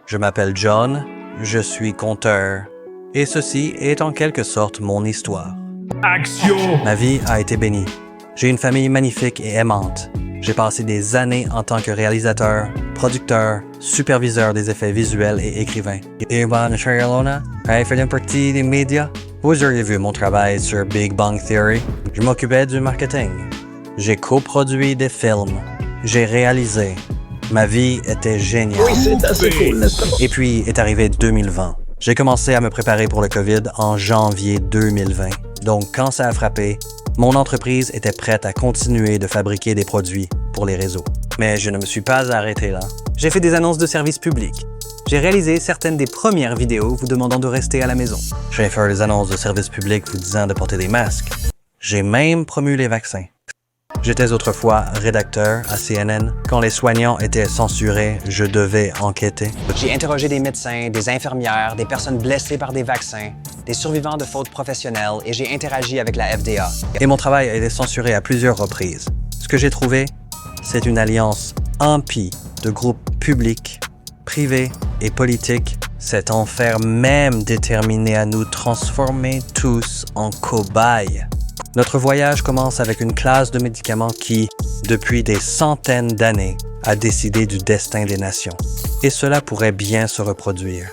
Je m'appelle John, je suis conteur, et ceci est en quelque sorte mon histoire. Action! Ma vie a été bénie. J'ai une famille magnifique et aimante. J'ai passé des années en tant que réalisateur, producteur, superviseur des effets visuels et écrivain. Et bon, Charlona, j'ai fait une partie des médias. Vous auriez vu mon travail sur Big Bang Theory. Je m'occupais du marketing. J'ai coproduit des films. J'ai réalisé. Ma vie était géniale. Oui, c'est assez cool, n'est-ce pas? Et puis est arrivé 2020. J'ai commencé à me préparer pour le COVID en janvier 2020. Donc, quand ça a frappé, mon entreprise était prête à continuer de fabriquer des produits pour les réseaux. Mais je ne me suis pas arrêté là. J'ai fait des annonces de services publics. J'ai réalisé certaines des premières vidéos vous demandant de rester à la maison. J'ai fait des annonces de services publics vous disant de porter des masques. J'ai même promu les vaccins. J'étais autrefois rédacteur à CNN. Quand les soignants étaient censurés, je devais enquêter. J'ai interrogé des médecins, des infirmières, des personnes blessées par des vaccins, des survivants de fautes professionnelles et j'ai interagi avec la FDA. Et mon travail a été censuré à plusieurs reprises. Ce que j'ai trouvé, c'est une alliance impie de groupes publics, privés et politiques s'étant fait même déterminé à nous transformer tous en cobayes. Notre voyage commence avec une classe de médicaments qui, depuis des centaines d'années, a décidé du destin des nations. Et cela pourrait bien se reproduire.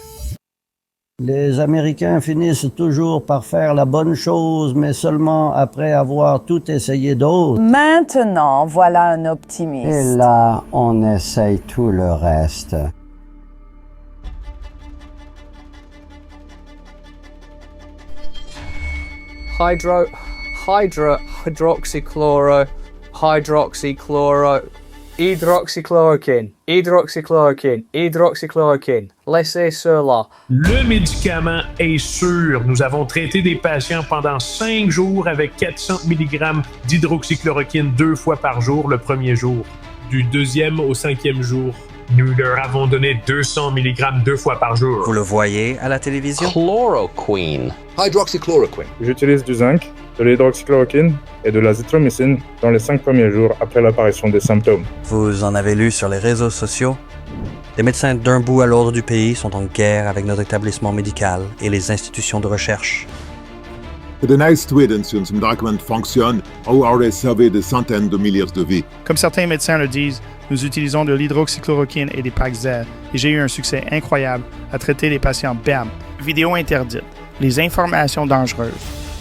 Les Américains finissent toujours par faire la bonne chose, mais seulement après avoir tout essayé d'autre. Maintenant, voilà un optimiste. Et là, on essaye tout le reste. Hydroxychloroquine. Laissez cela. Le médicament est sûr. Nous avons traité des patients pendant 5 jours avec 400 mg d'hydroxychloroquine 2 fois par jour le premier jour. Du 2e au 5e jour, nous leur avons donné 200 mg 2 fois par jour. Vous le voyez à la télévision? Chloroquine. Hydroxychloroquine. J'utilise du zinc, de l'hydroxychloroquine et de l'azithromycine dans les 5 premiers jours après l'apparition des symptômes. Vous en avez lu sur les réseaux sociaux? Les médecins d'un bout à l'autre du pays sont en guerre avec notre établissement médical et les institutions de recherche. Den Studien zum Document fonctionne aurait sauvé des centaines de milliers de vies. Comme certains médecins le disent, nous utilisons de l'hydroxychloroquine et des Paxil et j'ai eu un succès incroyable à traiter les patients BAM. Vidéo interdite. Les informations dangereuses.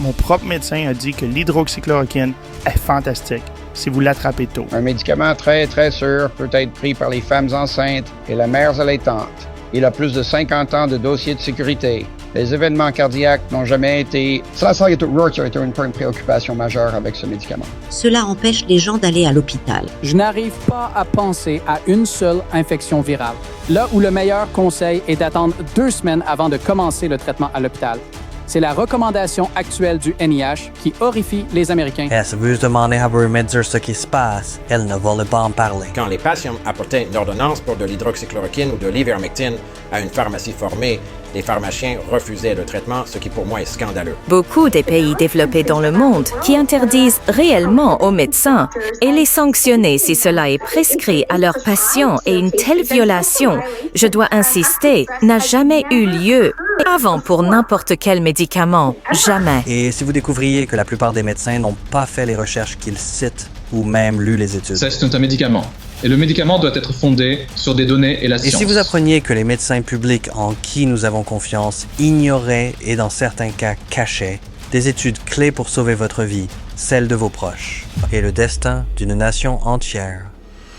Mon propre médecin a dit que l'hydroxychloroquine est fantastique si vous l'attrapez tôt. Un médicament très, très sûr peut être pris par les femmes enceintes et les mères allaitantes. Il a plus de 50 ans de dossier de sécurité. Les événements cardiaques n'ont jamais été... Ça a été une préoccupation majeure avec ce médicament. Cela empêche les gens d'aller à l'hôpital. Je n'arrive pas à penser à une seule infection virale. Là où le meilleur conseil est d'attendre 2 semaines avant de commencer le traitement à l'hôpital. C'est la recommandation actuelle du NIH qui horrifie les Américains. Et si vous demandez à vos médecins ce qui se passe, elle ne va pas en parler. Quand les patients apportaient une ordonnance pour de l'hydroxychloroquine ou de l'ivermectine à une pharmacie formée, les pharmaciens refusaient le traitement, ce qui pour moi est scandaleux. Beaucoup des pays développés dans le monde qui interdisent réellement aux médecins et les sanctionner si cela est prescrit à leurs patients et une telle violation, je dois insister, n'a jamais eu lieu avant pour n'importe quel médicament. Jamais. Et si vous découvriez que la plupart des médecins n'ont pas fait les recherches qu'ils citent ou même lu les études. C'est un médicament. Et le médicament doit être fondé sur des données et la science. Et si vous appreniez que les médecins publics en qui nous avons confiance ignoraient et dans certains cas cachaient des études clés pour sauver votre vie, celle de vos proches, et le destin d'une nation entière.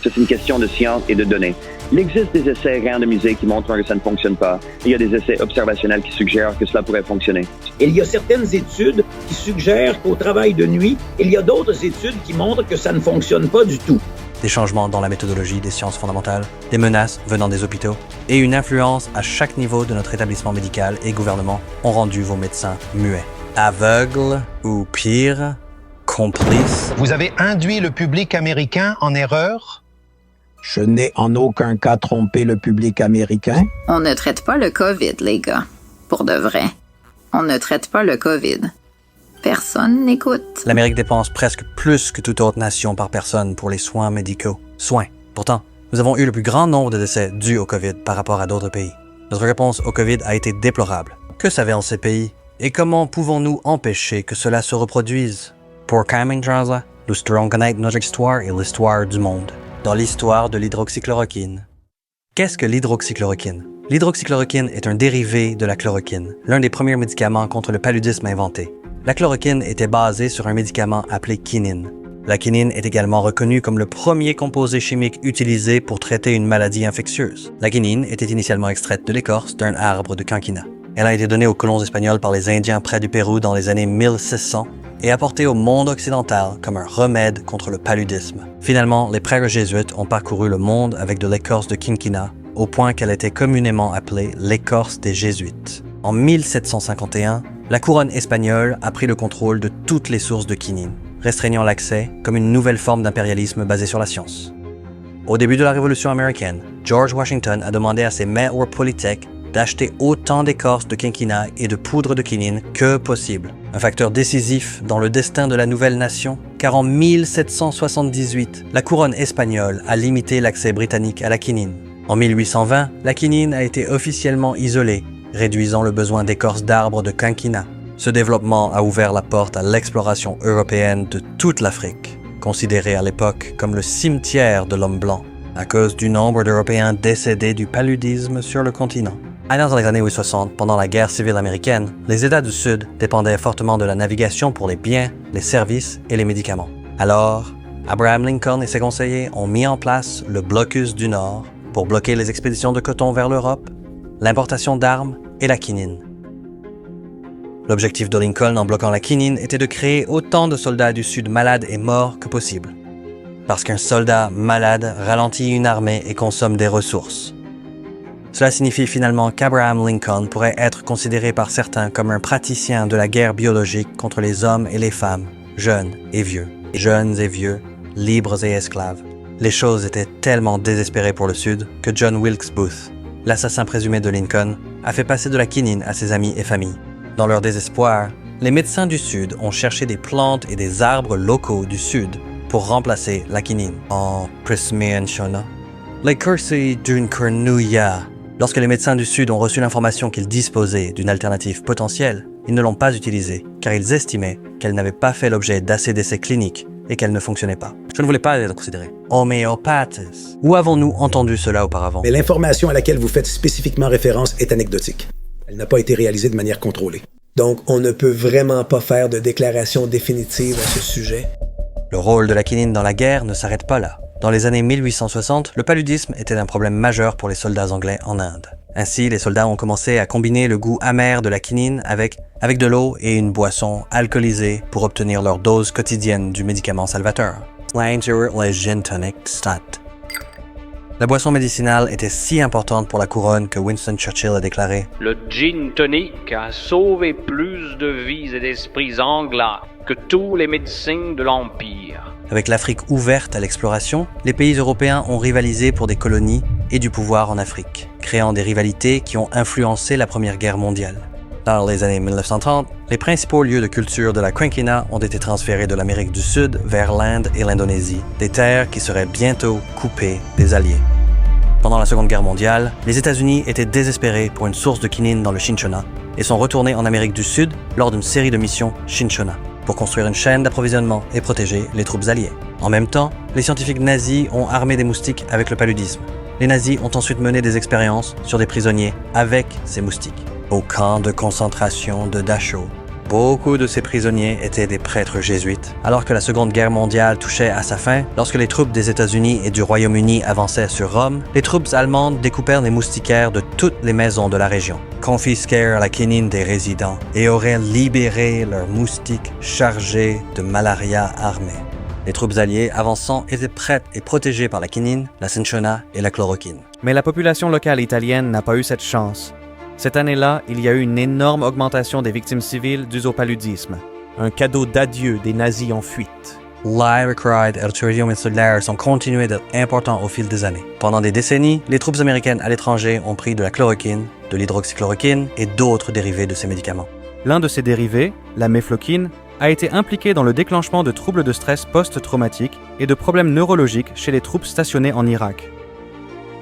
C'est une question de science et de données. Il existe des essais randomisés qui montrent que ça ne fonctionne pas. Il y a des essais observationnels qui suggèrent que cela pourrait fonctionner. Il y a certaines études qui suggèrent qu'au travail de nuit, il y a d'autres études qui montrent que ça ne fonctionne pas du tout. Des changements dans la méthodologie des sciences fondamentales, des menaces venant des hôpitaux et une influence à chaque niveau de notre établissement médical et gouvernement ont rendu vos médecins muets, aveugles ou pire, complices. Vous avez induit le public américain en erreur? Je n'ai en aucun cas trompé le public américain. On ne traite pas le COVID, les gars. Pour de vrai. On ne traite pas le COVID. Personne n'écoute. L'Amérique dépense presque plus que toute autre nation par personne pour les soins médicaux. Soins. Pourtant, nous avons eu le plus grand nombre de décès dus au COVID par rapport à d'autres pays. Notre réponse au COVID a été déplorable. Que savent ces pays? Et comment pouvons-nous empêcher que cela se reproduise? Pour Carmen Traza, nous devons connaître notre histoire et l'histoire du monde. Dans l'histoire de l'hydroxychloroquine. Qu'est-ce que l'hydroxychloroquine? L'hydroxychloroquine est un dérivé de la chloroquine, l'un des premiers médicaments contre le paludisme inventé. La chloroquine était basée sur un médicament appelé quinine. La quinine est également reconnue comme le premier composé chimique utilisé pour traiter une maladie infectieuse. La quinine était initialement extraite de l'écorce d'un arbre de quinquina. Elle a été donnée aux colons espagnols par les Indiens près du Pérou dans les années 1600 et apportée au monde occidental comme un remède contre le paludisme. Finalement, les prêtres jésuites ont parcouru le monde avec de l'écorce de quinquina, au point qu'elle était communément appelée l'écorce des jésuites. En 1751, la couronne espagnole a pris le contrôle de toutes les sources de quinine, restreignant l'accès comme une nouvelle forme d'impérialisme basée sur la science. Au début de la Révolution américaine, George Washington a demandé à ses maîtres politiques d'acheter autant d'écorce de quinquina et de poudre de quinine que possible. Un facteur décisif dans le destin de la nouvelle nation, car en 1778, la couronne espagnole a limité l'accès britannique à la quinine. En 1820, la quinine a été officiellement isolée, réduisant le besoin d'écorce d'arbres de quinquina. Ce développement a ouvert la porte à l'exploration européenne de toute l'Afrique, considérée à l'époque comme le cimetière de l'homme blanc, à cause du nombre d'Européens décédés du paludisme sur le continent. Alors, dans les années 60, pendant la guerre civile américaine, les États du Sud dépendaient fortement de la navigation pour les biens, les services et les médicaments. Alors, Abraham Lincoln et ses conseillers ont mis en place le blocus du Nord pour bloquer les expéditions de coton vers l'Europe, l'importation d'armes et la quinine. L'objectif de Lincoln en bloquant la quinine était de créer autant de soldats du Sud malades et morts que possible. Parce qu'un soldat malade ralentit une armée et consomme des ressources. Cela signifie finalement qu'Abraham Lincoln pourrait être considéré par certains comme un praticien de la guerre biologique contre les hommes et les femmes, jeunes et vieux, libres et esclaves. Les choses étaient tellement désespérées pour le Sud que John Wilkes Booth, l'assassin présumé de Lincoln, a fait passer de la quinine à ses amis et familles. Dans leur désespoir, les médecins du Sud ont cherché des plantes et des arbres locaux du Sud pour remplacer la quinine. En Prismianchona, les Cursi d'une cornouilla. Lorsque les médecins du Sud ont reçu l'information qu'ils disposaient d'une alternative potentielle, ils ne l'ont pas utilisée, car ils estimaient qu'elle n'avait pas fait l'objet d'assez d'essais cliniques et qu'elle ne fonctionnait pas. Je ne voulais pas être considéré. Homéopathes. Où avons-nous entendu cela auparavant? Mais l'information à laquelle vous faites spécifiquement référence est anecdotique. Elle n'a pas été réalisée de manière contrôlée. Donc, on ne peut vraiment pas faire de déclaration définitive à ce sujet. Le rôle de la quinine dans la guerre ne s'arrête pas là. Dans les années 1860, le paludisme était un problème majeur pour les soldats anglais en Inde. Ainsi, les soldats ont commencé à combiner le goût amer de la quinine avec de l'eau et une boisson alcoolisée pour obtenir leur dose quotidienne du médicament salvateur. Le gin tonic stat. La boisson médicinale était si importante pour la couronne que Winston Churchill a déclaré « Le gin tonic a sauvé plus de vies et d'esprits anglais que tous les médecins de l'Empire. » Avec l'Afrique ouverte à l'exploration, les pays européens ont rivalisé pour des colonies et du pouvoir en Afrique, créant des rivalités qui ont influencé la Première Guerre mondiale. Dans les années 1930, les principaux lieux de culture de la quinquina ont été transférés de l'Amérique du Sud vers l'Inde et l'Indonésie, des terres qui seraient bientôt coupées des Alliés. Pendant la Seconde Guerre mondiale, les États-Unis étaient désespérés pour une source de quinine dans le Cinchona et sont retournés en Amérique du Sud lors d'une série de missions Cinchona pour construire une chaîne d'approvisionnement et protéger les troupes alliées. En même temps, les scientifiques nazis ont armé des moustiques avec le paludisme. Les nazis ont ensuite mené des expériences sur des prisonniers avec ces moustiques. Au camp de concentration de Dachau, beaucoup de ces prisonniers étaient des prêtres jésuites. Alors que la Seconde Guerre mondiale touchait à sa fin, lorsque les troupes des États-Unis et du Royaume-Uni avançaient sur Rome, les troupes allemandes découpèrent les moustiquaires de toutes les maisons de la région, confisquèrent la quinine des résidents et auraient libéré leurs moustiques chargés de malaria armée. Les troupes alliées avançant étaient prêtes et protégées par la quinine, la cinchona et la chloroquine. Mais la population locale italienne n'a pas eu cette chance. Cette année-là, il y a eu une énorme augmentation des victimes civiles dues au paludisme. Un cadeau d'adieu des nazis en fuite. L'Ivercride et le Terrium insulaire sont continués d'être importants au fil des années. Pendant des décennies, les troupes américaines à l'étranger ont pris de la chloroquine, de l'hydroxychloroquine et d'autres dérivés de ces médicaments. L'un de ces dérivés, la mefloquine, a été impliqué dans le déclenchement de troubles de stress post-traumatiques et de problèmes neurologiques chez les troupes stationnées en Irak.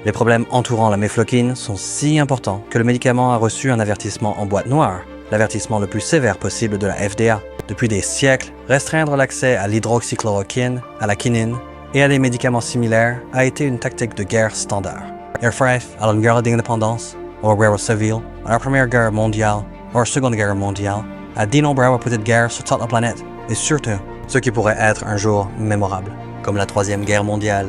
Les problèmes entourant la mefloquine sont si importants que le médicament a reçu un avertissement en boîte noire, l'avertissement le plus sévère possible de la FDA. Depuis des siècles, restreindre l'accès à l'hydroxychloroquine, à la quinine et à des médicaments similaires a été une tactique de guerre standard. Air France, à la guerre d'indépendance, aux guerres civiles, à la Première Guerre mondiale, ou à la Seconde Guerre mondiale, à d'innombrables petites guerres sur toute la planète, et surtout, ce qui pourrait être un jour mémorable, comme la Troisième Guerre mondiale.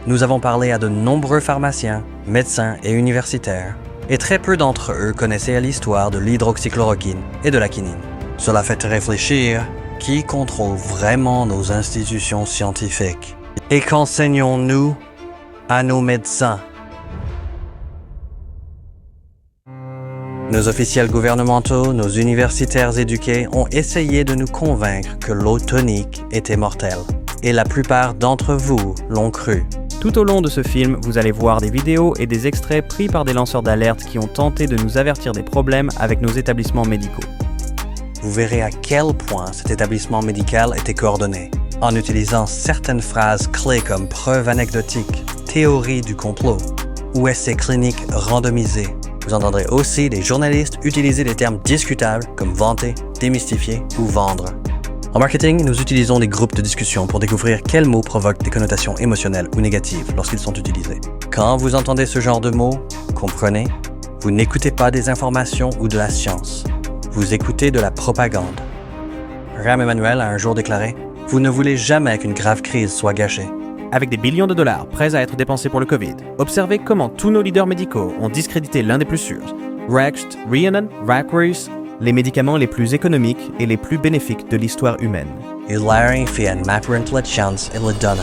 Nous avons parlé à de nombreux pharmaciens, médecins et universitaires, et très peu d'entre eux connaissaient l'histoire de l'hydroxychloroquine et de la quinine. Cela fait réfléchir, qui contrôle vraiment nos institutions scientifiques? Et qu'enseignons-nous à nos médecins? Nos officiels gouvernementaux, nos universitaires éduqués ont essayé de nous convaincre que l'eau tonique était mortelle. Et la plupart d'entre vous l'ont cru. Tout au long de ce film, vous allez voir des vidéos et des extraits pris par des lanceurs d'alerte qui ont tenté de nous avertir des problèmes avec nos établissements médicaux. Vous verrez à quel point cet établissement médical était coordonné, en utilisant certaines phrases clés comme preuves anecdotiques, théorie du complot ou essais cliniques randomisés. Vous entendrez aussi des journalistes utiliser des termes discutables comme vanter, démystifier ou vendre. En marketing, nous utilisons des groupes de discussion pour découvrir quels mots provoquent des connotations émotionnelles ou négatives lorsqu'ils sont utilisés. Quand vous entendez ce genre de mots, comprenez, vous n'écoutez pas des informations ou de la science. Vous écoutez de la propagande. Rahm Emanuel a un jour déclaré « Vous ne voulez jamais qu'une grave crise soit gâchée. » Avec des billions de dollars prêts à être dépensés pour le COVID, observez comment tous nos leaders médicaux ont discrédité l'un des plus sûrs, Recht, Rhiannon, Racquaris, les médicaments les plus économiques et les plus bénéfiques de l'histoire humaine. Larry fait un m'apprendre la chance et le donne.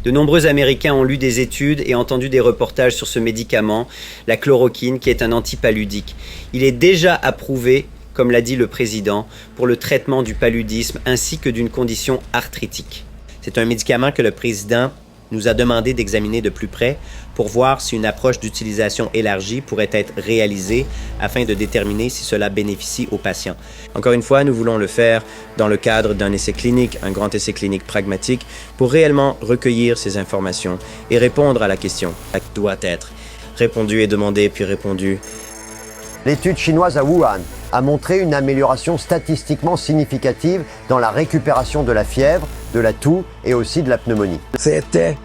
De nombreux Américains ont lu des études et entendu des reportages sur ce médicament, la chloroquine, qui est un antipaludique. Il est déjà approuvé, comme l'a dit le président, pour le traitement du paludisme ainsi que d'une condition arthritique. C'est un médicament que le président nous a demandé d'examiner de plus près pour voir si une approche d'utilisation élargie pourrait être réalisée afin de déterminer si cela bénéficie aux patients. Encore une fois, nous voulons le faire dans le cadre d'un essai clinique, un grand essai clinique pragmatique, pour réellement recueillir ces informations et répondre à la question qui doit être répondue et demandée puis répondue. L'étude chinoise à Wuhan a montré une amélioration statistiquement significative dans la récupération de la fièvre, de la toux et aussi de la pneumonie. C'était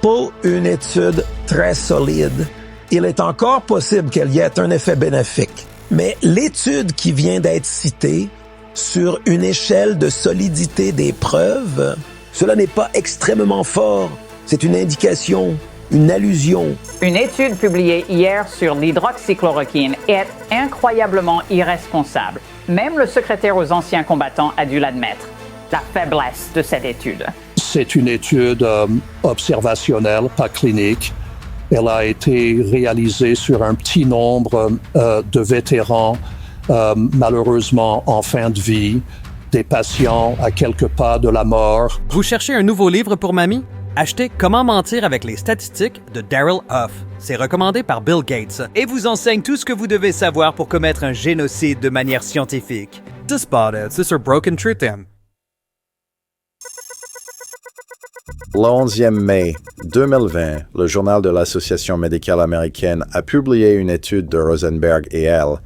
pas une étude très solide. Il est encore possible qu'elle y ait un effet bénéfique. Mais l'étude qui vient d'être citée, sur une échelle de solidité des preuves, cela n'est pas extrêmement fort. C'est une indication, une allusion. Une étude publiée hier sur l'hydroxychloroquine est incroyablement irresponsable. Même le secrétaire aux anciens combattants a dû l'admettre. La faiblesse de cette étude. C'est une étude observationnelle, pas clinique. Elle a été réalisée sur un petit nombre de vétérans, malheureusement en fin de vie, des patients à quelques pas de la mort. Vous cherchez un nouveau livre pour mamie? Achetez Comment mentir avec les statistiques de Daryl Huff. C'est recommandé par Bill Gates et vous enseigne tout ce que vous devez savoir pour commettre un génocide de manière scientifique. To spot it, this is broken truth him. Le 11e mai 2020, le journal de l'Association médicale américaine a publié une étude de Rosenberg et al.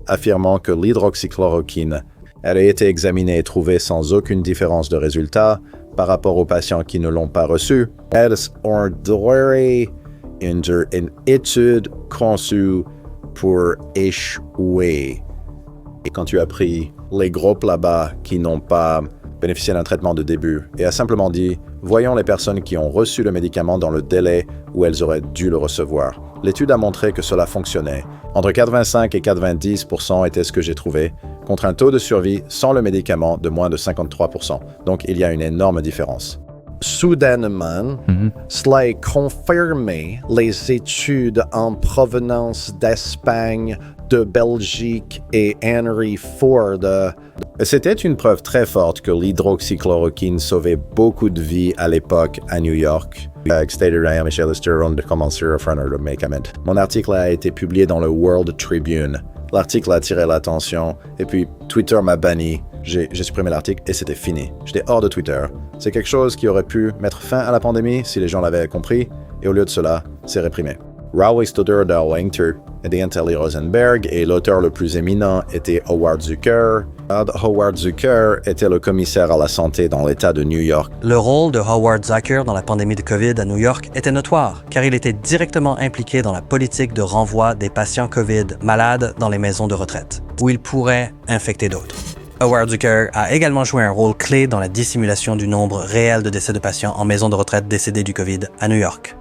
Affirmant que l'hydroxychloroquine a été examinée et trouvée sans aucune différence de résultat par rapport aux patients qui ne l'ont pas reçu. Elles ont duré une étude conçue pour échouer. Et quand tu as pris les groupes là-bas qui n'ont pas bénéficié d'un traitement de début et a simplement dit « Voyons les personnes qui ont reçu le médicament dans le délai où elles auraient dû le recevoir ». L'étude a montré que cela fonctionnait. Entre 85 et 90% était ce que j'ai trouvé, contre un taux de survie sans le médicament de moins de 53%. Donc il y a une énorme différence. Soudainement, cela a confirmé les études en provenance d'Espagne, de Belgique et Henry Ford. C'était une preuve très forte que l'hydroxychloroquine sauvait beaucoup de vies à l'époque à New York. Mon article a été publié dans le World Tribune. L'article a attiré l'attention et puis Twitter m'a banni. J'ai supprimé l'article et c'était fini. J'étais hors de Twitter. C'est quelque chose qui aurait pu mettre fin à la pandémie si les gens l'avaient compris, et au lieu de cela, c'est réprimé. Raleigh Studer Winter aidé Anthony Rosenberg et l'auteur le plus éminent était Howard Zucker. Howard Zucker était le commissaire à la santé dans l'État de New York. Le rôle de Howard Zucker dans la pandémie de COVID à New York était notoire, car il était directement impliqué dans la politique de renvoi des patients COVID malades dans les maisons de retraite, où ils pourraient infecter d'autres. Howard Zucker a également joué un rôle clé dans la dissimulation du nombre réel de décès de patients en maison de retraite décédés du COVID à New York.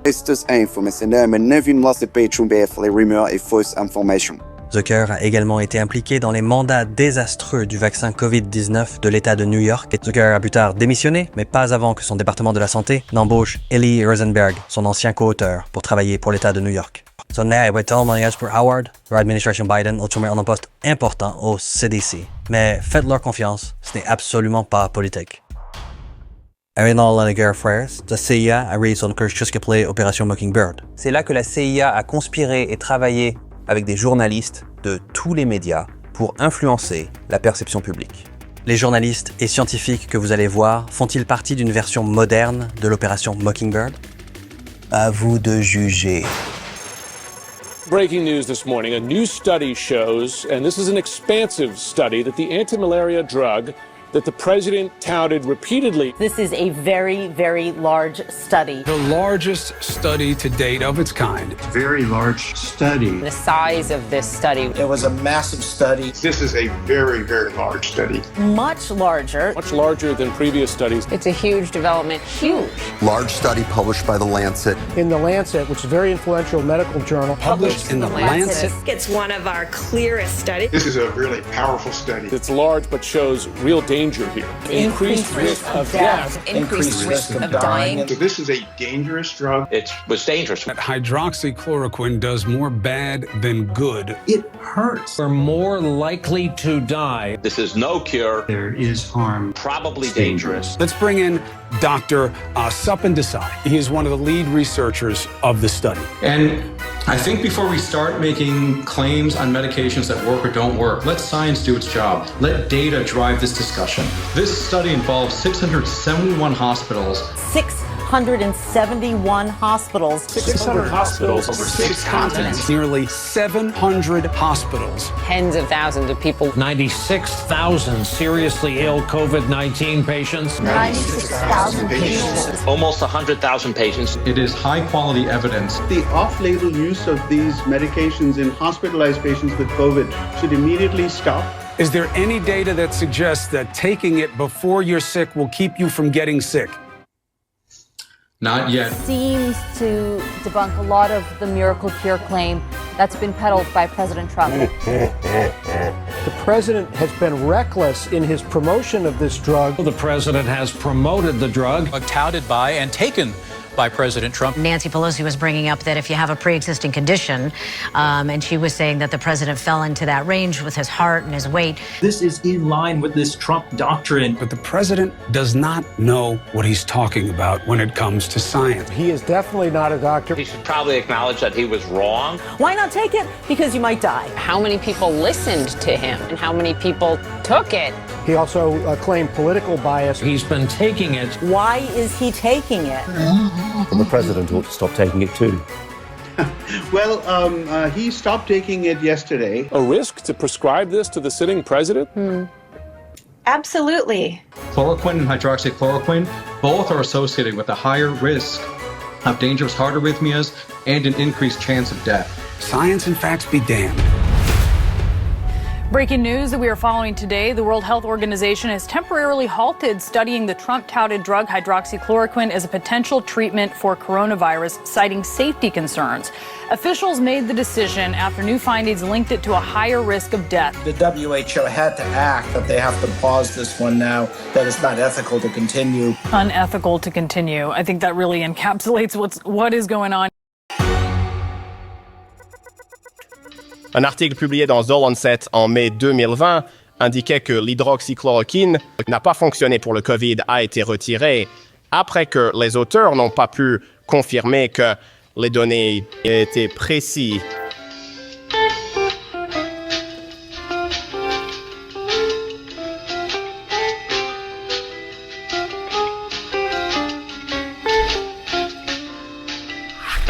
Zucker a également été impliqué dans les mandats désastreux du vaccin COVID-19 de l'État de New York. Zucker a plus tard démissionné, mais pas avant que son département de la santé n'embauche Eli Rosenberg, son ancien co-auteur, pour travailler pour l'État de New York. Så när jag vet pour Howard, leur administration Biden ont trouvé un poste important au CDC. Mais faites-leur confiance, ce n'est absolument pas politique. Även alla Lager Frères, la CIA a réussi son play Opération Mockingbird. C'est là que la CIA a conspiré et travaillé avec des journalistes de tous les médias pour influencer la perception publique. Les journalistes et scientifiques que vous allez voir font-ils partie d'une version moderne de l'opération Mockingbird? À vous de juger. Breaking news this morning, a new study shows, and this is an expansive study, that the anti-malaria drug that the president touted repeatedly. This is a very, very large study. The largest study to date of its kind. Very large study. The size of this study. It was a massive study. This is a very, very large study. Much larger. Much larger than previous studies. It's a huge development. Huge. Large study published by The Lancet. In The Lancet, which is a very influential medical journal. Published in The Lancet. It's one of our clearest studies. This is a really powerful study. It's large but shows real danger here. Increased risk of death. Increased risk of dying. So this is a dangerous drug. It was dangerous. That hydroxychloroquine does more bad than good. It hurts. We're more likely to die. This is no cure. There is harm. Probably dangerous. Let's bring in Dr. Suppan Desai. He is one of the lead researchers of the study. And I think before we start making claims on medications that work or don't work, let science do its job. Let data drive this discussion. This study involves 671 hospitals. 671 hospitals. 600 hospitals over 6 continents. Nearly 700 hospitals. Tens of thousands of people. 96,000 seriously ill COVID-19 patients. 96,000 patients. Almost 100,000 patients. It is high-quality evidence. The off-label use of these medications in hospitalized patients with COVID should immediately stop. Is there any data that suggests that taking it before you're sick will keep you from getting sick? Not yet. Seems to debunk a lot of the miracle cure claim that's been peddled by President Trump. The president has been reckless in his promotion of this drug. The president has promoted the drug. Touted by and taken by President Trump. Nancy Pelosi was bringing up that if you have a pre-existing condition, and she was saying that the president fell into that range with his heart and his weight. This is in line with this Trump doctrine. But the president does not know what he's talking about when it comes to science. He is definitely not a doctor. He should probably acknowledge that he was wrong. Why not take it? Because you might die. How many people listened to him and how many people took it? He also claimed political bias. He's been taking it. Why is he taking it? And the president ought to stop taking it too. Well, he stopped taking it yesterday. A risk to prescribe this to the sitting president? Absolutely. Chloroquine and hydroxychloroquine both are associated with a higher risk of dangerous heart arrhythmias and an increased chance of death. Science and facts be damned. Breaking news that we are following today, the World Health Organization has temporarily halted studying the Trump-touted drug hydroxychloroquine as a potential treatment for coronavirus, citing safety concerns. Officials made the decision after new findings linked it to a higher risk of death. The WHO had to act, but they have to pause this one now, that it's not ethical to continue. Unethical to continue. I think that really encapsulates what is going on. Un article publié dans The Lancet en mai 2020 indiquait que l'hydroxychloroquine n'a pas fonctionné pour le COVID a été retiré après que les auteurs n'ont pas pu confirmer que les données étaient précises.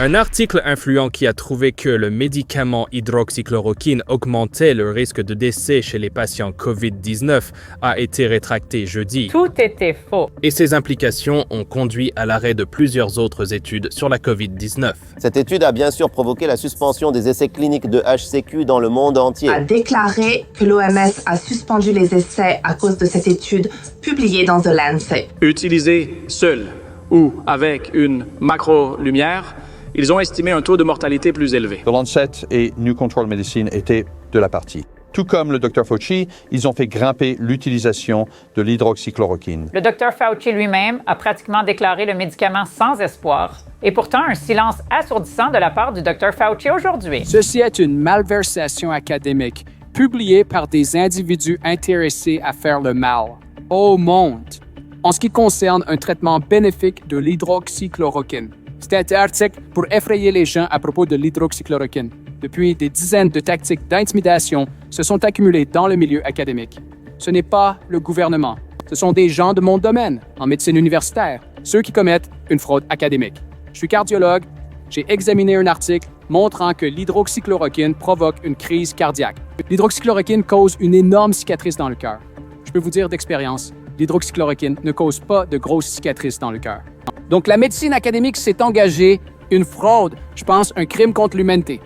Un article influent qui a trouvé que le médicament hydroxychloroquine augmentait le risque de décès chez les patients COVID-19 a été rétracté jeudi. Tout était faux. Et ses implications ont conduit à l'arrêt de plusieurs autres études sur la COVID-19. Cette étude a bien sûr provoqué la suspension des essais cliniques de HCQ dans le monde entier. A déclaré que l'OMS a suspendu les essais à cause de cette étude publiée dans The Lancet. Utilisés seuls ou avec une macro-lumière, ils ont estimé un taux de mortalité plus élevé. The Lancet et New Control Medicine étaient de la partie. Tout comme le Dr Fauci, ils ont fait grimper l'utilisation de l'hydroxychloroquine. Le Dr Fauci lui-même a pratiquement déclaré le médicament sans espoir. Et pourtant, un silence assourdissant de la part du Dr Fauci aujourd'hui. Ceci est une malversation académique, publiée par des individus intéressés à faire le mal au monde, en ce qui concerne un traitement bénéfique de l'hydroxychloroquine. Cet article pour effrayer les gens à propos de l'hydroxychloroquine. Depuis, des dizaines de tactiques d'intimidation se sont accumulées dans le milieu académique. Ce n'est pas le gouvernement. Ce sont des gens de mon domaine, en médecine universitaire, ceux qui commettent une fraude académique. Je suis cardiologue. J'ai examiné un article montrant que l'hydroxychloroquine provoque une crise cardiaque. L'hydroxychloroquine cause une énorme cicatrice dans le cœur. Je peux vous dire d'expérience, l'hydroxychloroquine ne cause pas de grosses cicatrices dans le cœur. Donc la médecine académique s'est engagée, une fraude, je pense un crime contre l'humanité.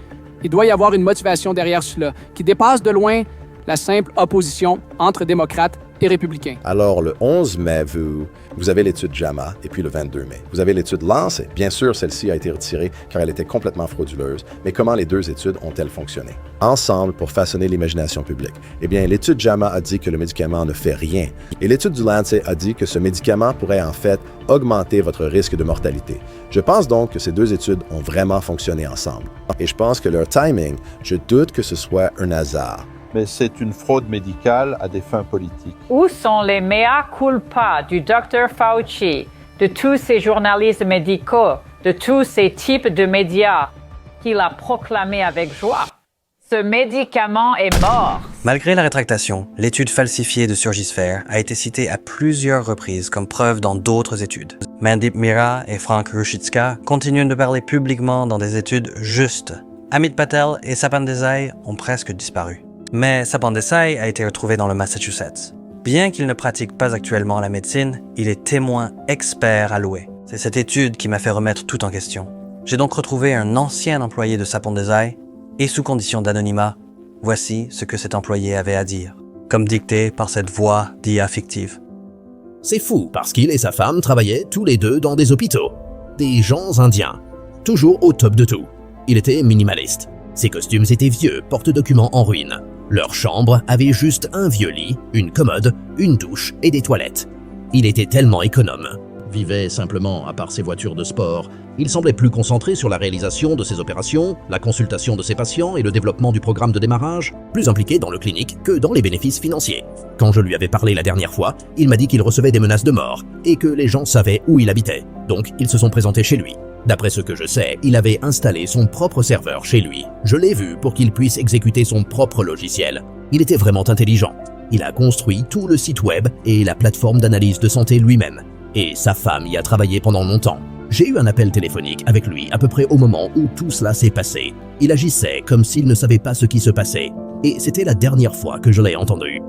Il doit y avoir une motivation derrière cela qui dépasse de loin la simple opposition entre démocrates et républicains. Alors, le 11 mai, vous avez l'étude JAMA, et puis le 22 mai. Vous avez l'étude Lancet. Bien sûr, celle-ci a été retirée car elle était complètement frauduleuse, mais comment les deux études ont-elles fonctionné? Ensemble, pour façonner l'imagination publique. Eh bien, l'étude JAMA a dit que le médicament ne fait rien, et l'étude du Lancet a dit que ce médicament pourrait en fait augmenter votre risque de mortalité. Je pense donc que ces deux études ont vraiment fonctionné ensemble. Et je pense que leur timing, je doute que ce soit un hasard. Mais c'est une fraude médicale à des fins politiques. Où sont les mea culpa du Dr Fauci, de tous ces journalistes médicaux, de tous ces types de médias qu'il a proclamés avec joie? Ce médicament est mort. Malgré la rétractation, l'étude falsifiée de Surgisphere a été citée à plusieurs reprises comme preuve dans d'autres études. Mandeep Mira et Frank Rushitska continuent de parler publiquement dans des études justes. Amit Patel et Sapan Desai ont presque disparu. Mais Sapan Desai a été retrouvé dans le Massachusetts. Bien qu'il ne pratique pas actuellement la médecine, il est témoin expert alloué. C'est cette étude qui m'a fait remettre tout en question. J'ai donc retrouvé un ancien employé de Sapan Desai et sous condition d'anonymat, voici ce que cet employé avait à dire, comme dicté par cette voix d'IA fictive. C'est fou parce qu'il et sa femme travaillaient tous les deux dans des hôpitaux. Des gens indiens, toujours au top de tout. Il était minimaliste. Ses costumes étaient vieux, porte-documents en ruine. Leur chambre avait juste un vieux lit, une commode, une douche et des toilettes. Il était tellement économe. Vivait simplement à part ses voitures de sport. Il semblait plus concentré sur la réalisation de ses opérations, la consultation de ses patients et le développement du programme de démarrage, plus impliqué dans le clinique que dans les bénéfices financiers. Quand je lui avais parlé la dernière fois, il m'a dit qu'il recevait des menaces de mort et que les gens savaient où il habitait. Donc ils se sont présentés chez lui. D'après ce que je sais, il avait installé son propre serveur chez lui. Je l'ai vu pour qu'il puisse exécuter son propre logiciel. Il était vraiment intelligent. Il a construit tout le site web et la plateforme d'analyse de santé lui-même. Et sa femme y a travaillé pendant longtemps. J'ai eu un appel téléphonique avec lui à peu près au moment où tout cela s'est passé. Il agissait comme s'il ne savait pas ce qui se passait. Et c'était la dernière fois que je l'ai entendu.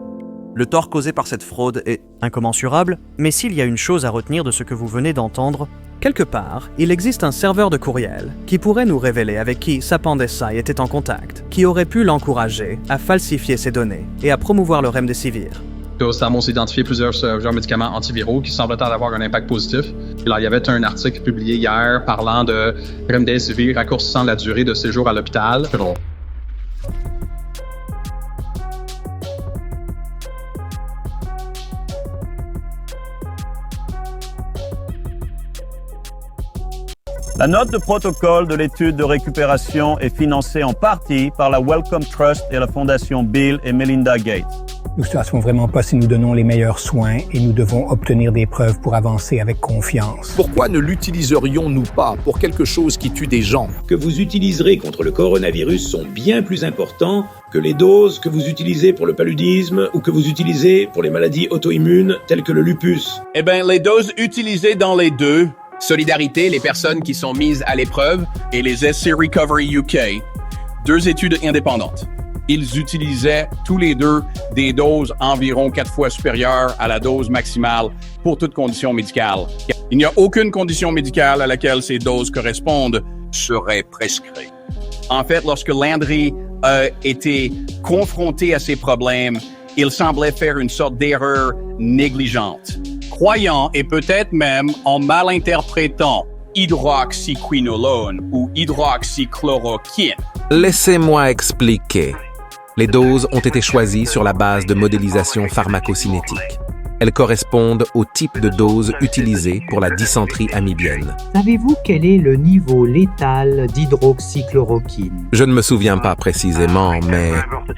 Le tort causé par cette fraude est incommensurable, mais s'il y a une chose à retenir de ce que vous venez d'entendre, quelque part, il existe un serveur de courriel qui pourrait nous révéler avec qui Sapan Desai était en contact, qui aurait pu l'encourager à falsifier ses données et à promouvoir le remdesivir. Nous avons identifié plusieurs médicaments antiviraux qui semblent avoir un impact positif. Alors, il y avait un article publié hier parlant de remdesivir raccourcissant la durée de séjour à l'hôpital. La note de protocole de l'étude de récupération est financée en partie par la Wellcome Trust et la fondation Bill et Melinda Gates. Nous ne savons vraiment pas si nous donnons les meilleurs soins et nous devons obtenir des preuves pour avancer avec confiance. Pourquoi ne l'utiliserions-nous pas pour quelque chose qui tue des gens? Que vous utiliserez contre le coronavirus sont bien plus importants que les doses que vous utilisez pour le paludisme ou que vous utilisez pour les maladies auto-immunes telles que le lupus. Eh bien, les doses utilisées dans les deux Solidarité, les personnes qui sont mises à l'épreuve, et les essais Recovery UK, 2 études indépendantes. Ils utilisaient tous les deux des doses environ 4 fois supérieures à la dose maximale pour toute condition médicale. Il n'y a aucune condition médicale à laquelle ces doses correspondent serait prescrite. En fait, lorsque Landry a été confronté à ces problèmes, il semblait faire une sorte d'erreur négligente, croyant et peut-être même en mal interprétant hydroxyquinolone ou hydroxychloroquine. Laissez-moi expliquer. Les doses ont été choisies sur la base de modélisation pharmacocinétique. Elles correspondent au type de dose utilisée pour la dysenterie amibienne. Savez-vous quel est le niveau létal d'hydroxychloroquine? Je ne me souviens pas précisément, mais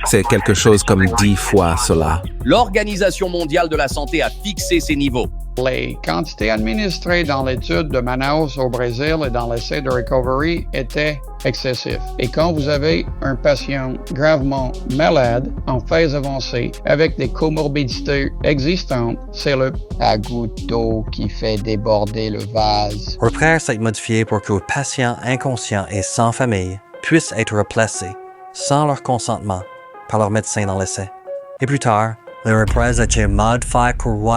c'est quelque chose comme 10 fois cela. L'Organisation mondiale de la santé a fixé ces niveaux. Les quantités administrées dans l'étude de Manaus au Brésil et dans l'essai de Recovery étaient excessives. Et quand vous avez un patient gravement malade en phase avancée avec des comorbidités existantes, c'est le à goutte d'eau qui fait déborder le vase. Repères être modifiés pour que les patients inconscients et sans famille puissent être replacés, sans leur consentement, par leur médecin dans l'essai. Et plus tard, les repères étaient modifiés pour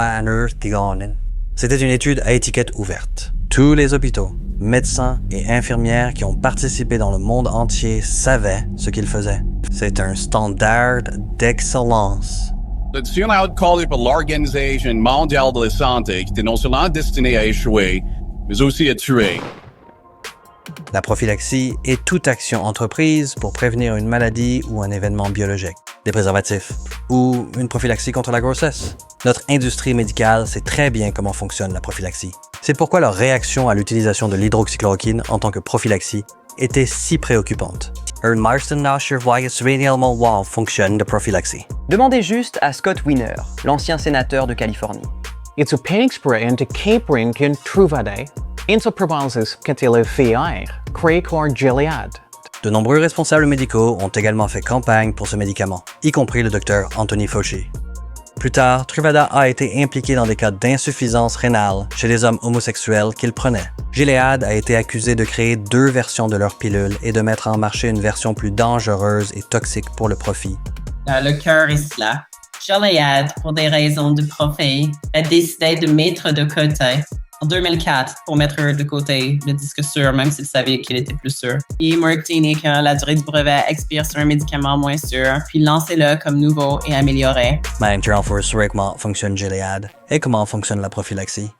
C'était une étude à étiquette ouverte. Tous les hôpitaux, médecins et infirmières qui ont participé dans le monde entier savaient ce qu'ils faisaient. C'est un standard d'excellence. Le turnout collé par l'Organisation mondiale de la santé qui était non seulement destiné à échouer, mais aussi à tuer. La prophylaxie est toute action entreprise pour prévenir une maladie ou un événement biologique, des préservatifs ou une prophylaxie contre la grossesse. Notre industrie médicale sait très bien comment fonctionne la prophylaxie. C'est pourquoi leur réaction à l'utilisation de l'hydroxychloroquine en tant que prophylaxie était si préoccupante. Fonctionne de prophylaxie. Demandez juste à Scott Wiener, l'ancien sénateur de Californie. It's a panic spray into capering can truvade. Into provinces qu'est-il faire, créer corps Gilead. De nombreux responsables médicaux ont également fait campagne pour ce médicament, y compris le Dr Anthony Fauci. Plus tard, Truvada a été impliqué dans des cas d'insuffisance rénale chez les hommes homosexuels qu'il prenait. Gilead a été accusé de créer 2 versions de leur pilule et de mettre en marché une version plus dangereuse et toxique pour le profit. Le cœur est là. Gilead, pour des raisons de profit, a décidé de mettre de côté en 2004 pour mettre de côté le disque sûr, même s'il savait qu'il était plus sûr. Et marketing que la durée du brevet expire sur un médicament moins sûr, puis lancez-le comme nouveau et amélioré. Mais comment fonctionne Gilead et comment fonctionne la prophylaxie?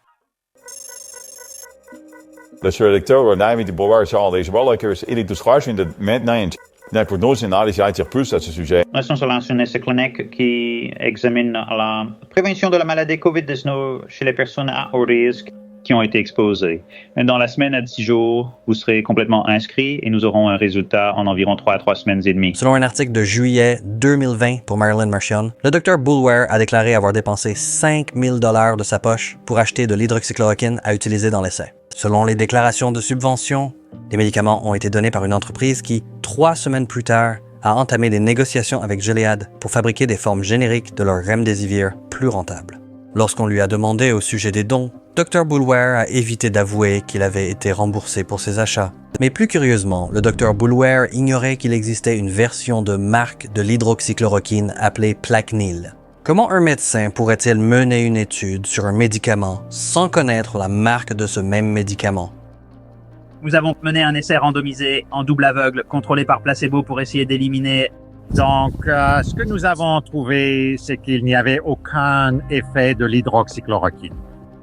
Dat je lecteur daarmee die bewaard zal deze ballenkers in de schaarste de maintenant. La prognose analyse a été plus à ce sujet. Nous sommes lancé un essai clinique qui examine la prévention de la maladie COVID-19 chez les personnes à haut risque qui ont été exposées. Dans la semaine à 10 jours, vous serez complètement inscrit et nous aurons un résultat en environ 3 à 3 semaines et demie. Selon un article de juillet 2020 pour Marilyn Mercion, le Dr Boulware a déclaré avoir dépensé 5 000 $ de sa poche pour acheter de l'hydroxychloroquine à utiliser dans l'essai. Selon les déclarations de subvention, les médicaments ont été donnés par une entreprise qui, 3 semaines plus tard, a entamé des négociations avec Gilead pour fabriquer des formes génériques de leur remdesivir plus rentables. Lorsqu'on lui a demandé au sujet des dons, Dr Boulware a évité d'avouer qu'il avait été remboursé pour ses achats. Mais plus curieusement, le Dr Boulware ignorait qu'il existait une version de marque de l'hydroxychloroquine appelée Plaquenil. Comment un médecin pourrait-il mener une étude sur un médicament sans connaître la marque de ce même médicament? Nous avons mené un essai randomisé en double aveugle, contrôlé par placebo pour essayer d'éliminer. Donc, ce que nous avons trouvé, c'est qu'il n'y avait aucun effet de l'hydroxychloroquine.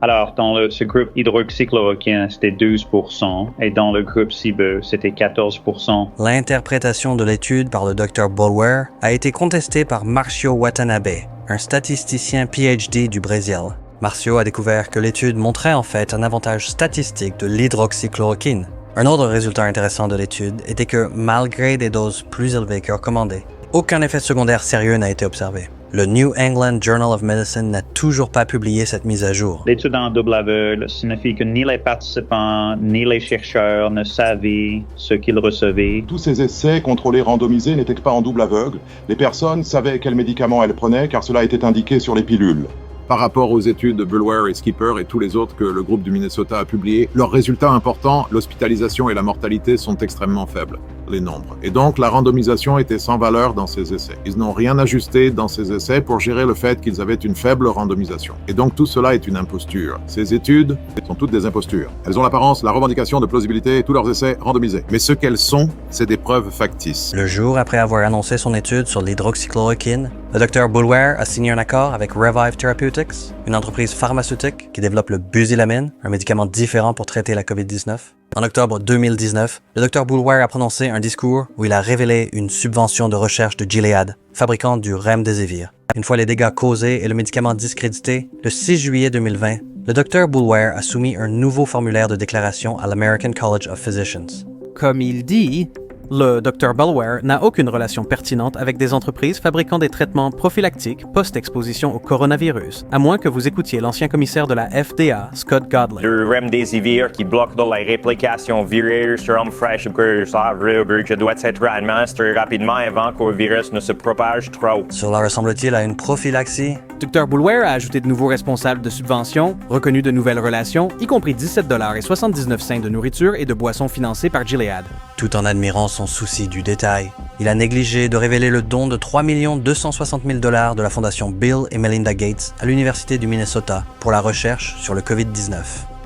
Alors, dans ce groupe hydroxychloroquine, c'était 12%, et dans le groupe SIBO, c'était 14%. L'interprétation de l'étude par le Dr Boulware a été contestée par Marcio Watanabe, un statisticien PhD du Brésil. Marcio a découvert que l'étude montrait en fait un avantage statistique de l'hydroxychloroquine. Un autre résultat intéressant de l'étude était que, malgré des doses plus élevées que recommandées, aucun effet secondaire sérieux n'a été observé. Le New England Journal of Medicine n'a toujours pas publié cette mise à jour. L'étude en double aveugle signifie que ni les participants ni les chercheurs ne savaient ce qu'ils recevaient. Tous ces essais contrôlés randomisés n'étaient pas en double aveugle. Les personnes savaient quel médicament elles prenaient car cela était indiqué sur les pilules. par rapport aux études de Bulwer et Skipper et tous les autres que le groupe du Minnesota a publiés, leurs résultats importants, l'hospitalisation et la mortalité sont extrêmement faibles, les nombres. Et donc, la randomisation était sans valeur dans ces essais. Ils n'ont rien ajusté dans ces essais pour gérer le fait qu'ils avaient une faible randomisation. Et donc, tout cela est une imposture. Ces études sont toutes des impostures. Elles ont l'apparence, la revendication de plausibilité et tous leurs essais randomisés. Mais ce qu'elles sont, c'est des preuves factices. Le jour après avoir annoncé son étude sur l'hydroxychloroquine, le Dr. Boulware a signé un accord avec Revive Therapeutics, une entreprise pharmaceutique qui développe le busilamine, un médicament différent pour traiter la COVID-19. En octobre 2019, le Dr. Boulware a prononcé un discours où il a révélé une subvention de recherche de Gilead, fabricant du Remdesivir. Une fois les dégâts causés et le médicament discrédité, le 6 juillet 2020, le Dr. Boulware a soumis un nouveau formulaire de déclaration à l'American College of Physicians. Comme il dit, le Dr. Boulware n'a aucune relation pertinente avec des entreprises fabriquant des traitements prophylactiques post-exposition au coronavirus, à moins que vous écoutiez l'ancien commissaire de la FDA, Scott Godley. Le Remdesivir qui bloque la réplication virus sur un fraîche virus doit être administré rapidement avant que le virus ne se propage trop. Cela ressemble-t-il à une prophylaxie? Dr. Boulware a ajouté de nouveaux responsables de subventions, reconnu de nouvelles relations, y compris $17,79 de nourriture et de boissons financées par Gilead. Tout en admirant son souci du détail, il a négligé de révéler le don de $3 260 000 de la fondation Bill et Melinda Gates à l'Université du Minnesota pour la recherche sur le COVID-19,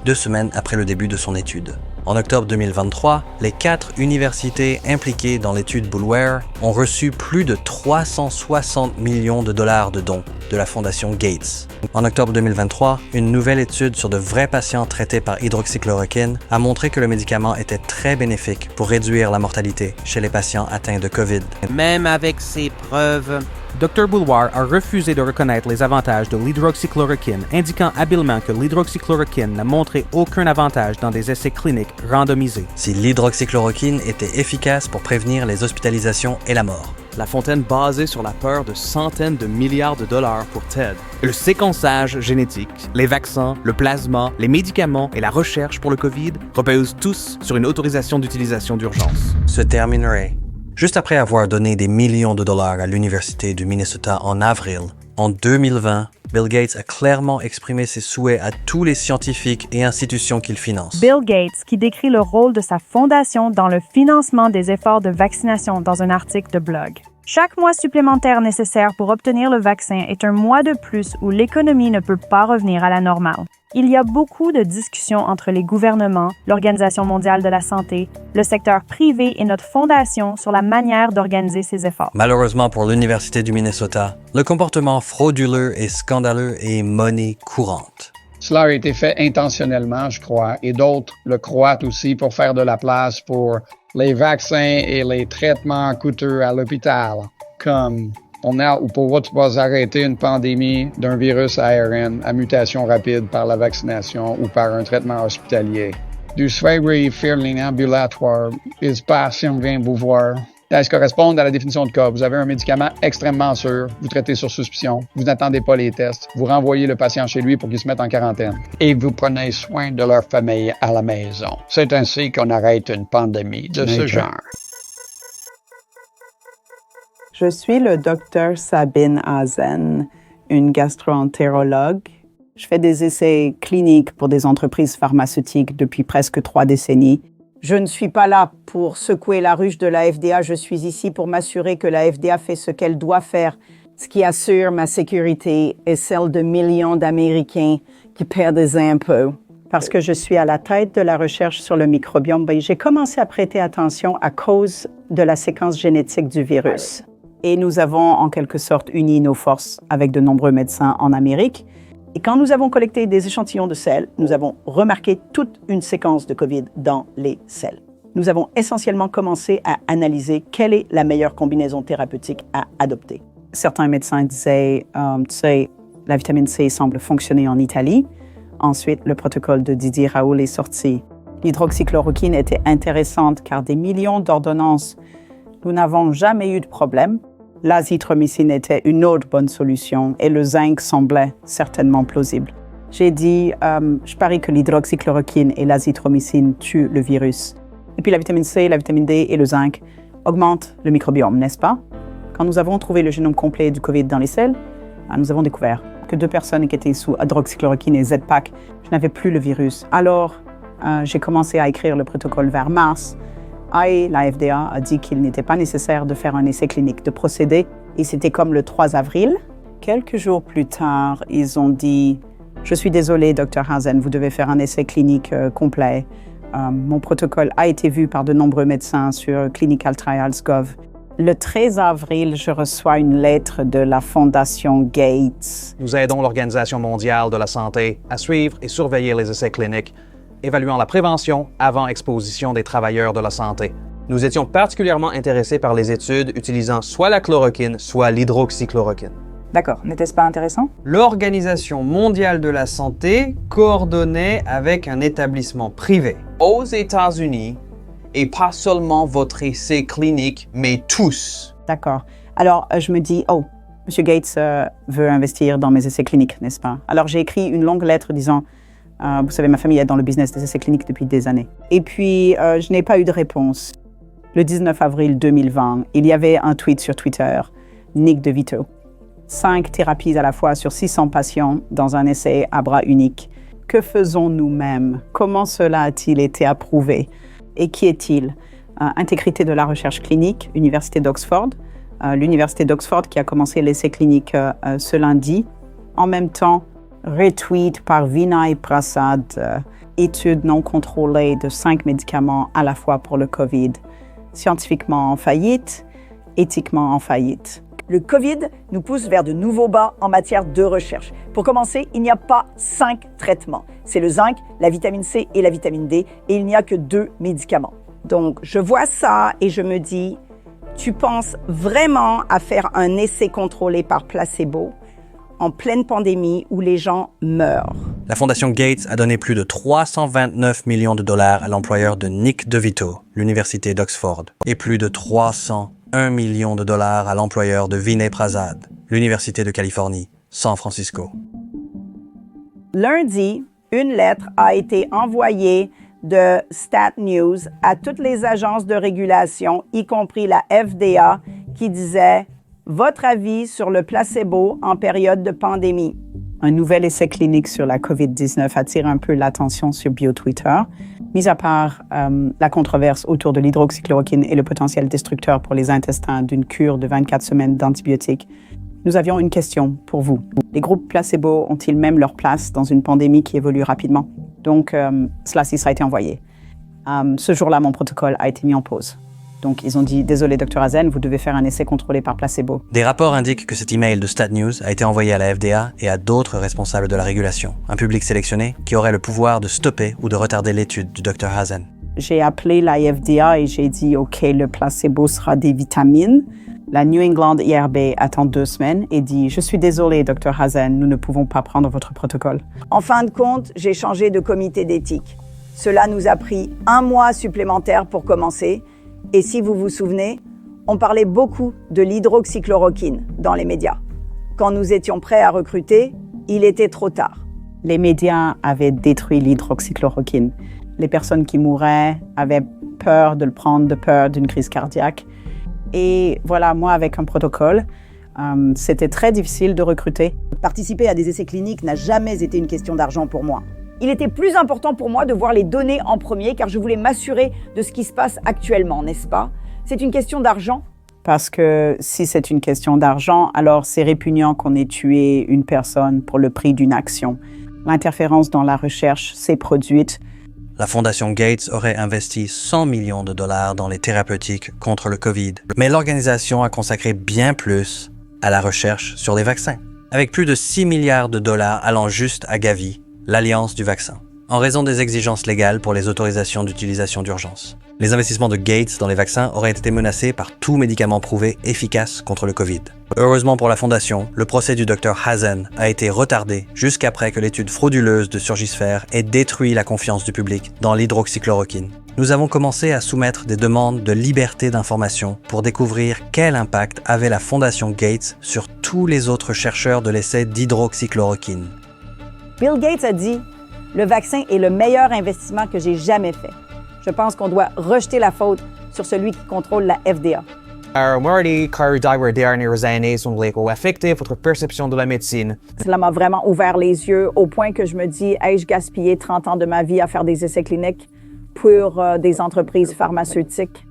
2 semaines après le début de son étude. En octobre 2023, les 4 universités impliquées dans l'étude Boulware ont reçu plus de 360 millions de dollars de dons de la fondation Gates. En octobre 2023, une nouvelle étude sur de vrais patients traités par hydroxychloroquine a montré que le médicament était très bénéfique pour réduire la mortalité chez les patients atteints de COVID. Même avec ces preuves, Dr. Boulware a refusé de reconnaître les avantages de l'hydroxychloroquine, indiquant habilement que l'hydroxychloroquine n'a montré aucun avantage dans des essais cliniques randomisés. Si l'hydroxychloroquine était efficace pour prévenir les hospitalisations et la mort. La fontaine basée sur la peur de centaines de milliards de dollars pour TED. Le séquençage génétique, les vaccins, le plasma, les médicaments et la recherche pour le COVID reposent tous sur une autorisation d'utilisation d'urgence. Se terminerait. Juste après avoir donné des millions de dollars à l'Université du Minnesota en avril, en 2020, Bill Gates a clairement exprimé ses souhaits à tous les scientifiques et institutions qu'il finance. Bill Gates, qui décrit le rôle de sa fondation dans le financement des efforts de vaccination dans un article de blog. Chaque mois supplémentaire nécessaire pour obtenir le vaccin est un mois de plus où l'économie ne peut pas revenir à la normale. Il y a beaucoup de discussions entre les gouvernements, l'Organisation mondiale de la santé, le secteur privé et notre fondation sur la manière d'organiser ces efforts. Malheureusement pour l'Université du Minnesota, le comportement frauduleux et scandaleux est monnaie courante. Cela a été fait intentionnellement, je crois, et d'autres le croient aussi pour faire de la place pour les vaccins et les traitements coûteux à l'hôpital, comme on a ou pour pas arrêter une pandémie d'un virus ARN à mutation rapide par la vaccination ou par un traitement hospitalier. Du soirée fearling ambulatoire, il se passe si on vient vous voir. Elles correspondent à la définition de cas. Vous avez un médicament extrêmement sûr, vous traitez sur suspicion, vous n'attendez pas les tests, vous renvoyez le patient chez lui pour qu'il se mette en quarantaine. Et vous prenez soin de leur famille à la maison. C'est ainsi qu'on arrête une pandémie de ce genre. Je suis le Dr Sabine Hazen, une gastro-entérologue. Je fais des essais cliniques pour des entreprises pharmaceutiques depuis presque 3 décennies. Je ne suis pas là pour secouer la ruche de la FDA, je suis ici pour m'assurer que la FDA fait ce qu'elle doit faire, ce qui assure ma sécurité et celle de millions d'Américains qui paient des impôts. Parce que je suis à la tête de la recherche sur le microbiome, j'ai commencé à prêter attention à cause de la séquence génétique du virus. Et nous avons en quelque sorte uni nos forces avec de nombreux médecins en Amérique. Et quand nous avons collecté des échantillons de selles, nous avons remarqué toute une séquence de COVID dans les selles. Nous avons essentiellement commencé à analyser quelle est la meilleure combinaison thérapeutique à adopter. Certains médecins disaient, tu sais, la vitamine C semble fonctionner en Italie. Ensuite, le protocole de Didier Raoult est sorti. L'hydroxychloroquine était intéressante car des millions d'ordonnances, nous n'avons jamais eu de problème. L'azithromycine était une autre bonne solution et le zinc semblait certainement plausible. J'ai dit, je parie que l'hydroxychloroquine et l'azithromycine tuent le virus. Et puis la vitamine C, la vitamine D et le zinc augmentent le microbiome, n'est-ce pas? Quand nous avons trouvé le génome complet du COVID dans les selles, nous avons découvert que 2 personnes qui étaient sous hydroxychloroquine et Z-Pack, je n'avais plus le virus. Alors, j'ai commencé à écrire le protocole vers mars. Et la FDA a dit qu'il n'était pas nécessaire de faire un essai clinique, de procéder. Et c'était comme le 3 avril. Quelques jours plus tard, ils ont dit « Je suis désolé, Dr. Hazen, vous devez faire un essai clinique complet. Mon protocole a été vu par de nombreux médecins sur ClinicalTrials.gov. » Le 13 avril, je reçois une lettre de la Fondation Gates. Nous aidons l'Organisation mondiale de la santé à suivre et surveiller les essais cliniques, évaluant la prévention avant exposition des travailleurs de la santé. Nous étions particulièrement intéressés par les études utilisant soit la chloroquine, soit l'hydroxychloroquine. D'accord, n'était-ce pas intéressant? L'Organisation mondiale de la santé coordonnait avec un établissement privé aux États-Unis, et pas seulement votre essai clinique, mais tous. D'accord. Alors, je me dis, oh, M. Gates veut investir dans mes essais cliniques, n'est-ce pas? Alors, j'ai écrit une longue lettre disant, vous savez, ma famille est dans le business des essais cliniques depuis des années. Et puis, je n'ai pas eu de réponse. Le 19 avril 2020, il y avait un tweet sur Twitter, Nick DeVito. 5 thérapies à la fois sur 600 patients dans un essai à bras unique. Que faisons nous-mêmes? Comment cela a-t-il été approuvé? Et qui est-il? Intégrité de la recherche clinique, Université d'Oxford. L'Université d'Oxford qui a commencé l'essai clinique ce lundi. En même temps, retweet par Vinay Prasad, étude non contrôlée de 5 médicaments à la fois pour le COVID. Scientifiquement en faillite, éthiquement en faillite. Le COVID nous pousse vers de nouveaux bas en matière de recherche. Pour commencer, il n'y a pas 5 traitements. C'est le zinc, la vitamine C et la vitamine D, et il n'y a que 2 médicaments. Donc, je vois ça et je me dis, tu penses vraiment à faire un essai contrôlé par placebo en pleine pandémie où les gens meurent? La Fondation Gates a donné plus de 329 millions de dollars à l'employeur de Nick DeVito, l'Université d'Oxford, et plus de 301 millions de dollars à l'employeur de Vinay Prasad, l'Université de Californie, San Francisco. Lundi, une lettre a été envoyée de Stat News à toutes les agences de régulation, y compris la FDA, qui disait « Votre avis sur le placebo en période de pandémie ». Un nouvel essai clinique sur la COVID-19 attire un peu l'attention sur BioTwitter. Mis à part la controverse autour de l'hydroxychloroquine et le potentiel destructeur pour les intestins d'une cure de 24 semaines d'antibiotiques, nous avions une question pour vous. Les groupes placebo ont-ils même leur place dans une pandémie qui évolue rapidement? Donc, cela a été envoyé. Ce jour-là, mon protocole a été mis en pause. Donc, ils ont dit « Désolé, Dr. Hazen, vous devez faire un essai contrôlé par placebo. » Des rapports indiquent que cet email de Stat News a été envoyé à la FDA et à d'autres responsables de la régulation, un public sélectionné qui aurait le pouvoir de stopper ou de retarder l'étude du Dr. Hazen. J'ai appelé la FDA et j'ai dit « OK, le placebo sera des vitamines. » La New England IRB attend 2 semaines et dit « Je suis désolé, Dr. Hazen, nous ne pouvons pas prendre votre protocole. » En fin de compte, j'ai changé de comité d'éthique. Cela nous a pris 1 mois supplémentaire pour commencer. Et si vous vous souvenez, on parlait beaucoup de l'hydroxychloroquine dans les médias. Quand nous étions prêts à recruter, il était trop tard. Les médias avaient détruit l'hydroxychloroquine. Les personnes qui mouraient avaient peur de le prendre, de peur d'une crise cardiaque. Et voilà, moi, avec un protocole, c'était très difficile de recruter. Participer à des essais cliniques n'a jamais été une question d'argent pour moi. Il était plus important pour moi de voir les données en premier, car je voulais m'assurer de ce qui se passe actuellement, n'est-ce pas? C'est une question d'argent? Parce que si c'est une question d'argent, alors c'est répugnant qu'on ait tué une personne pour le prix d'une action. L'interférence dans la recherche s'est produite. La Fondation Gates aurait investi 100 millions de dollars dans les thérapeutiques contre le COVID. Mais l'organisation a consacré bien plus à la recherche sur les vaccins, avec plus de 6 milliards de dollars allant juste à Gavi, l'Alliance du vaccin, en raison des exigences légales pour les autorisations d'utilisation d'urgence. Les investissements de Gates dans les vaccins auraient été menacés par tout médicament prouvé efficace contre le COVID. Heureusement pour la Fondation, le procès du Dr. Hazen a été retardé jusqu'après que l'étude frauduleuse de Surgisphère ait détruit la confiance du public dans l'hydroxychloroquine. Nous avons commencé à soumettre des demandes de liberté d'information pour découvrir quel impact avait la Fondation Gates sur tous les autres chercheurs de l'essai d'hydroxychloroquine. Bill Gates a dit « Le vaccin est le meilleur investissement que j'ai jamais fait. Je pense qu'on doit rejeter la faute sur celui qui contrôle la FDA. » Marty, Cardiac dernières années sont affecté votre perception de la médecine. Cela m'a vraiment ouvert les yeux au point que je me dis, ai-je gaspillé 30 ans de ma vie à faire des essais cliniques pour des entreprises pharmaceutiques?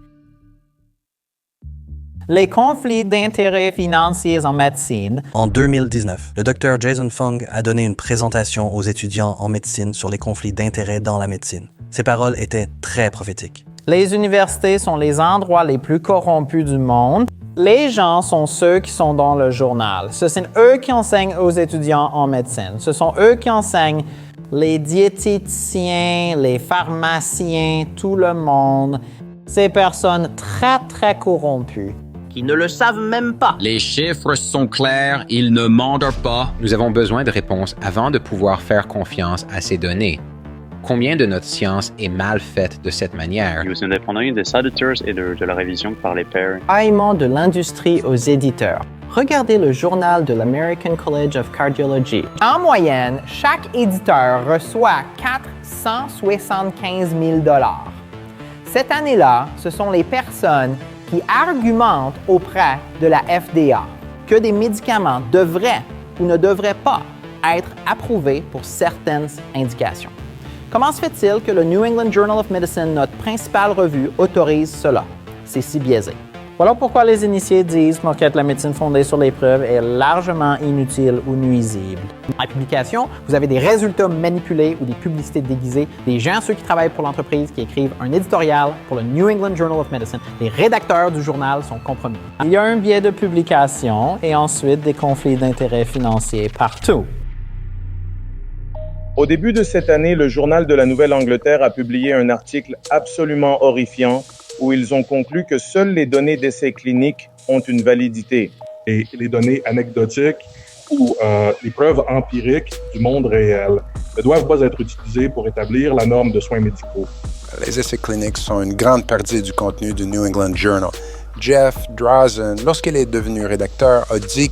Les conflits d'intérêts financiers en médecine. En 2019, le Dr Jason Fung a donné une présentation aux étudiants en médecine sur les conflits d'intérêts dans la médecine. Ses paroles étaient très prophétiques. Les universités sont les endroits les plus corrompus du monde. Les gens sont ceux qui sont dans le journal. Ce sont eux qui enseignent aux étudiants en médecine. Ce sont eux qui enseignent les diététiciens, les pharmaciens, tout le monde. Ces personnes très corrompues. Qui ne le savent même pas. Les chiffres sont clairs, ils ne mentent pas. Nous avons besoin de réponses avant de pouvoir faire confiance à ces données. Combien de notre science est mal faite de cette manière? Il y a aussi une dépendance des éditeurs et de la révision par les pairs. Haillement de l'industrie aux éditeurs. Regardez le journal de l'American College of Cardiology. En moyenne, chaque éditeur reçoit 475 000 $. Cette année-là, ce sont les personnes qui argumentent auprès de la FDA que des médicaments devraient ou ne devraient pas être approuvés pour certaines indications. Comment se fait-il que le New England Journal of Medicine, notre principale revue, autorise cela? C'est si biaisé. Voilà pourquoi les initiés disent que la médecine fondée sur les preuves est largement inutile ou nuisible. En publication, vous avez des résultats manipulés ou des publicités déguisées, des gens, ceux qui travaillent pour l'entreprise, qui écrivent un éditorial pour le New England Journal of Medicine. Les rédacteurs du journal sont compromis. Il y a un biais de publication et ensuite des conflits d'intérêts financiers partout. Au début de cette année, le Journal de la Nouvelle-Angleterre a publié un article absolument horrifiant où ils ont conclu que seules les données d'essais cliniques ont une validité. Et les données anecdotiques ou les preuves empiriques du monde réel ne doivent pas être utilisées pour établir la norme de soins médicaux. Les essais cliniques sont une grande partie du contenu du New England Journal. Jeff Drazen, lorsqu'il est devenu rédacteur, a dit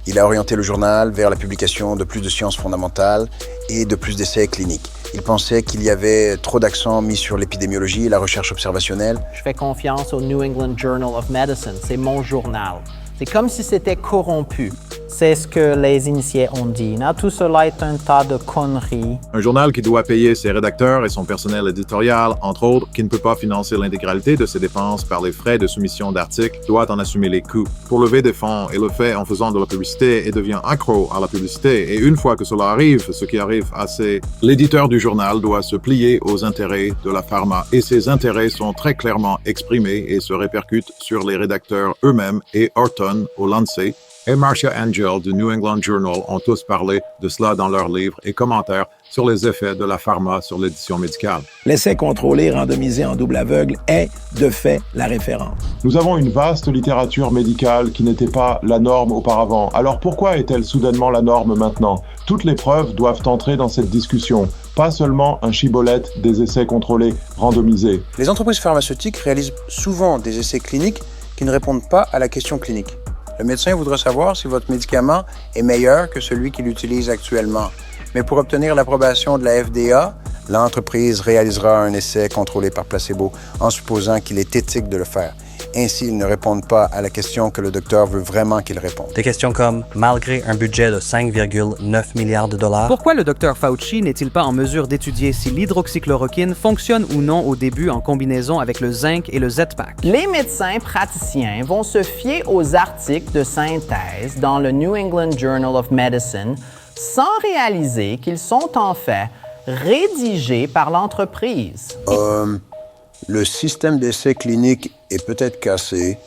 il a orienté le journal vers la publication de plus de sciences fondamentales et de plus d'essais cliniques. Il pensait qu'il y avait trop d'accent mis sur l'épidémiologie et la recherche observationnelle. Je fais confiance au New England Journal of Medicine. C'est mon journal. C'est comme si c'était corrompu. C'est ce que les initiés ont dit. Tout cela est un tas de conneries. Un journal qui doit payer ses rédacteurs et son personnel éditorial, entre autres, qui ne peut pas financer l'intégralité de ses dépenses par les frais de soumission d'articles, doit en assumer les coûts. Pour lever des fonds, et le fait en faisant de la publicité et devient accro à la publicité. Et une fois que cela arrive, ce qui arrive assez, l'éditeur du journal doit se plier aux intérêts de la pharma. Et ces intérêts sont très clairement exprimés et se répercutent sur les rédacteurs eux-mêmes et Orton au Lancet et Marcia Angel du New England Journal ont tous parlé de cela dans leurs livres et commentaires sur les effets de la pharma sur l'édition médicale. L'essai contrôlé randomisé en double aveugle est, de fait, la référence. Nous avons une vaste littérature médicale qui n'était pas la norme auparavant. Alors pourquoi est-elle soudainement la norme maintenant? Toutes les preuves doivent entrer dans cette discussion, pas seulement un chibolette des essais contrôlés randomisés. Les entreprises pharmaceutiques réalisent souvent des essais cliniques qui ne répondent pas à la question clinique. Le médecin voudra savoir si votre médicament est meilleur que celui qu'il utilise actuellement. Mais pour obtenir l'approbation de la FDA, l'entreprise réalisera un essai contrôlé par placebo en supposant qu'il est éthique de le faire. Ainsi, ils ne répondent pas à la question que le docteur veut vraiment qu'ils répondent. Des questions comme, malgré un budget de 5,9 milliards de dollars, pourquoi le Dr Fauci n'est-il pas en mesure d'étudier si l'hydroxychloroquine fonctionne ou non au début en combinaison avec le zinc et le Z-Pack? Les médecins praticiens vont se fier aux articles de synthèse dans le New England Journal of Medicine sans réaliser qu'ils sont en fait rédigés par l'entreprise. Le système d'essai clinique est peut-être cassé,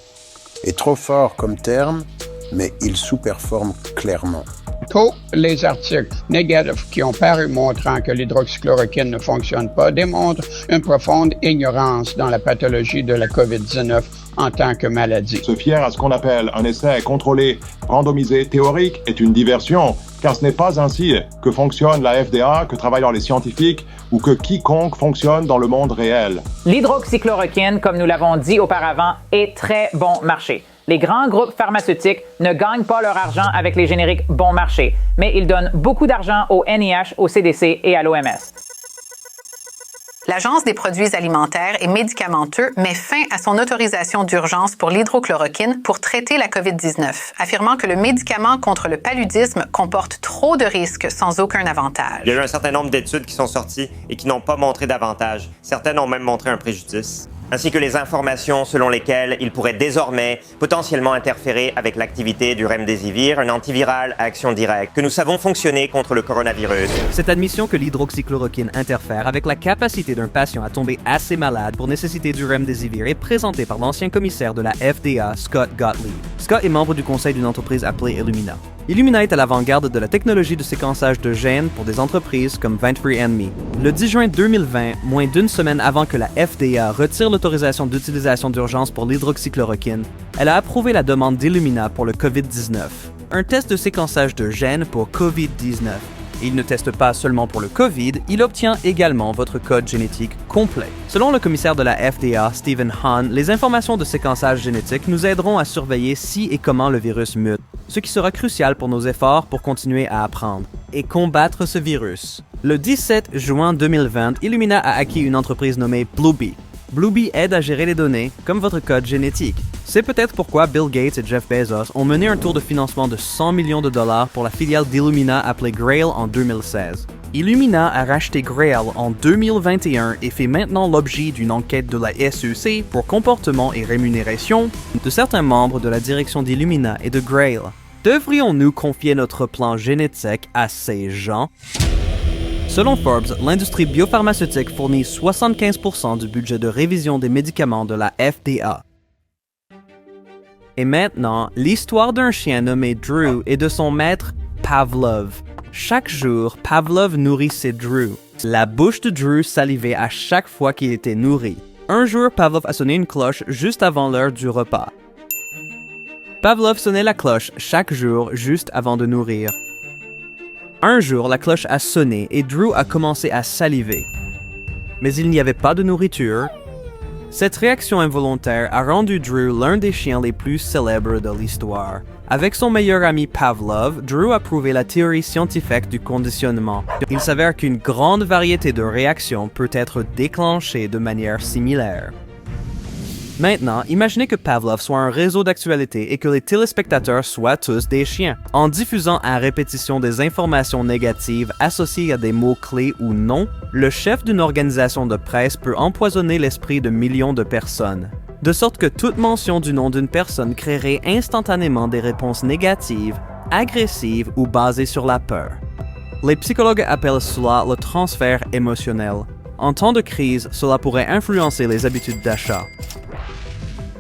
est trop fort comme terme, mais il sous-performe clairement. Tous les articles négatifs qui ont paru montrant que l'hydroxychloroquine ne fonctionne pas démontrent une profonde ignorance dans la pathologie de la COVID-19 en tant que maladie. Se fier à ce qu'on appelle un essai contrôlé, randomisé, théorique est une diversion, car ce n'est pas ainsi que fonctionne la FDA, que travaillent les scientifiques ou que quiconque fonctionne dans le monde réel. L'hydroxychloroquine, comme nous l'avons dit auparavant, est très bon marché. Les grands groupes pharmaceutiques ne gagnent pas leur argent avec les génériques bon marché, mais ils donnent beaucoup d'argent au NIH, au CDC et à l'OMS. l'Agence des produits alimentaires et médicamenteux met fin à son autorisation d'urgence pour l'hydrochloroquine pour traiter la COVID-19, affirmant que le médicament contre le paludisme comporte trop de risques sans aucun avantage. Il y a eu un certain nombre d'études qui sont sorties et qui n'ont pas montré d'avantage. Certaines ont même montré un préjudice. Ainsi que les informations selon lesquelles il pourrait désormais potentiellement interférer avec l'activité du remdesivir, un antiviral à action directe, que nous savons fonctionner contre le coronavirus. Cette admission que l'hydroxychloroquine interfère avec la capacité d'un patient à tomber assez malade pour nécessiter du remdesivir est présentée par l'ancien commissaire de la FDA, Scott Gottlieb. Scott est membre du conseil d'une entreprise appelée Illumina. Illumina est à l'avant-garde de la technologie de séquençage de gènes pour des entreprises comme 23andMe. Le 10 juin 2020, moins d'une semaine avant que la FDA retire l'autorisation d'utilisation d'urgence pour l'hydroxychloroquine, elle a approuvé la demande d'Illumina pour le COVID-19, un test de séquençage de gènes pour COVID-19. Il ne teste pas seulement pour le COVID, il obtient également votre code génétique complet. Selon le commissaire de la FDA, Stephen Hahn, les informations de séquençage génétique nous aideront à surveiller si et comment le virus mute, ce qui sera crucial pour nos efforts pour continuer à apprendre et combattre ce virus. Le 17 juin 2020, Illumina a acquis une entreprise nommée Bluebee. Bluebee aide à gérer les données, comme votre code génétique. C'est peut-être pourquoi Bill Gates et Jeff Bezos ont mené un tour de financement de 100 millions de dollars pour la filiale d'Illumina appelée Grail en 2016. Illumina a racheté Grail en 2021 et fait maintenant l'objet d'une enquête de la SEC pour comportement et rémunération de certains membres de la direction d'Illumina et de Grail. Devrions-nous confier notre plan génétique à ces gens? Selon Forbes, l'industrie biopharmaceutique fournit 75% du budget de révision des médicaments de la FDA. Et maintenant, l'histoire d'un chien nommé Drew et de son maître Pavlov. Chaque jour, Pavlov nourrissait Drew. La bouche de Drew salivait à chaque fois qu'il était nourri. Un jour, Pavlov a sonné une cloche juste avant l'heure du repas. Pavlov sonnait la cloche chaque jour juste avant de nourrir. Un jour, la cloche a sonné et Drew a commencé à saliver. Mais il n'y avait pas de nourriture. Cette réaction involontaire a rendu Drew l'un des chiens les plus célèbres de l'histoire. Avec son meilleur ami Pavlov, Drew a prouvé la théorie scientifique du conditionnement. Il s'avère qu'une grande variété de réactions peut être déclenchée de manière similaire. Maintenant, imaginez que Pavlov soit un réseau d'actualité et que les téléspectateurs soient tous des chiens. En diffusant à répétition des informations négatives associées à des mots-clés ou non, le chef d'une organisation de presse peut empoisonner l'esprit de millions de personnes. De sorte que toute mention du nom d'une personne créerait instantanément des réponses négatives, agressives ou basées sur la peur. Les psychologues appellent cela le transfert émotionnel. En temps de crise, cela pourrait influencer les habitudes d'achat.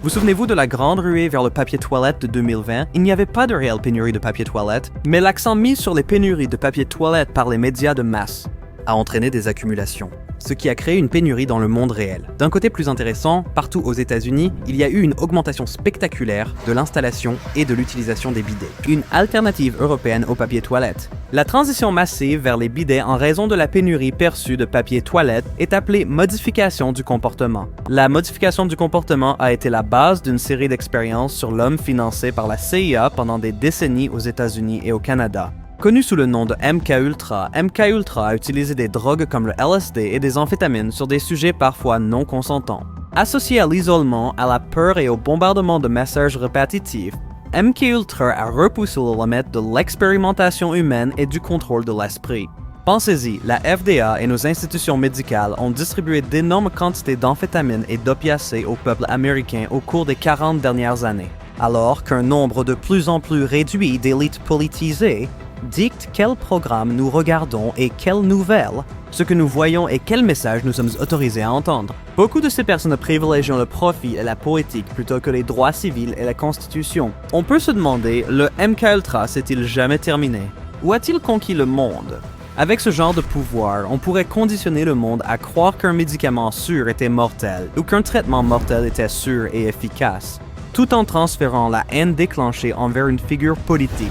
Vous souvenez-vous de la grande ruée vers le papier toilette de 2020? Il n'y avait pas de réelle pénurie de papier toilette, mais l'accent mis sur les pénuries de papier toilette par les médias de masse a entraîné des accumulations, ce qui a créé une pénurie dans le monde réel. D'un côté plus intéressant, partout aux États-Unis, il y a eu une augmentation spectaculaire de l'installation et de l'utilisation des bidets, une alternative européenne au papier toilette. La transition massive vers les bidets en raison de la pénurie perçue de papier toilette est appelée modification du comportement. La modification du comportement a été la base d'une série d'expériences sur l'homme financées par la CIA pendant des décennies aux États-Unis et au Canada. Connu sous le nom de MKUltra, MKUltra a utilisé des drogues comme le LSD et des amphétamines sur des sujets parfois non consentants. Associé à l'isolement, à la peur et au bombardement de messages répétitifs, MKUltra a repoussé les limites de l'expérimentation humaine et du contrôle de l'esprit. Pensez-y, la FDA et nos institutions médicales ont distribué d'énormes quantités d'amphétamines et d'opiacés au peuple américain au cours des 40 dernières années, alors qu'un nombre de plus en plus réduit d'élites politisées dicte quel programme nous regardons et quelles nouvelles, ce que nous voyons et quels messages nous sommes autorisés à entendre. Beaucoup de ces personnes privilégient le profit et la poétique plutôt que les droits civils et la Constitution. On peut se demander, le MKUltra s'est-il jamais terminé? Ou a-t-il conquis le monde? Avec ce genre de pouvoir, on pourrait conditionner le monde à croire qu'un médicament sûr était mortel ou qu'un traitement mortel était sûr et efficace, tout en transférant la haine déclenchée envers une figure politique.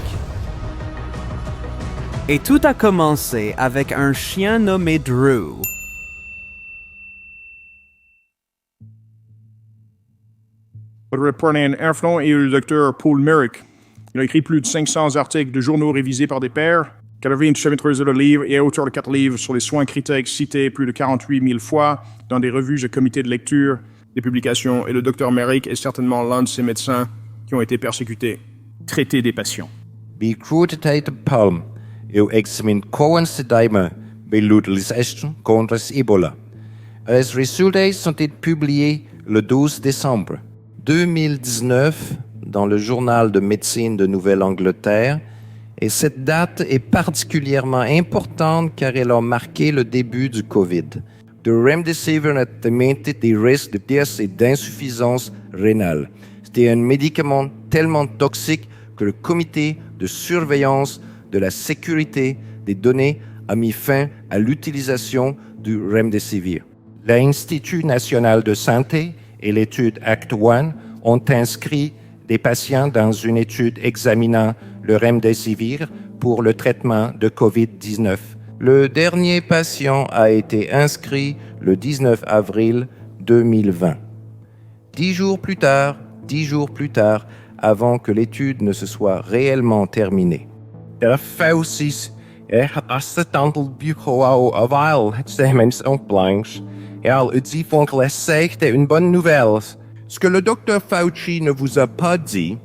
Et tout a commencé avec un chien nommé Drew. Votre reporter influent est le Dr. Paul Merrick. Il a écrit plus de 500 articles de journaux révisés par des pairs. qu'elle avait une maîtrise de livres et est auteur de 4 livres sur les soins critiques cités plus de 48 000 fois dans des revues et comités de lecture, des publications, et le Dr Merrick est certainement l'un de ces médecins qui ont été persécutés. Traiter des patients. Bekruttheid Palm eu examen coïncidemment med l'utilisation contre Ebola. Les résultats sont publiés le 12 décembre 2019 dans le journal de médecine de Nouvelle-Angleterre, et cette date est particulièrement importante car elle a marqué le début du COVID. Le remdesivir a augmenté des risques de décès et d'insuffisance rénale. C'était un médicament tellement toxique que le comité de surveillance de la sécurité des données a mis fin à l'utilisation du remdesivir. L'Institut national de santé et l'étude ACT-1 ont inscrit des patients dans une étude examinant le remdesivir pour le traitement de COVID-19. Le dernier patient a été inscrit le 19 avril 2020. 10 jours plus tard, avant que l'étude ne se soit réellement terminée. Der Faucis hat acetantal bucoao aval stemens blanche. Et al dit c'est une bonne nouvelle. Ce que le Dr Fauci ne vous a pas dit,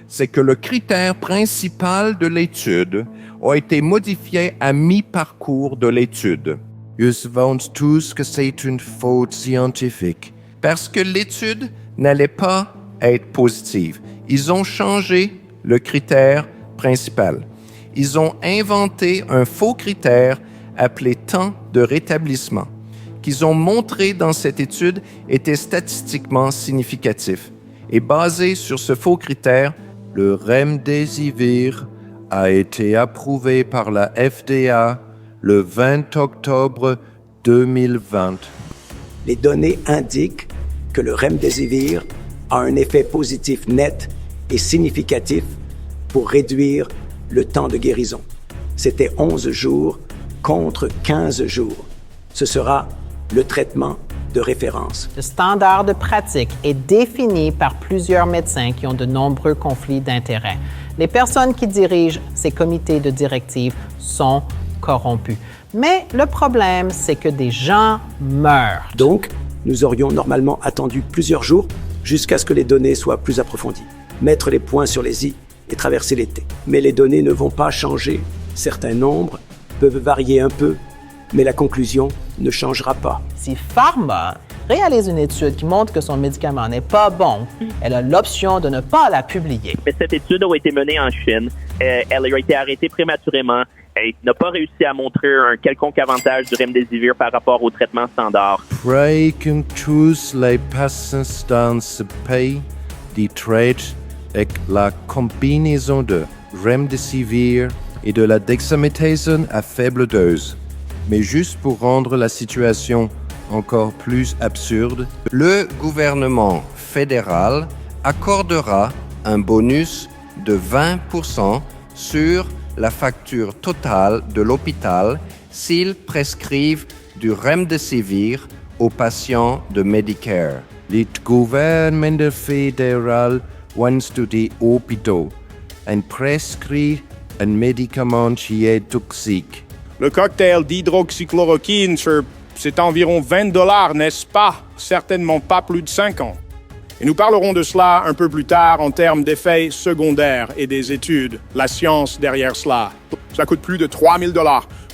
c'est que le critère principal de l'étude a été modifié à mi-parcours de l'étude. Ils savent tous que c'est une faute scientifique, parce que l'étude n'allait pas être positive. Ils ont changé le critère principal. Ils ont inventé un faux critère appelé temps de rétablissement, qu'ils ont montré dans cette étude était statistiquement significatif. Et basé sur ce faux critère, le remdesivir a été approuvé par la FDA le 20 octobre 2020. Les données indiquent que le remdesivir a un effet positif net et significatif pour réduire le temps de guérison. C'était 11 jours contre 15 jours. Ce sera le traitement de référence. Le standard de pratique est défini par plusieurs médecins qui ont de nombreux conflits d'intérêts. Les personnes qui dirigent ces comités de directive sont corrompues. Mais le problème, c'est que des gens meurent. Donc, nous aurions normalement attendu plusieurs jours jusqu'à ce que les données soient plus approfondies, mettre les points sur les i et traverser l'été. Mais les données ne vont pas changer. Certains nombres peuvent varier un peu, mais la conclusion ne changera pas. Si Pharma réalise une étude qui montre que son médicament n'est pas bon, elle a l'option de ne pas la publier. Mais cette étude a été menée en Chine. Elle a été arrêtée prématurément. Elle n'a pas réussi à montrer un quelconque avantage du remdesivir par rapport au traitement standard. Pray que tous les patients dans ce pays des traitent avec la combinaison de remdesivir et de la dexamethasone à faible dose. Mais juste pour rendre la situation encore plus absurde, le gouvernement fédéral accordera un bonus de 20% sur la facture totale de l'hôpital s'ils prescrivent du remdesivir aux patients de Medicare. Le gouvernement fédéral wants des hôpitaux et prescrit un médicament qui est toxique. Le cocktail d'hydroxychloroquine, c'est environ $20, n'est-ce pas? Certainement pas plus de 50. Et nous parlerons de cela un peu plus tard en termes d'effets secondaires et des études, la science derrière cela. Ça coûte plus de $3 000.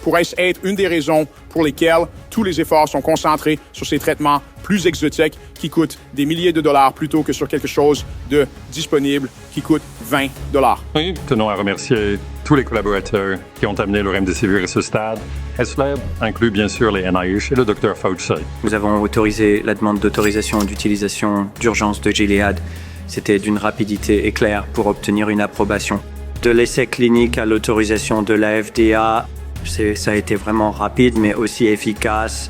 Pourrait-ce être une des raisons pour lesquelles tous les efforts sont concentrés sur ces traitements plus exotiques qui coûtent des milliers de dollars plutôt que sur quelque chose de disponible qui coûte $20? Oui, tenons à remercier tous les collaborateurs qui ont amené le remdesivir à ce stade. Et cela inclut bien sûr les NIH et le Dr Fauci. Nous avons autorisé la demande d'autorisation d'utilisation d'urgence de Gilead. C'était d'une rapidité éclair pour obtenir une approbation. De l'essai clinique à l'autorisation de la FDA, ça a été vraiment rapide mais aussi efficace.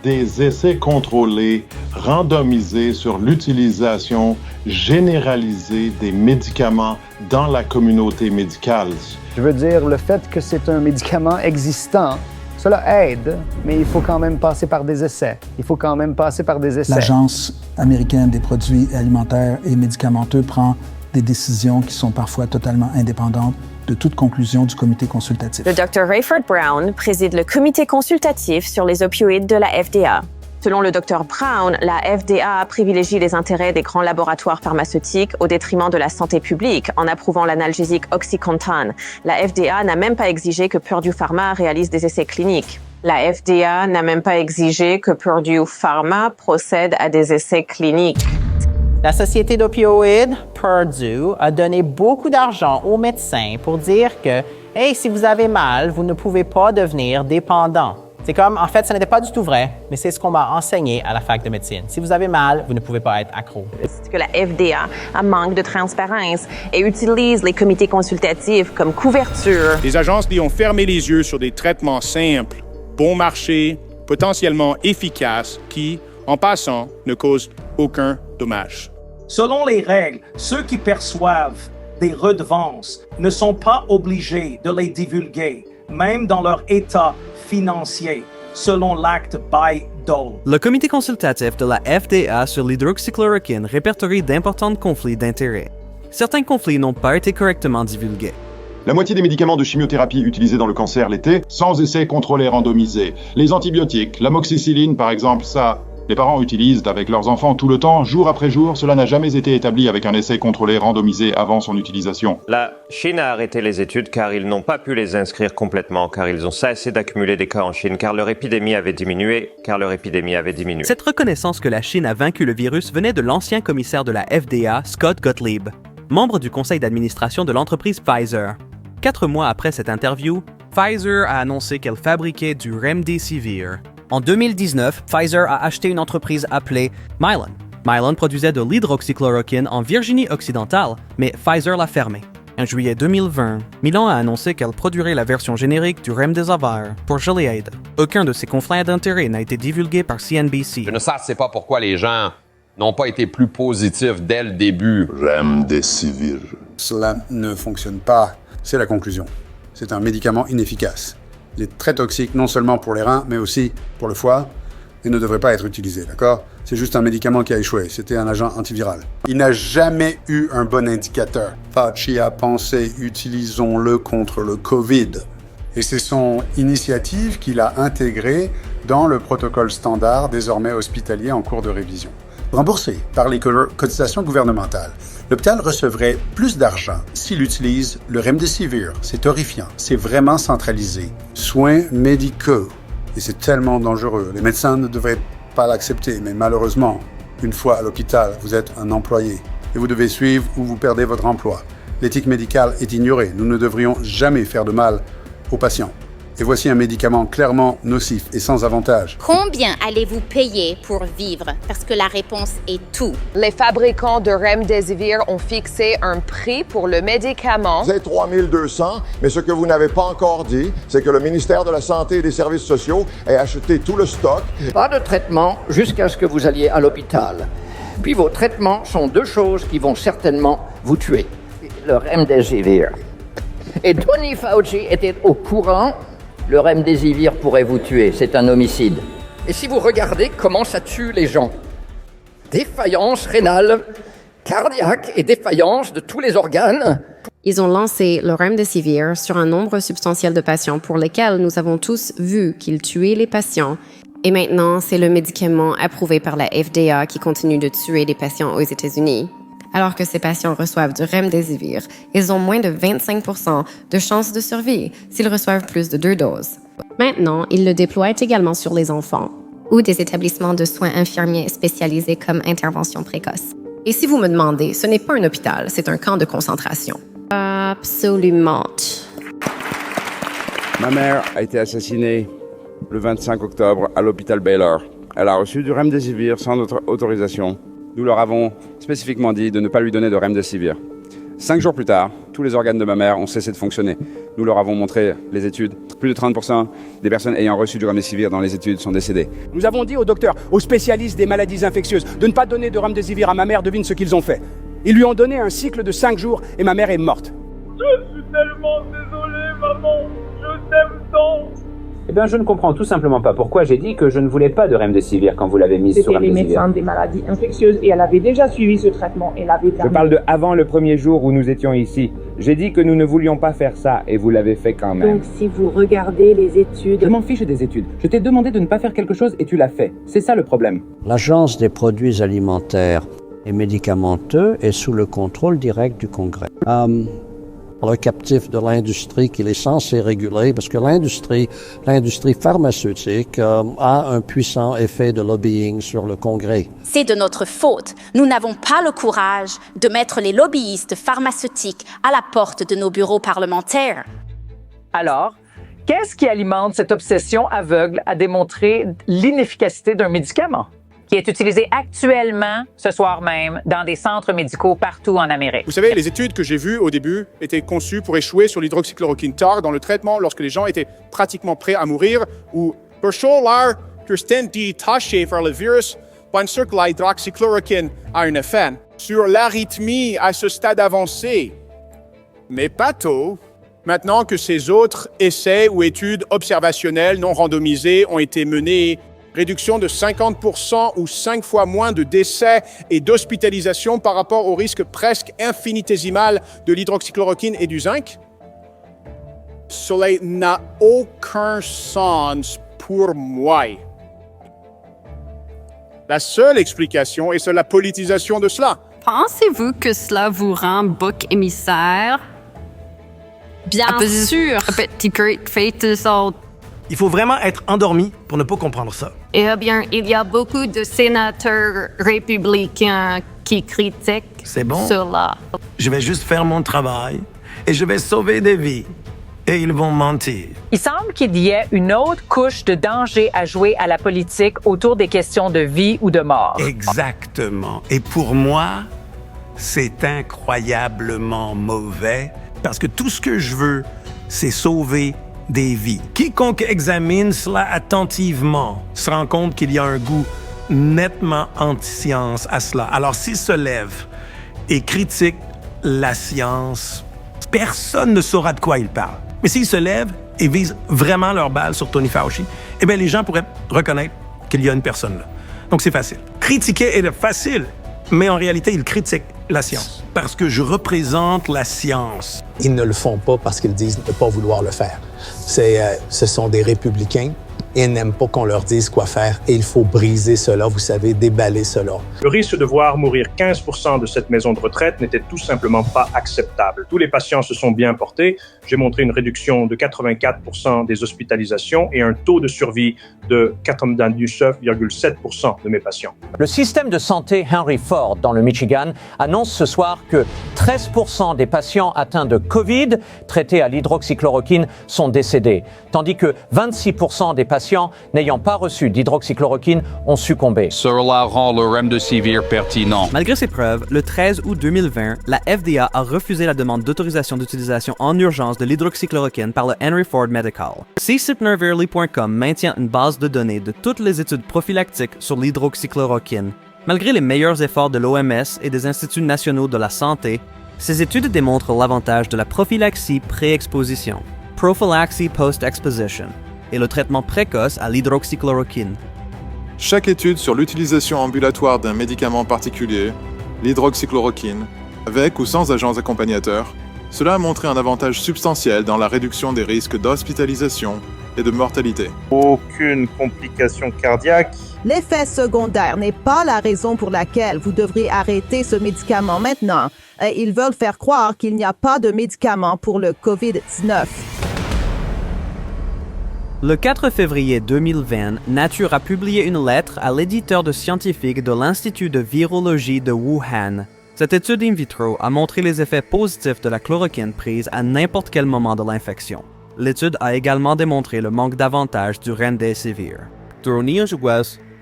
Des essais contrôlés, randomisés sur l'utilisation généralisée des médicaments dans la communauté médicale. Je veux dire, le fait que c'est un médicament existant, cela aide, mais il faut quand même passer par des essais. L'Agence américaine des produits alimentaires et médicamenteux prend des décisions qui sont parfois totalement indépendantes de toute conclusion du comité consultatif. Le Dr Rayford Brown préside le comité consultatif sur les opioïdes de la FDA. Selon le Dr Brown, la FDA privilégie les intérêts des grands laboratoires pharmaceutiques au détriment de la santé publique en approuvant l'analgésique OxyContin. La FDA n'a même pas exigé que Purdue Pharma réalise des essais cliniques. La FDA n'a même pas exigé que Purdue Pharma procède à des essais cliniques. La société d'opioïdes, Purdue, a donné beaucoup d'argent aux médecins pour dire que, hey, si vous avez mal, vous ne pouvez pas devenir dépendant. C'est comme, en fait, ce n'était pas du tout vrai, mais c'est ce qu'on m'a enseigné à la fac de médecine. Si vous avez mal, vous ne pouvez pas être accro. Que la FDA a manque de transparence et utilise les comités consultatifs comme couverture. Les agences y ont fermé les yeux sur des traitements simples, bon marché, potentiellement efficaces, qui, en passant, ne causent aucun dommage. Selon les règles, ceux qui perçoivent des redevances ne sont pas obligés de les divulguer, même dans leur état financier, selon l'acte Bayh-Dole. Le comité consultatif de la FDA sur l'hydroxychloroquine répertorie d'importants conflits d'intérêts. Certains conflits n'ont pas été correctement divulgués. La moitié des médicaments de chimiothérapie utilisés dans le cancer l'étaient sans essais contrôlés randomisés. Les antibiotiques, l'amoxicilline par exemple, ça, les parents utilisent avec leurs enfants tout le temps, jour après jour. Cela n'a jamais été établi avec un essai contrôlé randomisé avant son utilisation. La Chine a arrêté les études car ils n'ont pas pu les inscrire complètement, car ils ont cessé d'accumuler des cas en Chine, car leur épidémie avait diminué. Cette reconnaissance que la Chine a vaincu le virus venait de l'ancien commissaire de la FDA, Scott Gottlieb, membre du conseil d'administration de l'entreprise Pfizer. 4 mois après cette interview, Pfizer a annoncé qu'elle fabriquait du Remdesivir. En 2019, Pfizer a acheté une entreprise appelée Mylan. Mylan produisait de l'hydroxychloroquine en Virginie-Occidentale, mais Pfizer l'a fermée. En juillet 2020, Mylan a annoncé qu'elle produirait la version générique du Remdesivir pour Gilead. Aucun de ses conflits d'intérêts n'a été divulgué par CNBC. Je ne sais pas pourquoi les gens n'ont pas été plus positifs dès le début. Remdesivir. Cela ne fonctionne pas. C'est la conclusion. C'est un médicament inefficace. Il est très toxique non seulement pour les reins, mais aussi pour le foie, et ne devrait pas être utilisé, d'accord? C'est juste un médicament qui a échoué. C'était un agent antiviral. Il n'a jamais eu un bon indicateur. Fauci a pensé, utilisons-le contre le COVID. Et c'est son initiative qu'il a intégrée dans le protocole standard désormais hospitalier en cours de révision. Remboursé par les cotisations gouvernementales, l'hôpital recevrait plus d'argent s'il utilise le Remdesivir. C'est horrifiant. C'est vraiment centralisé. Soins médicaux. Et c'est tellement dangereux. Les médecins ne devraient pas l'accepter, mais malheureusement, une fois à l'hôpital, vous êtes un employé et vous devez suivre ou vous perdez votre emploi. L'éthique médicale est ignorée. Nous ne devrions jamais faire de mal aux patients. Et voici un médicament clairement nocif et sans avantage. Combien allez-vous payer pour vivre? Parce que la réponse est tout. Les fabricants de Remdesivir ont fixé un prix pour le médicament. C'est 3 200, mais ce que vous n'avez pas encore dit, c'est que le ministère de la Santé et des Services sociaux ait acheté tout le stock. Pas de traitement jusqu'à ce que vous alliez à l'hôpital. Puis vos traitements sont 2 choses qui vont certainement vous tuer. Le Remdesivir. Et Tony Fauci était au courant. Le Remdesivir pourrait vous tuer, c'est un homicide. Et si vous regardez comment ça tue les gens, défaillance rénale, cardiaque et défaillance de tous les organes. Ils ont lancé le Remdesivir sur un nombre substantiel de patients pour lesquels nous avons tous vu qu'il tuait les patients. Et maintenant, c'est le médicament approuvé par la FDA qui continue de tuer les patients aux États-Unis. Alors que ces patients reçoivent du Remdesivir, ils ont moins de 25% de chances de survie s'ils reçoivent plus de 2 doses. Maintenant, ils le déploient également sur les enfants ou des établissements de soins infirmiers spécialisés comme intervention précoce. Et si vous me demandez, ce n'est pas un hôpital, c'est un camp de concentration. Absolument. Ma mère a été assassinée le 25 octobre à l'hôpital Baylor. Elle a reçu du Remdesivir sans notre autorisation. Nous leur avons spécifiquement dit de ne pas lui donner de Remdesivir. 5 jours plus tard, tous les organes de ma mère ont cessé de fonctionner. Nous leur avons montré les études. Plus de 30% des personnes ayant reçu du Remdesivir dans les études sont décédées. Nous avons dit aux docteurs, aux spécialistes des maladies infectieuses, de ne pas donner de Remdesivir à ma mère. Devine ce qu'ils ont fait. Ils lui ont donné un cycle de 5 jours et ma mère est morte. Je suis tellement désolé, maman. Je t'aime tant. Eh bien, je ne comprends tout simplement pas pourquoi j'ai dit que je ne voulais pas de remdesivir quand vous l'avez mise sur C'était les remdesivir. médecins des maladies infectieuses et elle avait déjà suivi ce traitement. Elle avait Je parle de avant le premier jour où nous étions ici. J'ai dit que nous ne voulions pas faire ça et vous l'avez fait quand même. Donc, si vous regardez les études... Je m'en fiche des études. Je t'ai demandé de ne pas faire quelque chose et tu l'as fait. C'est ça le problème. L'Agence des produits alimentaires et médicamenteux est sous le contrôle direct du Congrès. Le captif de l'industrie qu'il est censé réguler, parce que l'industrie pharmaceutique a un puissant effet de lobbying sur le Congrès. C'est de notre faute. Nous n'avons pas le courage de mettre les lobbyistes pharmaceutiques à la porte de nos bureaux parlementaires. Alors, qu'est-ce qui alimente cette obsession aveugle à démontrer l'inefficacité d'un médicament qui est utilisé actuellement, ce soir même, dans des centres médicaux partout en Amérique? Vous savez, les études que j'ai vues au début étaient conçues pour échouer sur l'hydroxychloroquine tard dans le traitement lorsque les gens étaient pratiquement prêts à mourir ou personlar Kirsten détaché par le virus pensent que l'hydroxychloroquine a un effet sur l'arythmie à ce stade avancé. Mais pas tôt. Maintenant que ces autres essais ou études observationnelles non randomisées ont été menés, réduction de 50% ou 5 fois moins de décès et d'hospitalisation par rapport au risque presque infinitésimal de l'hydroxychloroquine et du zinc? Cela n'a aucun sens pour moi. La seule explication est la politisation de cela. Pensez-vous que cela vous rend bouc émissaire? Bien sûr! Petit great fetus all. Il faut vraiment être endormi pour ne pas comprendre ça. Eh bien, il y a beaucoup de sénateurs républicains qui critiquent cela. Je vais juste faire mon travail et je vais sauver des vies. Et ils vont mentir. Il semble qu'il y ait une autre couche de danger à jouer à la politique autour des questions de vie ou de mort. Exactement. Et pour moi, c'est incroyablement mauvais parce que tout ce que je veux, c'est sauver des vies. Quiconque examine cela attentivement se rend compte qu'il y a un goût nettement anti-science à cela. Alors, s'il se lève et critique la science, personne ne saura de quoi il parle. Mais s'il se lève et vise vraiment leur balle sur Tony Fauci, eh bien, les gens pourraient reconnaître qu'il y a une personne là. Donc, c'est facile. Critiquer est facile, mais en réalité, ils critiquent la science. Parce que je représente la science. Ils ne le font pas parce qu'ils disent ne pas vouloir le faire. Ce sont des républicains et n'aiment pas qu'on leur dise quoi faire. Et il faut briser cela, vous savez, déballer cela. Le risque de voir mourir 15% de cette maison de retraite n'était tout simplement pas acceptable. Tous les patients se sont bien portés. J'ai montré une réduction de 84% des hospitalisations et un taux de survie de 99,7% de mes patients. Le système de santé Henry Ford dans le Michigan annonce ce soir que 13% des patients atteints de COVID traités à l'hydroxychloroquine sont décédés, tandis que 26% des patients n'ayant pas reçu d'hydroxychloroquine ont succombé. Cela rend le remdesivir pertinent. Malgré ces preuves, le 13 août 2020, la FDA a refusé la demande d'autorisation d'utilisation en urgence de l'hydroxychloroquine par le Henry Ford Medical. CSIPNerverly.com maintient une base de données de toutes les études prophylactiques sur l'hydroxychloroquine. Malgré les meilleurs efforts de l'OMS et des Instituts nationaux de la santé, ces études démontrent l'avantage de la prophylaxie pré-exposition, prophylaxie post-exposition, et le traitement précoce à l'hydroxychloroquine. Chaque étude sur l'utilisation ambulatoire d'un médicament particulier, l'hydroxychloroquine, avec ou sans agents accompagnateurs, cela a montré un avantage substantiel dans la réduction des risques d'hospitalisation et de mortalité. Aucune complication cardiaque. L'effet secondaire n'est pas la raison pour laquelle vous devriez arrêter ce médicament maintenant. Ils veulent faire croire qu'il n'y a pas de médicament pour le COVID-19. Le 4 février 2020, Nature a publié une lettre à l'éditeur de scientifique de l'Institut de virologie de Wuhan. Cette étude in vitro a montré les effets positifs de la chloroquine prise à n'importe quel moment de l'infection. L'étude a également démontré le manque d'avantages du remdesivir.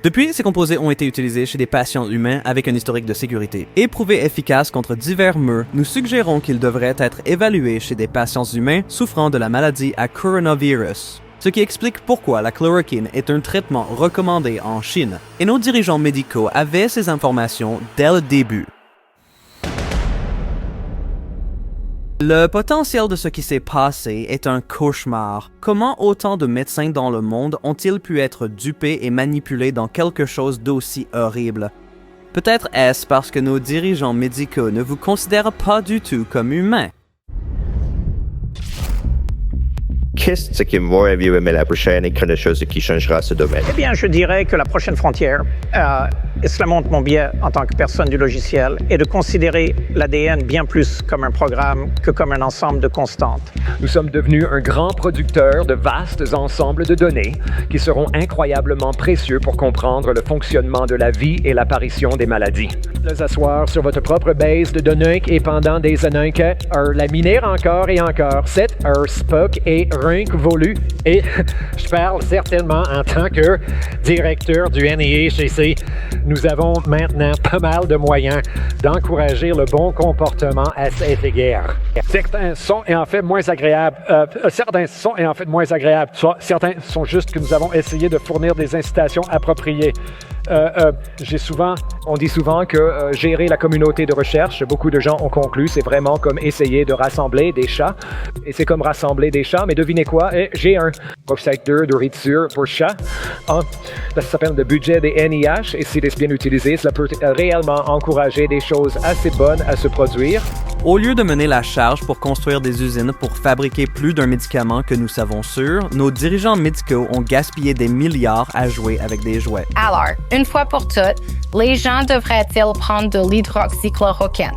Depuis, ces composés ont été utilisés chez des patients humains avec un historique de sécurité. Et prouvés efficaces contre divers maux, nous suggérons qu'ils devraient être évalués chez des patients humains souffrant de la maladie à coronavirus. Ce qui explique pourquoi la chloroquine est un traitement recommandé en Chine. Et nos dirigeants médicaux avaient ces informations dès le début. Le potentiel de ce qui s'est passé est un cauchemar. Comment autant de médecins dans le monde ont-ils pu être dupés et manipulés dans quelque chose d'aussi horrible? Peut-être est-ce parce que nos dirigeants médicaux ne vous considèrent pas du tout comme humains. Qu'est-ce que vous avez aimé la prochaine et quelque chose qui changera ce domaine? Eh bien, je dirais que la prochaine frontière, et cela montre mon biais en tant que personne du logiciel, est de considérer l'ADN bien plus comme un programme que comme un ensemble de constantes. Nous sommes devenus un grand producteur de vastes ensembles de données qui seront incroyablement précieux pour comprendre le fonctionnement de la vie et l'apparition des maladies. Les asseoir sur votre propre base de données et pendant des années la miner encore et encore. C'est Spock et volu et je parle certainement en tant que directeur du NIHC. Nous avons maintenant pas mal de moyens d'encourager le bon comportement à cet égard. Certains sont en fait moins agréables. Certains sont juste que nous avons essayé de fournir des incitations appropriées. On dit souvent que gérer la communauté de recherche, beaucoup de gens ont conclu, c'est vraiment comme essayer de rassembler des chats. Et c'est comme rassembler des chats, mais devinez quoi? J'ai un secteur de nourriture pour chats. Ça s'appelle le budget des NIH, et si c'est bien utilisé, cela peut réellement encourager des choses assez bonnes à se produire. Au lieu de mener la charge pour construire des usines pour fabriquer plus d'un médicament que nous savons sûr, nos dirigeants médicaux ont gaspillé des milliards à jouer avec des jouets. Alors, une fois pour toutes, les gens devraient-ils prendre de l'hydroxychloroquine?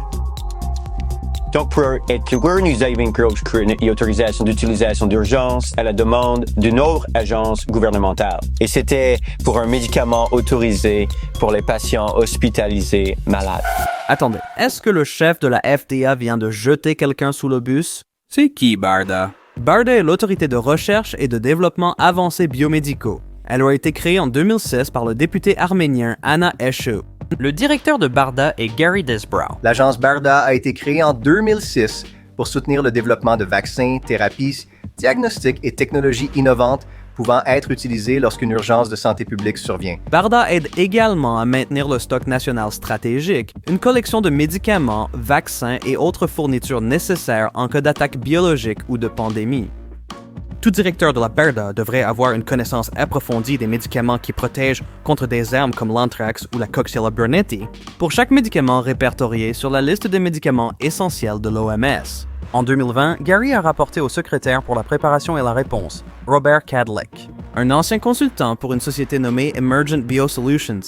Donc, pour être sûr, nous avons créé une autorisation d'utilisation d'urgence à la demande de nos agences gouvernementales. Et c'était pour un médicament autorisé pour les patients hospitalisés malades. Attendez, est-ce que le chef de la FDA vient de jeter quelqu'un sous le bus? C'est qui, BARDA? BARDA est l'autorité de recherche et de développement avancé biomédicaux. Elle a été créée en 2016 par le député arménien Anna Eshoo. Le directeur de BARDA est Gary Disbrow. L'agence BARDA a été créée en 2006 pour soutenir le développement de vaccins, thérapies, diagnostics et technologies innovantes pouvant être utilisées lorsqu'une urgence de santé publique survient. BARDA aide également à maintenir le stock national stratégique, une collection de médicaments, vaccins et autres fournitures nécessaires en cas d'attaque biologique ou de pandémie. Tout directeur de la BARDA devrait avoir une connaissance approfondie des médicaments qui protègent contre des armes comme l'anthrax ou la Coxiella burnetii, pour chaque médicament répertorié sur la liste des médicaments essentiels de l'OMS. En 2020, Gary a rapporté au secrétaire pour la préparation et la réponse, Robert Kadlec, un ancien consultant pour une société nommée Emergent Biosolutions.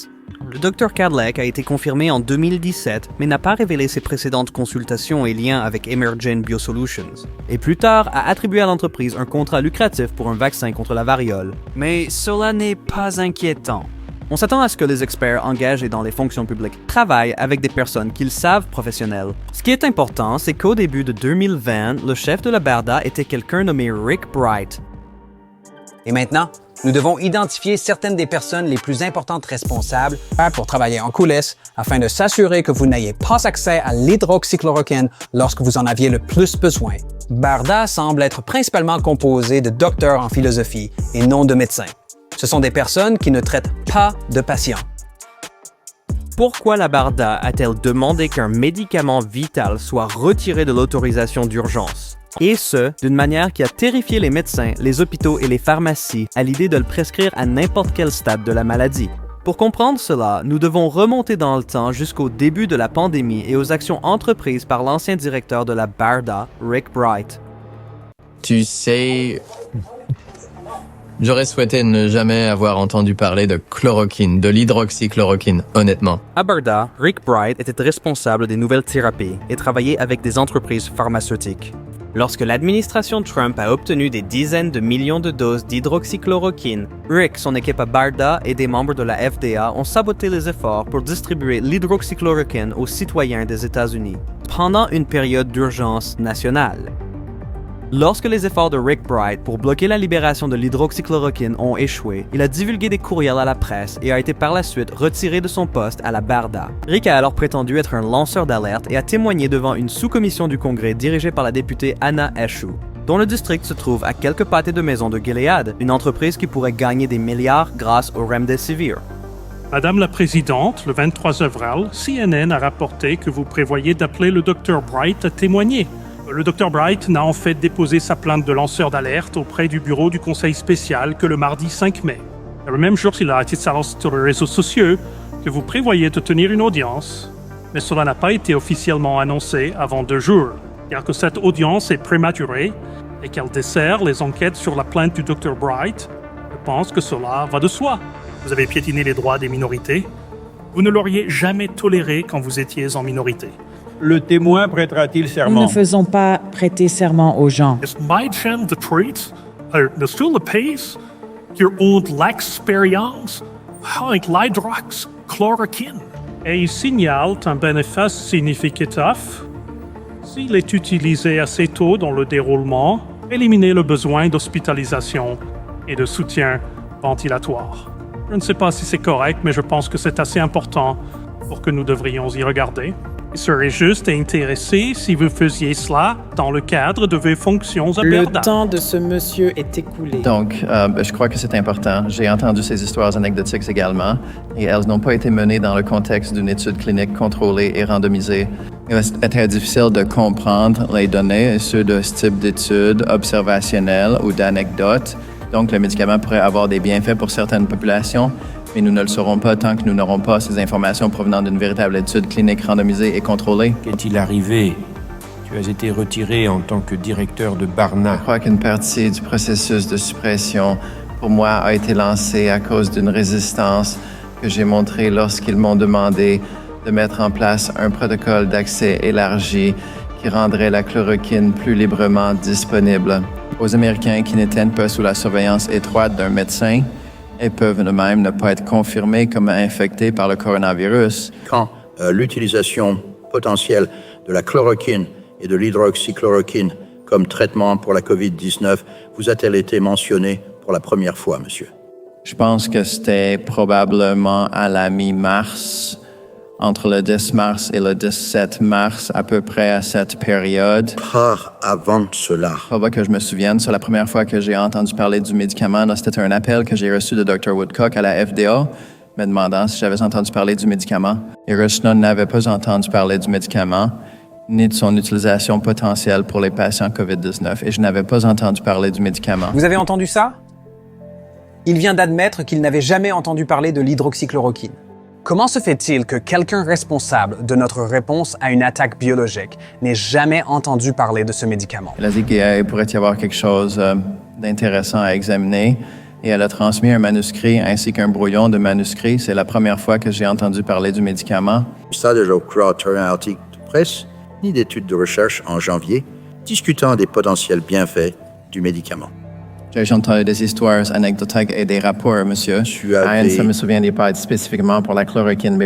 Le Dr Kadlec a été confirmé en 2017, mais n'a pas révélé ses précédentes consultations et liens avec Emergent Biosolutions, et plus tard a attribué à l'entreprise un contrat lucratif pour un vaccin contre la variole. Mais cela n'est pas inquiétant. On s'attend à ce que les experts engagés dans les fonctions publiques travaillent avec des personnes qu'ils savent professionnelles. Ce qui est important, c'est qu'au début de 2020, le chef de la BARDA était quelqu'un nommé Rick Bright. Et maintenant, nous devons identifier certaines des personnes les plus importantes responsables pour travailler en coulisses afin de s'assurer que vous n'ayez pas accès à l'hydroxychloroquine lorsque vous en aviez le plus besoin. BARDA semble être principalement composé de docteurs en philosophie et non de médecins. Ce sont des personnes qui ne traitent pas de patients. Pourquoi la BARDA a-t-elle demandé qu'un médicament vital soit retiré de l'autorisation d'urgence? Et ce, d'une manière qui a terrifié les médecins, les hôpitaux et les pharmacies à l'idée de le prescrire à n'importe quel stade de la maladie. Pour comprendre cela, nous devons remonter dans le temps jusqu'au début de la pandémie et aux actions entreprises par l'ancien directeur de la BARDA, Rick Bright. Tu sais, j'aurais souhaité ne jamais avoir entendu parler de chloroquine, de l'hydroxychloroquine, honnêtement. À BARDA, Rick Bright était responsable des nouvelles thérapies et travaillait avec des entreprises pharmaceutiques. Lorsque l'administration Trump a obtenu des dizaines de millions de doses d'hydroxychloroquine, Rick, son équipe à BARDA et des membres de la FDA ont saboté les efforts pour distribuer l'hydroxychloroquine aux citoyens des États-Unis pendant une période d'urgence nationale. Lorsque les efforts de Rick Bright pour bloquer la libération de l'hydroxychloroquine ont échoué, il a divulgué des courriels à la presse et a été par la suite retiré de son poste à la BARDA. Rick a alors prétendu être un lanceur d'alerte et a témoigné devant une sous-commission du Congrès dirigée par la députée Anna Eshoo, dont le district se trouve à quelques pâtés de maison de Gilead, une entreprise qui pourrait gagner des milliards grâce au Remdesivir. Madame la Présidente, le 23 avril, CNN a rapporté que vous prévoyez d'appeler le Dr Bright à témoigner. Le Dr Bright n'a en fait déposé sa plainte de lanceur d'alerte auprès du bureau du Conseil spécial que le mardi 5 mai. Le même jour, il a été annoncé sur les réseaux sociaux que vous prévoyez de tenir une audience, mais cela n'a pas été officiellement annoncé avant 2 jours, car que cette audience est prématurée et qu'elle dessert les enquêtes sur la plainte du Dr Bright. Je pense que cela va de soi. Vous avez piétiné les droits des minorités. Vous ne l'auriez jamais toléré quand vous étiez en minorité. Le témoin prêtera-t-il serment? Nous ne faisons pas prêter serment aux gens. Is my chance de treat de sur le pays qui ont l'expérience avec l'hydroxychloroquine? Et il signale un bénéfice significatif s'il est utilisé assez tôt dans le déroulement, éliminer le besoin d'hospitalisation et de soutien ventilatoire. Je ne sais pas si c'est correct, mais je pense que c'est assez important pour que nous devrions y regarder. Il serait juste et intéressé si vous faisiez cela dans le cadre de vos fonctions à Le Berda. temps de ce monsieur est écoulé. Donc, je crois que c'est important. J'ai entendu ces histoires anecdotiques également, et elles n'ont pas été menées dans le contexte d'une étude clinique contrôlée et randomisée. Il est très difficile de comprendre les données issues de ce type d'études observationnelles ou d'anecdotes. Donc, le médicament pourrait avoir des bienfaits pour certaines populations, mais nous ne le saurons pas tant que nous n'aurons pas ces informations provenant d'une véritable étude clinique randomisée et contrôlée. Qu'est-il arrivé? Tu as été retiré en tant que directeur de Barna. Je crois qu'une partie du processus de suppression, pour moi, a été lancée à cause d'une résistance que j'ai montrée lorsqu'ils m'ont demandé de mettre en place un protocole d'accès élargi qui rendrait la chloroquine plus librement disponible aux Américains qui n'étaient pas sous la surveillance étroite d'un médecin et peuvent eux-mêmes ne pas être confirmés comme infectés par le coronavirus. Quand l'utilisation potentielle de la chloroquine et de l'hydroxychloroquine comme traitement pour la COVID-19 vous a-t-elle été mentionnée pour la première fois, monsieur? Je pense que c'était probablement à la mi-mars, entre le 10 mars et le 17 mars, à peu près à cette période. Pas avant cela. Pas que je me souvienne, c'est la première fois que j'ai entendu parler du médicament. C'était un appel que j'ai reçu de Dr. Woodcock à la FDA, me demandant si j'avais entendu parler du médicament. Et Rushna n'avait pas entendu parler du médicament, ni de son utilisation potentielle pour les patients COVID-19. Et je n'avais pas entendu parler du médicament. Vous avez entendu ça? Il vient d'admettre qu'il n'avait jamais entendu parler de l'hydroxychloroquine. Comment se fait-il que quelqu'un responsable de notre réponse à une attaque biologique n'ait jamais entendu parler de ce médicament? Elle a dit qu'il pourrait y avoir quelque chose d'intéressant à examiner et elle a transmis un manuscrit ainsi qu'un brouillon de manuscrit. C'est la première fois que j'ai entendu parler du médicament. Ça, je crois, un article de presse ni d'études de recherche en janvier discutant des potentiels bienfaits du médicament. J'ai entendu des histoires anecdotiques et des rapports, monsieur. Ça me souvient pas spécifiquement pour la chloroquine,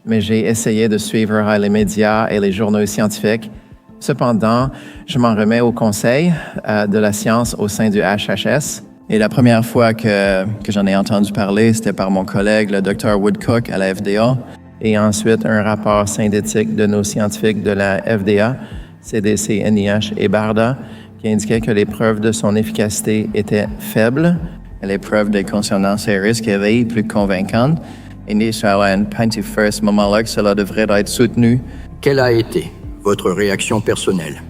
mais j'ai essayé de suivre les médias et les journaux scientifiques. Cependant, je m'en remets au conseil de la science au sein du HHS. Et la première fois que j'en ai entendu parler, c'était par mon collègue, le Dr. Woodcock, à la FDA. Et ensuite, un rapport synthétique de nos scientifiques de la FDA, CDC, NIH et BARDA, qui indiquait que les preuves de son efficacité étaient faibles et les preuves des consonances et risques étaient plus convaincantes. Et à un ce moment-là que cela devrait être soutenu. Quelle a été votre réaction personnelle?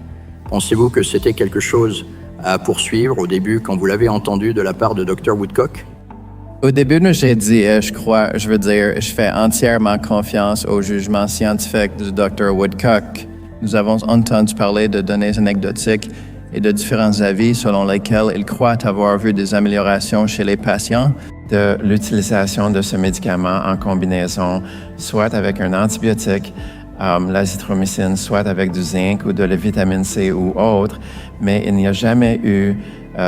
Pensez-vous que c'était quelque chose à poursuivre au début quand vous l'avez entendu de la part de Dr. Woodcock? Au début, j'ai dit, je fais entièrement confiance au jugement scientifique du Dr. Woodcock. Nous avons entendu parler de données anecdotiques et de différents avis selon lesquels il croit avoir vu des améliorations chez les patients de l'utilisation de ce médicament en combinaison, soit avec un antibiotique, l'azithromycine, soit avec du zinc ou de la vitamine C ou autre, mais il n'y a jamais eu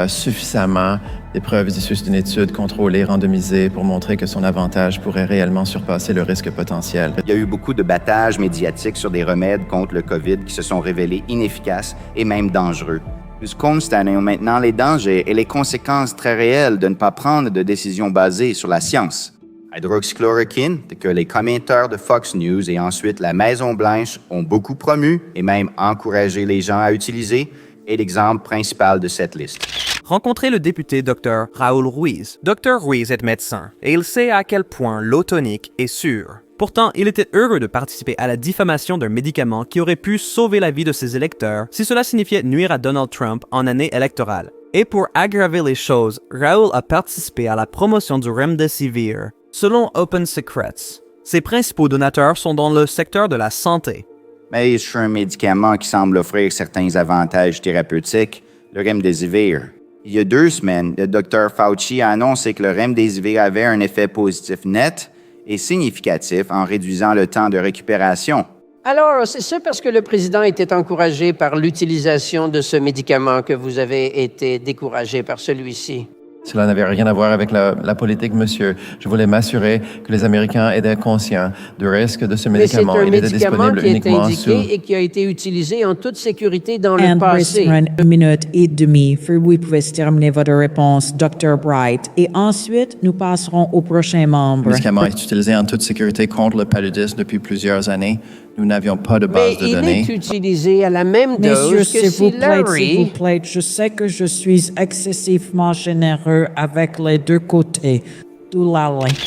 suffisamment des preuves issues d'une étude contrôlée, randomisée, pour montrer que son avantage pourrait réellement surpasser le risque potentiel. Il y a eu beaucoup de battages médiatiques sur des remèdes contre le COVID qui se sont révélés inefficaces et même dangereux. Nous constatons maintenant les dangers et les conséquences très réelles de ne pas prendre de décisions basées sur la science. Hydroxychloroquine, que les commentateurs de Fox News et ensuite la Maison-Blanche ont beaucoup promu et même encouragé les gens à utiliser, est l'exemple principal de cette liste. Rencontrez le député Dr. Raoul Ruiz. Dr. Ruiz est médecin et il sait à quel point l'eau tonique est sûre. Pourtant, il était heureux de participer à la diffamation d'un médicament qui aurait pu sauver la vie de ses électeurs si cela signifiait nuire à Donald Trump en année électorale. Et pour aggraver les choses, Raoul a participé à la promotion du Remdesivir. Selon Open Secrets, ses principaux donateurs sont dans le secteur de la santé. Mais sur un médicament qui semble offrir certains avantages thérapeutiques, le Remdesivir. Il y a 2 semaines, le Dr Fauci a annoncé que le Remdesivir avait un effet positif net et significatif en réduisant le temps de récupération. Alors, c'est ça parce que le président était encouragé par l'utilisation de ce médicament que vous avez été découragé par celui-ci. Cela n'avait rien à voir avec la politique, monsieur. Je voulais m'assurer que les Américains étaient conscients du risque de ce médicament. Mais c'est un Il était médicament disponible qui est uniquement indiqué et qui a été utilisé en toute sécurité dans le And passé. 1 minute et demie. Vous pouvez terminer votre réponse, Dr. Bright. Et ensuite, nous passerons au prochain membre. Le médicament est utilisé en toute sécurité contre le paludisme depuis plusieurs années. Nous n'avions pas de base de données. Il est utilisé à la même dose Messieurs, que s'il vous si plaît, je sais que je suis excessivement généreux avec les 2 côtés. D'où la ligne.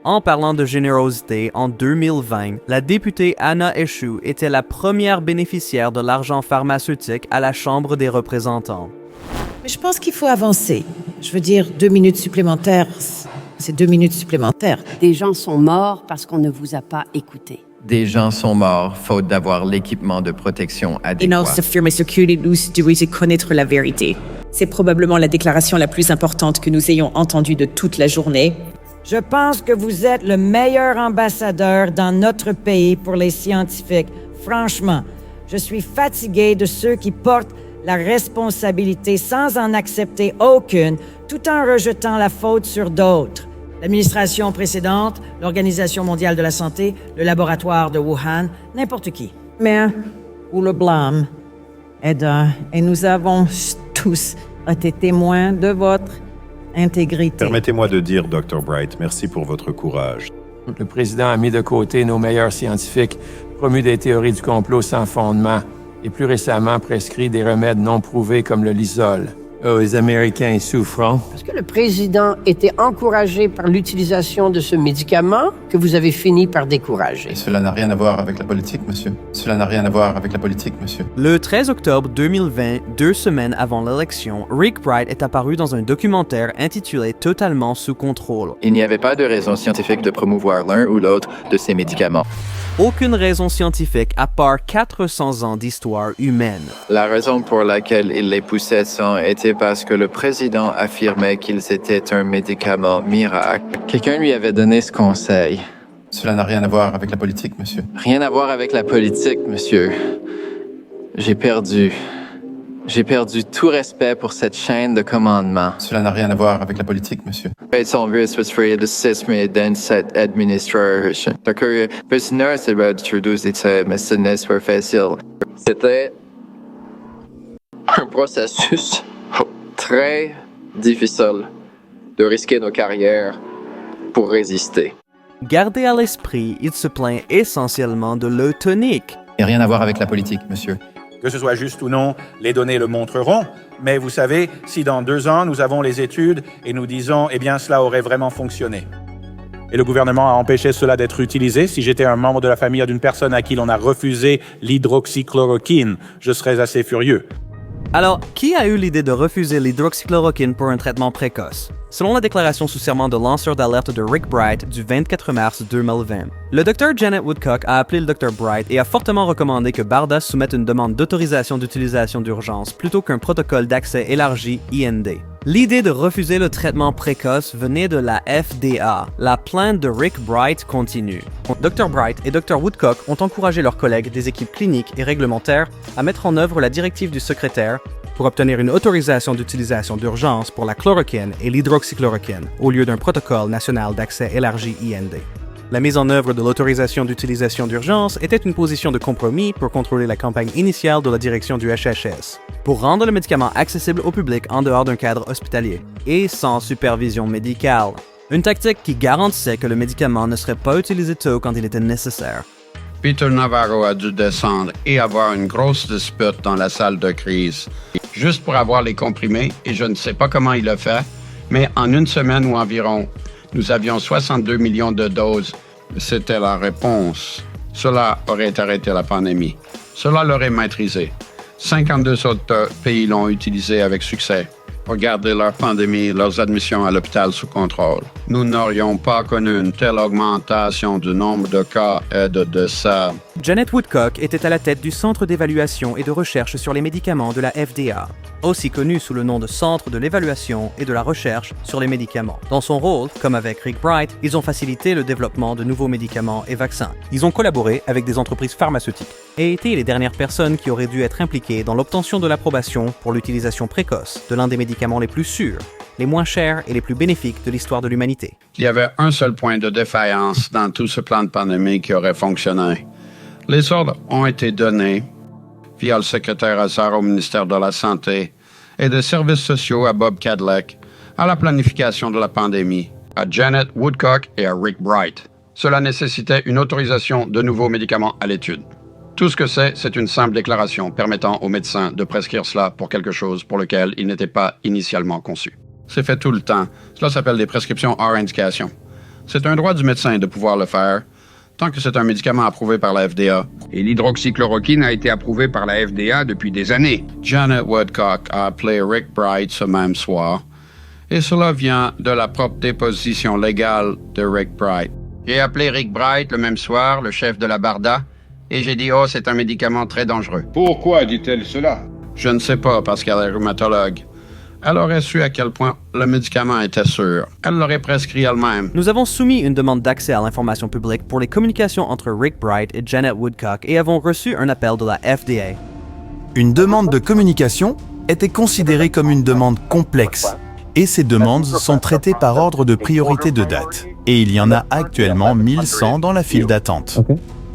En parlant de générosité, en 2020, la députée Anna Eshoo était la première bénéficiaire de l'argent pharmaceutique à la Chambre des représentants. Mais je pense qu'il faut avancer. Je veux dire, 2 minutes supplémentaires, c'est 2 minutes supplémentaires. Des gens sont morts parce qu'on ne vous a pas écouté. Des gens sont morts faute d'avoir l'équipement de protection adéquat. Et affirmer ce que nous devons connaître la vérité. C'est probablement la déclaration la plus importante que nous ayons entendue de toute la journée. Je pense que vous êtes le meilleur ambassadeur dans notre pays pour les scientifiques. Franchement, je suis fatigué de ceux qui portent la responsabilité sans en accepter aucune, tout en rejetant la faute sur d'autres. L'administration précédente, l'Organisation mondiale de la santé, le laboratoire de Wuhan, n'importe qui. Mais, où le blâme est d'un, et nous avons tous été témoins de votre intégrité. Permettez-moi de dire, Dr. Bright, merci pour votre courage. Le président a mis de côté nos meilleurs scientifiques, promu des théories du complot sans fondement et plus récemment prescrit des remèdes non prouvés comme le Lysol. Oh, les Américains souffrent. Est-ce que le président était encouragé par l'utilisation de ce médicament que vous avez fini par décourager? Et cela n'a rien à voir avec la politique, monsieur. Cela n'a rien à voir avec la politique, monsieur. Le 13 octobre 2020, 2 semaines avant l'élection, Rick Bright est apparu dans un documentaire intitulé « Totalement sous contrôle ». Il n'y avait pas de raison scientifique de promouvoir l'un ou l'autre de ces médicaments. Aucune raison scientifique à part 400 ans d'histoire humaine. La raison pour laquelle il les poussait était parce que le président affirmait qu'ils étaient un médicament miracle. Quelqu'un lui avait donné ce conseil. Cela n'a rien à voir avec la politique, monsieur. Rien à voir avec la politique, monsieur. J'ai perdu tout respect pour cette chaîne de commandement. Cela n'a rien à voir avec la politique, monsieur. Cette administration. C'était un processus très difficile de risquer nos carrières pour résister. Gardez à l'esprit, il se plaint essentiellement de l'eau tonique. Il n'y a rien à voir avec la politique, monsieur. Que ce soit juste ou non, les données le montreront. Mais vous savez, si dans 2 ans, nous avons les études et nous disons, eh bien, cela aurait vraiment fonctionné. Et le gouvernement a empêché cela d'être utilisé. Si j'étais un membre de la famille d'une personne à qui l'on a refusé l'hydroxychloroquine, je serais assez furieux. Alors, qui a eu l'idée de refuser l'hydroxychloroquine pour un traitement précoce? Selon la déclaration sous serment de lanceur d'alerte de Rick Bright du 24 mars 2020, le Dr Janet Woodcock a appelé le Dr Bright et a fortement recommandé que BARDA soumette une demande d'autorisation d'utilisation d'urgence plutôt qu'un protocole d'accès élargi IND. L'idée de refuser le traitement précoce venait de la FDA. La plainte de Rick Bright continue. Dr Bright et Dr Woodcock ont encouragé leurs collègues des équipes cliniques et réglementaires à mettre en œuvre la directive du secrétaire pour obtenir une autorisation d'utilisation d'urgence pour la chloroquine et l'hydroxychloroquine au lieu d'un protocole national d'accès élargi IND. La mise en œuvre de l'autorisation d'utilisation d'urgence était une position de compromis pour contrôler la campagne initiale de la direction du HHS, pour rendre le médicament accessible au public en dehors d'un cadre hospitalier et sans supervision médicale. Une tactique qui garantissait que le médicament ne serait pas utilisé tôt quand il était nécessaire. Peter Navarro a dû descendre et avoir une grosse dispute dans la salle de crise, juste pour avoir les comprimés, et je ne sais pas comment il a fait, mais en 1 semaine ou environ, nous avions 62 millions de doses c'était la réponse. Cela aurait arrêté la pandémie. Cela l'aurait maîtrisé. 52 autres pays l'ont utilisé avec succès pour garder leur pandémie, leurs admissions à l'hôpital sous contrôle. Nous n'aurions pas connu une telle augmentation du nombre de cas et de décès. Janet Woodcock était à la tête du Centre d'évaluation et de recherche sur les médicaments de la FDA, aussi connu sous le nom de Centre de l'évaluation et de la recherche sur les médicaments. Dans son rôle, comme avec Rick Bright, ils ont facilité le développement de nouveaux médicaments et vaccins. Ils ont collaboré avec des entreprises pharmaceutiques et été les dernières personnes qui auraient dû être impliquées dans l'obtention de l'approbation pour l'utilisation précoce de l'un des médicaments les plus sûrs, les moins chers et les plus bénéfiques de l'histoire de l'humanité. Il y avait un seul point de défaillance dans tout ce plan de pandémie qui aurait fonctionné. Les ordres ont été donnés via le secrétaire Azar au ministère de la Santé et des services sociaux à Bob Kadlec, à la planification de la pandémie, à Janet Woodcock et à Rick Bright. Cela nécessitait une autorisation de nouveaux médicaments à l'étude. Tout ce que c'est une simple déclaration permettant aux médecins de prescrire cela pour quelque chose pour lequel il n'était pas initialement conçu. C'est fait tout le temps. Cela s'appelle des prescriptions hors indication. C'est un droit du médecin de pouvoir le faire, tant que c'est un médicament approuvé par la FDA. Et l'hydroxychloroquine a été approuvée par la FDA depuis des années. Janet Woodcock a appelé Rick Bright ce même soir, et cela vient de la propre déposition légale de Rick Bright. J'ai appelé Rick Bright le même soir, le chef de la BARDA, et j'ai dit « Oh, c'est un médicament très dangereux ». Pourquoi dit-elle cela? Je ne sais pas, parce qu'elle est rhumatologue. Elle aurait su à quel point le médicament était sûr. Elle l'aurait prescrit elle-même. Nous avons soumis une demande d'accès à l'information publique pour les communications entre Rick Bright et Janet Woodcock et avons reçu un appel de la FDA. Une demande de communication était considérée comme une demande complexe et ces demandes sont traitées par ordre de priorité de date. Et il y en a actuellement 1100 dans la file d'attente.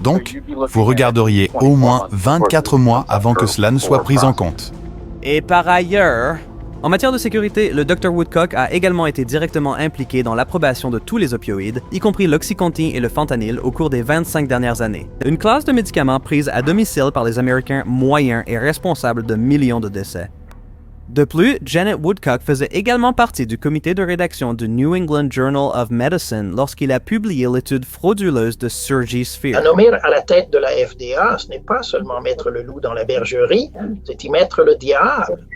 Donc, vous regarderiez au moins 24 mois avant que cela ne soit pris en compte. Et par ailleurs, en matière de sécurité, le Dr Woodcock a également été directement impliqué dans l'approbation de tous les opioïdes, y compris l'Oxycontin et le fentanyl, au cours des 25 dernières années. Une classe de médicaments prise à domicile par les Américains moyens et responsable de millions de décès. De plus, Janet Woodcock faisait également partie du comité de rédaction du New England Journal of Medicine lorsqu'il a publié l'étude frauduleuse de Surgisphere. À nommer à la tête de la FDA, ce n'est pas seulement mettre le loup dans la bergerie, c'est y mettre le diable.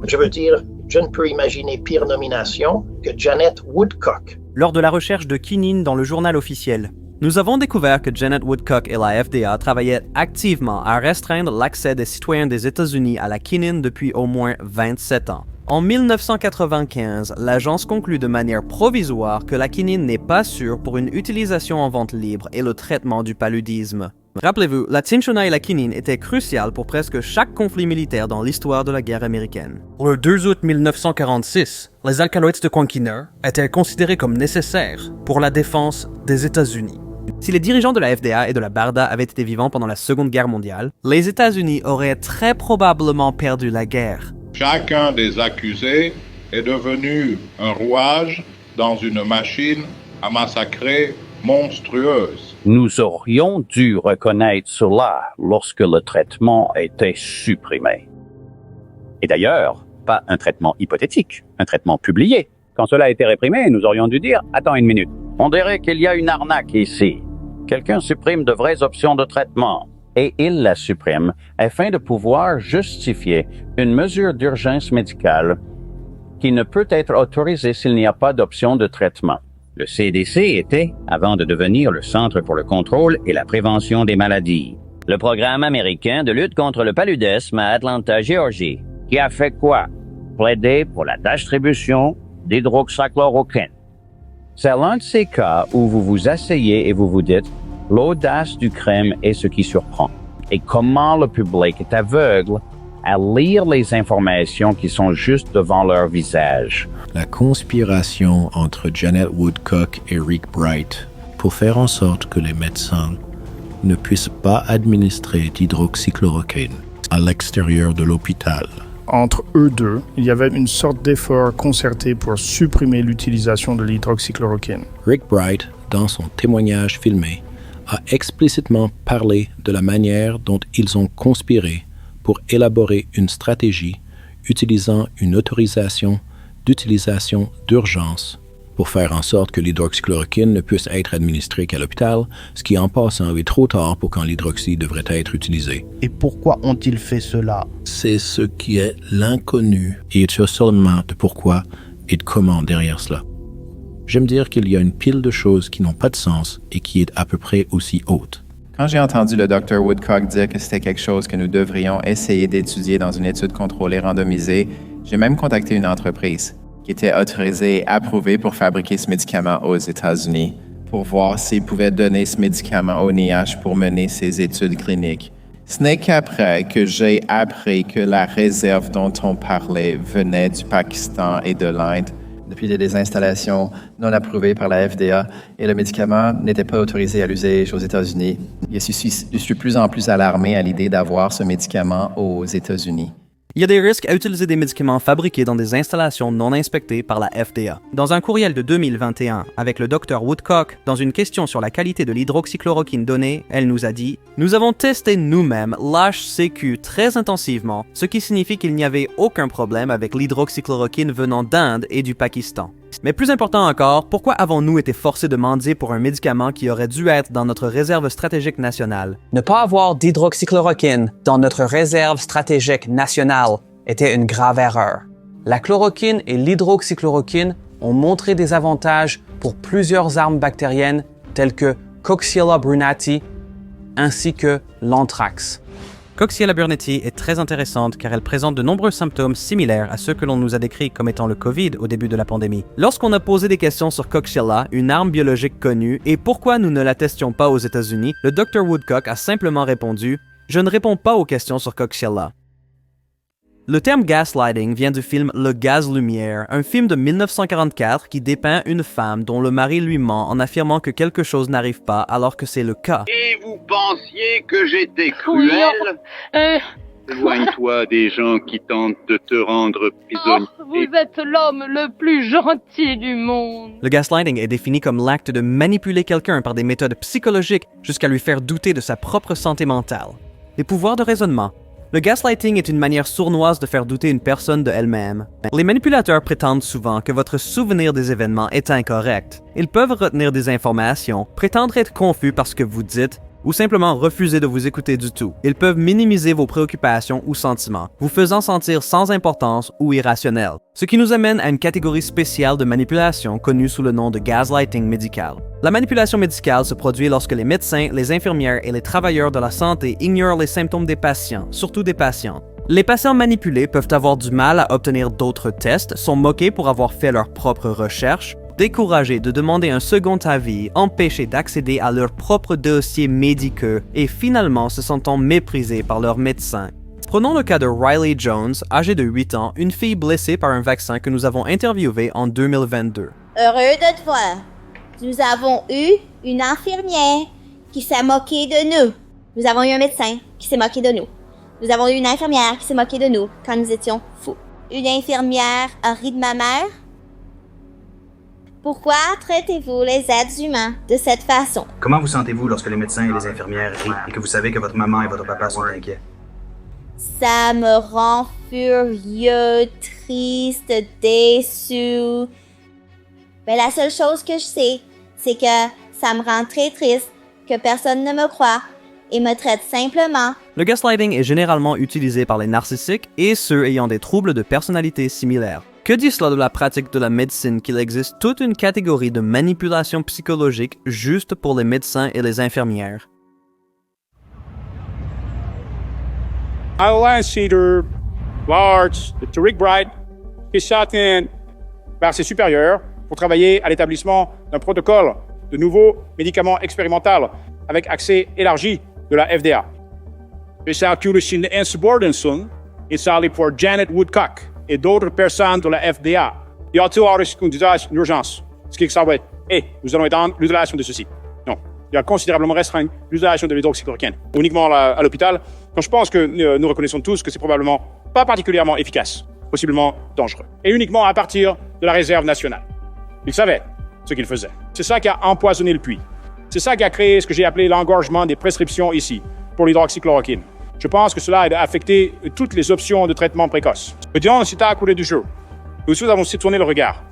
Je veux dire, je ne peux imaginer pire nomination que Janet Woodcock. Lors de la recherche de quinine dans le journal officiel, nous avons découvert que Janet Woodcock et la FDA travaillaient activement à restreindre l'accès des citoyens des États-Unis à la quinine depuis au moins 27 ans. En 1995, l'agence conclut de manière provisoire que la quinine n'est pas sûre pour une utilisation en vente libre et le traitement du paludisme. Rappelez-vous, la cinchona et la quinine étaient cruciales pour presque chaque conflit militaire dans l'histoire de la guerre américaine. Le 2 août 1946, les alcaloïdes de Quinquina étaient considérés comme nécessaires pour la défense des États-Unis. Si les dirigeants de la FDA et de la BARDA avaient été vivants pendant la Seconde Guerre mondiale, les États-Unis auraient très probablement perdu la guerre. Chacun des accusés est devenu un rouage dans une machine à massacrer monstrueuse. Nous aurions dû reconnaître cela lorsque le traitement était supprimé. Et d'ailleurs, pas un traitement hypothétique, un traitement publié. Quand cela a été réprimé, nous aurions dû dire « Attends une minute, on dirait qu'il y a une arnaque ici. Quelqu'un supprime de vraies options de traitement. » Et il la supprime afin de pouvoir justifier une mesure d'urgence médicale qui ne peut être autorisée s'il n'y a pas d'option de traitement. Le CDC était, avant de devenir le Centre pour le contrôle et la prévention des maladies, le programme américain de lutte contre le paludisme à Atlanta, Géorgie, qui a fait quoi? Plaider pour la distribution d'hydroxychloroquine. C'est l'un de ces cas où vous vous asseyez et vous vous dites « L'audace du crime est ce qui surprend. » Et comment le public est aveugle à lire les informations qui sont juste devant leur visage. La conspiration entre Janet Woodcock et Rick Bright pour faire en sorte que les médecins ne puissent pas administrer d'hydroxychloroquine à l'extérieur de l'hôpital. Entre eux deux, il y avait une sorte d'effort concerté pour supprimer l'utilisation de l'hydroxychloroquine. Rick Bright, dans son témoignage filmé, a explicitement parlé de la manière dont ils ont conspiré pour élaborer une stratégie utilisant une autorisation d'utilisation d'urgence pour faire en sorte que l'hydroxychloroquine ne puisse être administrée qu'à l'hôpital, ce qui en passant est trop tard pour quand l'hydroxy devrait être utilisé. Et pourquoi ont-ils fait cela? C'est ce qui est l'inconnu, et il y a seulement de pourquoi et de comment derrière cela. J'aime dire qu'il y a une pile de choses qui n'ont pas de sens et qui est à peu près aussi haute. Quand j'ai entendu le Dr. Woodcock dire que c'était quelque chose que nous devrions essayer d'étudier dans une étude contrôlée randomisée, j'ai même contacté une entreprise qui était autorisée et approuvée pour fabriquer ce médicament aux États-Unis, pour voir s'ils pouvaient donner ce médicament au NIH pour mener ces études cliniques. Ce n'est qu'après que j'ai appris que la réserve dont on parlait venait du Pakistan et de l'Inde. Depuis des installations non approuvées par la FDA et le médicament n'était pas autorisé à l'usage aux États-Unis. Je suis de plus en plus alarmé à l'idée d'avoir ce médicament aux États-Unis. Il y a des risques à utiliser des médicaments fabriqués dans des installations non inspectées par la FDA. Dans un courriel de 2021 avec le Dr. Woodcock, dans une question sur la qualité de l'hydroxychloroquine donnée, elle nous a dit « Nous avons testé nous-mêmes l'HCQ très intensivement, ce qui signifie qu'il n'y avait aucun problème avec l'hydroxychloroquine venant d'Inde et du Pakistan. Mais plus important encore, pourquoi avons-nous été forcés de mendier pour un médicament qui aurait dû être dans notre réserve stratégique nationale? Ne pas avoir d'hydroxychloroquine dans notre réserve stratégique nationale était une grave erreur. La chloroquine et l'hydroxychloroquine ont montré des avantages pour plusieurs armes bactériennes telles que Coxiella burnetii ainsi que l'anthrax. Coxiella burnetii est très intéressante car elle présente de nombreux symptômes similaires à ceux que l'on nous a décrits comme étant le COVID au début de la pandémie. Lorsqu'on a posé des questions sur Coxiella, une arme biologique connue, et pourquoi nous ne la testions pas aux États-Unis, le Dr. Woodcock a simplement répondu « Je ne réponds pas aux questions sur Coxiella ». Le terme gaslighting vient du film Le Gaz-Lumière, un film de 1944 qui dépeint une femme dont le mari lui ment en affirmant que quelque chose n'arrive pas alors que c'est le cas. Et vous pensiez que j'étais cruel? Éloigne-toi des gens qui tentent de te rendre prisonnier. Oh, vous êtes l'homme le plus gentil du monde. Le gaslighting est défini comme l'acte de manipuler quelqu'un par des méthodes psychologiques jusqu'à lui faire douter de sa propre santé mentale. Les pouvoirs de raisonnement. Le gaslighting est une manière sournoise de faire douter une personne de elle-même. Les manipulateurs prétendent souvent que votre souvenir des événements est incorrect. Ils peuvent retenir des informations, prétendre être confus par ce que vous dites, ou simplement refuser de vous écouter du tout. Ils peuvent minimiser vos préoccupations ou sentiments, vous faisant sentir sans importance ou irrationnel. Ce qui nous amène à une catégorie spéciale de manipulation connue sous le nom de gaslighting médical. La manipulation médicale se produit lorsque les médecins, les infirmières et les travailleurs de la santé ignorent les symptômes des patients, surtout des patientes. Les patients manipulés peuvent avoir du mal à obtenir d'autres tests, sont moqués pour avoir fait leurs propres recherches, découragés de demander un second avis, empêchés d'accéder à leurs propres dossiers médicaux et finalement se sentant méprisés par leurs médecins. Prenons le cas de Riley Jones, âgée de 8 ans, une fille blessée par un vaccin que nous avons interviewé en 2022. Heureux de te voir. Nous avons eu une infirmière qui s'est moquée de nous. Nous avons eu un médecin qui s'est moqué de nous. Nous avons eu une infirmière qui s'est moquée de nous quand nous étions fous. Une infirmière a ri de ma mère. Pourquoi traitez-vous les êtres humains de cette façon? Comment vous sentez-vous lorsque les médecins et les infirmières rient et que vous savez que votre maman et votre papa sont inquiets? Ça me rend furieux, triste, déçu. Mais la seule chose que je sais, c'est que ça me rend très triste que personne ne me croit et me traite simplement. Le gaslighting est généralement utilisé par les narcissiques et ceux ayant des troubles de personnalité similaires. Que dit cela de la pratique de la médecine qu'il existe toute une catégorie de manipulation psychologique juste pour les médecins et les infirmières? Alan Cedar, Large, de Tariq Bright, est châtain par ses supérieurs pour travailler à l'établissement d'un protocole de nouveaux médicaments expérimentaux avec accès élargi de la FDA. Je salue sin insubordination et salue pour Janet Woodcock et d'autres personnes de la FDA. Il y a tout un usage d'urgence, ce qui savait, et nous allons étendre l'utilisation de ceci. Non, il y a considérablement restreint l'utilisation de l'hydroxychloroquine, uniquement à l'hôpital, quand je pense que nous reconnaissons tous que c'est probablement pas particulièrement efficace, possiblement dangereux, et uniquement à partir de la réserve nationale. Ils savaient ce qu'ils faisaient. C'est ça qui a empoisonné le puits. C'est ça qui a créé ce que j'ai appelé l'engorgement des prescriptions ici, pour l'hydroxychloroquine. Je pense que cela a affecté toutes les options de traitement précoce. Le diagnostic c'est à couler du jour. Nous aussi avons tourné le regard.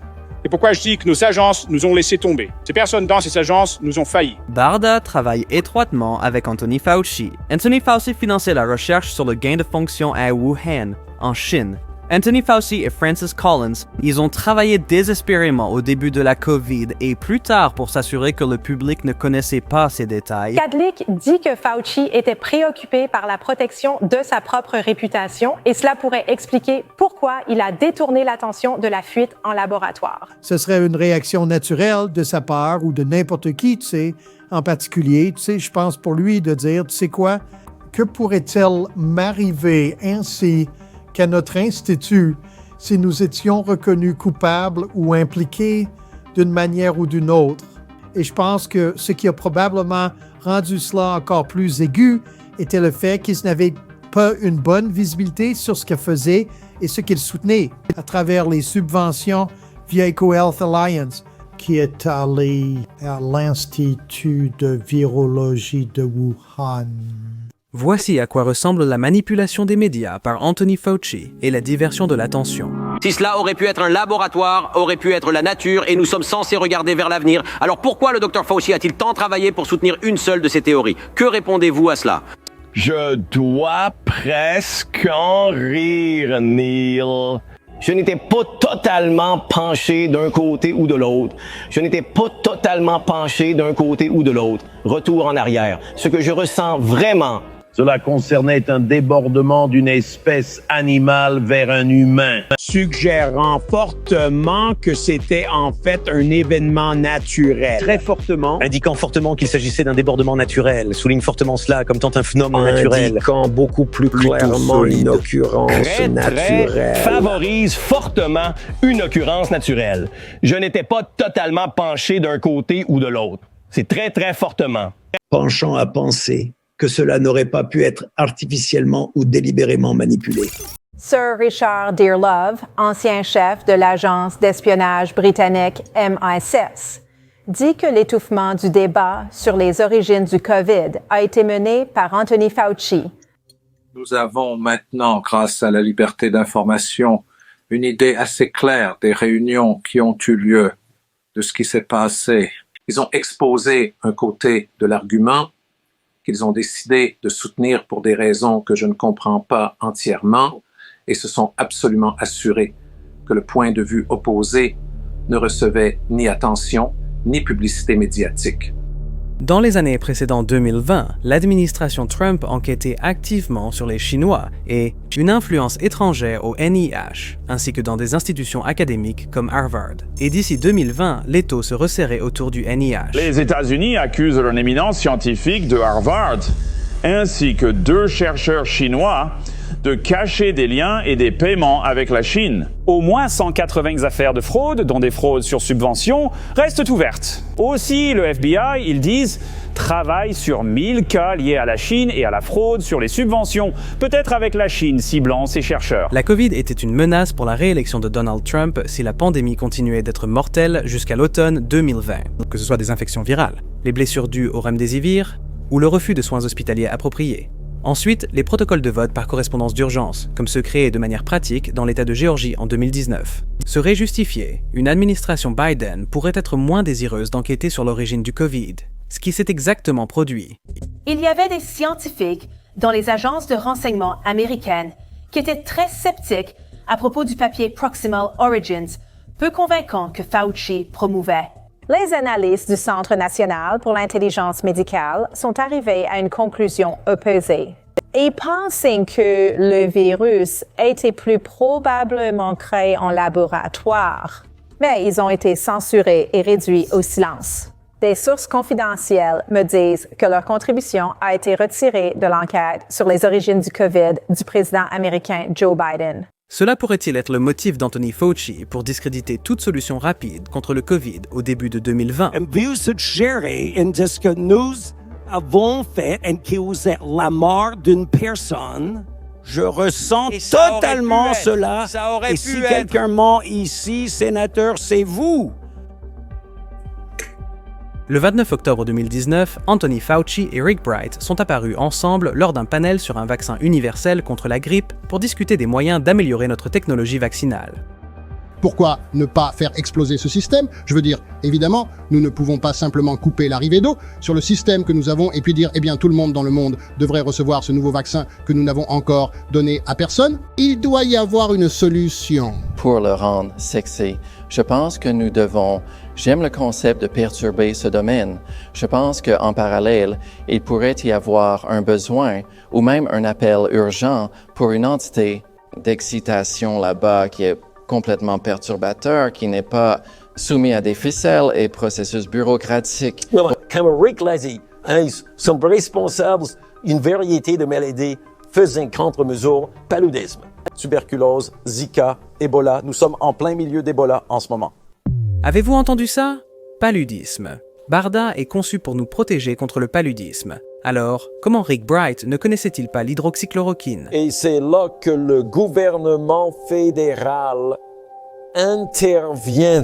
Et pourquoi je dis que nos agences nous ont laissé tomber. Ces personnes dans ces agences nous ont failli. BARDA travaille étroitement avec Anthony Fauci. Anthony Fauci finançait la recherche sur le gain de fonction à Wuhan, en Chine. Anthony Fauci et Francis Collins, ils ont travaillé désespérément au début de la COVID et plus tard pour s'assurer que le public ne connaissait pas ces détails. Kadlik dit que Fauci était préoccupé par la protection de sa propre réputation et cela pourrait expliquer pourquoi il a détourné l'attention de la fuite en laboratoire. Ce serait une réaction naturelle de sa part ou de n'importe qui, tu sais, en particulier. Tu sais, je pense pour lui de dire, tu sais quoi, que pourrait-il m'arriver ainsi qu'à notre institut si nous étions reconnus coupables ou impliqués d'une manière ou d'une autre. Et je pense que ce qui a probablement rendu cela encore plus aigu était le fait qu'ils n'avaient pas une bonne visibilité sur ce qu'ils faisaient et ce qu'ils soutenaient à travers les subventions via EcoHealth Alliance, qui est allé à l'Institut de virologie de Wuhan. Voici à quoi ressemble la manipulation des médias par Anthony Fauci et la diversion de l'attention. Si cela aurait pu être un laboratoire, aurait pu être la nature, et nous sommes censés regarder vers l'avenir, alors pourquoi le Dr Fauci a-t-il tant travaillé pour soutenir une seule de ces théories? Que répondez-vous à cela? Je dois presque en rire, Neil. Je n'étais pas totalement penché d'un côté ou de l'autre. Je n'étais pas totalement penché d'un côté ou de l'autre. Retour en arrière. Ce que je ressens vraiment... Cela concernait un débordement d'une espèce animale vers un humain. Suggérant fortement que c'était en fait un événement naturel. Très fortement. Indiquant fortement qu'il s'agissait d'un débordement naturel. Souligne fortement cela comme tant un phénomène naturel. Indiquant beaucoup plus clairement une occurrence naturelle. Favorise fortement une occurrence naturelle. Je n'étais pas totalement penché d'un côté ou de l'autre. C'est très, très fortement. Penchant à penser que cela n'aurait pas pu être artificiellement ou délibérément manipulé. Sir Richard Dearlove, ancien chef de l'agence d'espionnage britannique MI6, dit que l'étouffement du débat sur les origines du COVID a été mené par Anthony Fauci. Nous avons maintenant, grâce à la liberté d'information, une idée assez claire des réunions qui ont eu lieu, de ce qui s'est passé. Ils ont exposé un côté de l'argument qu'ils ont décidé de soutenir pour des raisons que je ne comprends pas entièrement et se sont absolument assurés que le point de vue opposé ne recevait ni attention ni publicité médiatique. Dans les années précédentes 2020, l'administration Trump enquêtait activement sur les Chinois et une influence étrangère au NIH, ainsi que dans des institutions académiques comme Harvard. Et d'ici 2020, l'étau se resserrait autour du NIH. Les États-Unis accusent un éminent scientifique de Harvard, ainsi que 2 chercheurs chinois, de cacher des liens et des paiements avec la Chine. Au moins 180 affaires de fraude, dont des fraudes sur subvention, restent ouvertes. Aussi, le FBI, ils disent, travaille sur 1000 cas liés à la Chine et à la fraude sur les subventions, peut-être avec la Chine ciblant ses chercheurs. La COVID était une menace pour la réélection de Donald Trump si la pandémie continuait d'être mortelle jusqu'à l'automne 2020, que ce soit des infections virales, les blessures dues au remdesivir ou le refus de soins hospitaliers appropriés. Ensuite, les protocoles de vote par correspondance d'urgence, comme ceux créés de manière pratique dans l'État de Géorgie en 2019. Seraient justifiés, une administration Biden pourrait être moins désireuse d'enquêter sur l'origine du COVID, ce qui s'est exactement produit. Il y avait des scientifiques dans les agences de renseignement américaines qui étaient très sceptiques à propos du papier Proximal Origins, peu convaincant que Fauci promouvait. Les analystes du Centre national pour l'intelligence médicale sont arrivés à une conclusion opposée. Ils pensaient que le virus était plus probablement créé en laboratoire, mais ils ont été censurés et réduits au silence. Des sources confidentielles me disent que leur contribution a été retirée de l'enquête sur les origines du COVID du président américain Joe Biden. Cela pourrait-il être le motif d'Anthony Fauci pour discréditer toute solution rapide contre le COVID au début de 2020? Vous suggérez ce que nous avons fait et causer la mort d'une personne. Je ressens totalement cela. Et si quelqu'un ment ici, sénateur, c'est vous. Le 29 octobre 2019, Anthony Fauci et Rick Bright sont apparus ensemble lors d'un panel sur un vaccin universel contre la grippe pour discuter des moyens d'améliorer notre technologie vaccinale. Pourquoi ne pas faire exploser ce système? Je veux dire, évidemment, nous ne pouvons pas simplement couper l'arrivée d'eau sur le système que nous avons et puis dire, eh bien, tout le monde dans le monde devrait recevoir ce nouveau vaccin que nous n'avons encore donné à personne. Il doit y avoir une solution. Pour le rendre sexy, je pense que nous devons... J'aime le concept de perturber ce domaine. Je pense qu'en parallèle, il pourrait y avoir un besoin ou même un appel urgent pour une entité d'excitation là-bas qui est complètement perturbateur, qui n'est pas soumis à des ficelles et processus bureaucratiques. Comme Rick l'a dit, ils sont responsables d'une variété de maladies faisant contre-mesure paludisme, tuberculose, Zika, Ebola. Nous sommes en plein milieu d'Ebola en ce moment. Avez-vous entendu ça? Paludisme. BARDA est conçu pour nous protéger contre le paludisme. Alors, comment Rick Bright ne connaissait-il pas l'hydroxychloroquine? Et c'est là que le gouvernement fédéral intervient.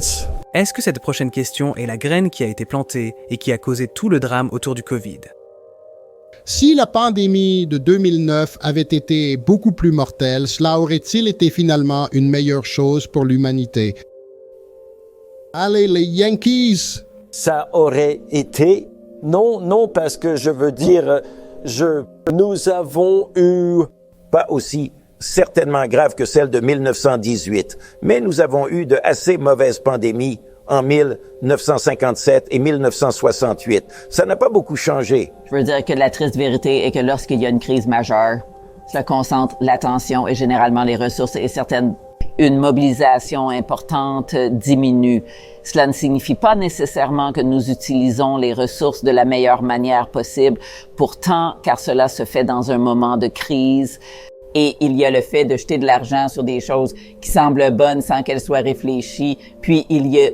Est-ce que cette prochaine question est la graine qui a été plantée et qui a causé tout le drame autour du Covid? Si la pandémie de 2009 avait été beaucoup plus mortelle, cela aurait-il été finalement une meilleure chose pour l'humanité? Allez, les Yankees! Ça aurait été... Non, parce que je veux dire, nous avons eu, pas aussi certainement grave que celle de 1918, mais nous avons eu de assez mauvaises pandémies en 1957 et 1968. Ça n'a pas beaucoup changé. Je veux dire que la triste vérité est que lorsqu'il y a une crise majeure, cela concentre l'attention et généralement les ressources et une mobilisation importante diminue. Cela ne signifie pas nécessairement que nous utilisons les ressources de la meilleure manière possible. Pourtant, car cela se fait dans un moment de crise, et il y a le fait de jeter de l'argent sur des choses qui semblent bonnes sans qu'elles soient réfléchies. Puis il y a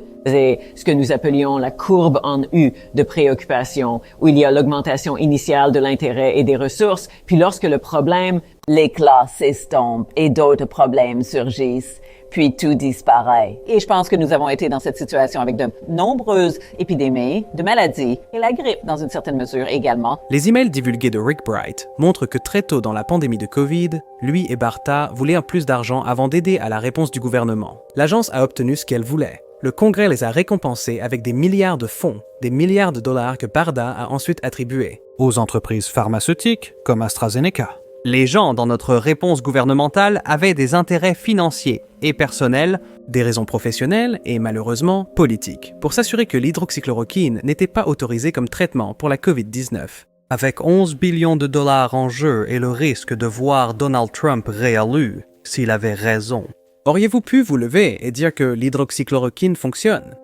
ce que nous appelions la courbe en U de préoccupation, où il y a l'augmentation initiale de l'intérêt et des ressources. Puis lorsque le problème, l'éclat s'estompe et d'autres problèmes surgissent, puis tout disparaît. Et je pense que nous avons été dans cette situation avec de nombreuses épidémies, de maladies, et la grippe dans une certaine mesure également. Les emails divulgués de Rick Bright montrent que très tôt dans la pandémie de COVID, lui et BARDA voulaient plus d'argent avant d'aider à la réponse du gouvernement. L'agence a obtenu ce qu'elle voulait. Le Congrès les a récompensés avec des milliards de fonds, des milliards de dollars que BARDA a ensuite attribués aux entreprises pharmaceutiques comme AstraZeneca. Les gens dans notre réponse gouvernementale avaient des intérêts financiers et personnels, des raisons professionnelles et malheureusement politiques, pour s'assurer que l'hydroxychloroquine n'était pas autorisée comme traitement pour la COVID-19. Avec 11 billions de dollars en jeu et le risque de voir Donald Trump réélu, s'il avait raison, auriez-vous pu vous lever et dire que l'hydroxychloroquine fonctionne?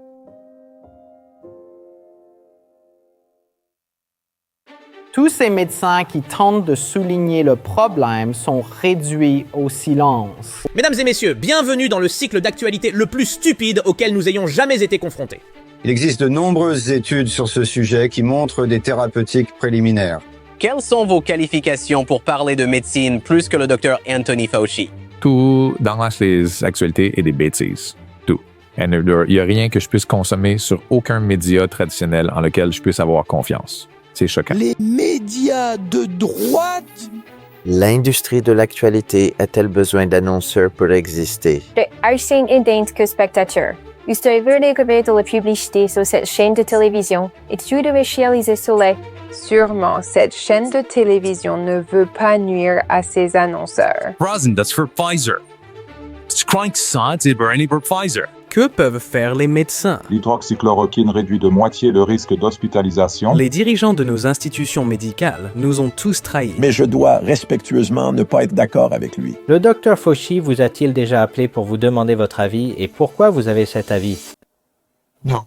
Tous ces médecins qui tentent de souligner le problème sont réduits au silence. Mesdames et messieurs, bienvenue dans le cycle d'actualité le plus stupide auquel nous ayons jamais été confrontés. Il existe de nombreuses études sur ce sujet qui montrent des thérapeutiques préliminaires. Quelles sont vos qualifications pour parler de médecine plus que le docteur Anthony Fauci? Tout dans les actualités est des bêtises. Tout. Il n'y a rien que je puisse consommer sur aucun média traditionnel en lequel je puisse avoir confiance. C'est choquant. Les médias de droite? L'industrie de l'actualité a-t-elle besoin d'annonceurs pour exister? De Arsène identique spectateur. Vous devez de la publicité sur cette chaîne de télévision et tu devais réaliser cela. Sûrement, cette chaîne de télévision ne veut pas nuire à ses annonceurs. Rosin, that's for Pfizer. Pfizer. Que peuvent faire les médecins? L'hydroxychloroquine réduit de moitié le risque d'hospitalisation. Les dirigeants de nos institutions médicales nous ont tous trahis. Mais je dois respectueusement ne pas être d'accord avec lui. Le docteur Fauci vous a-t-il déjà appelé pour vous demander votre avis et pourquoi vous avez cet avis? Non.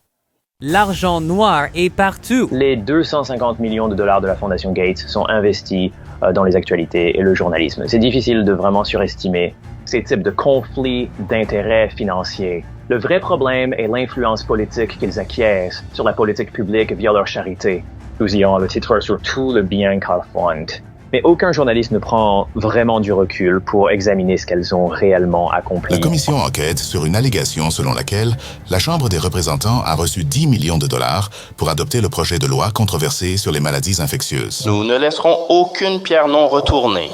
L'argent noir est partout. Les 250 millions de dollars de la Fondation Gates sont investis dans les actualités et le journalisme. C'est difficile de vraiment surestimer ces types de conflits d'intérêts financiers. Le vrai problème est l'influence politique qu'ils acquiescent sur la politique publique via leur charité. Nous y avons le titre sur tout le bien qu'elles font. Mais aucun journaliste ne prend vraiment du recul pour examiner ce qu'elles ont réellement accompli. La commission enquête sur une allégation selon laquelle la Chambre des représentants a reçu 10 millions de dollars pour adopter le projet de loi controversé sur les maladies infectieuses. Nous ne laisserons aucune pierre non retournée.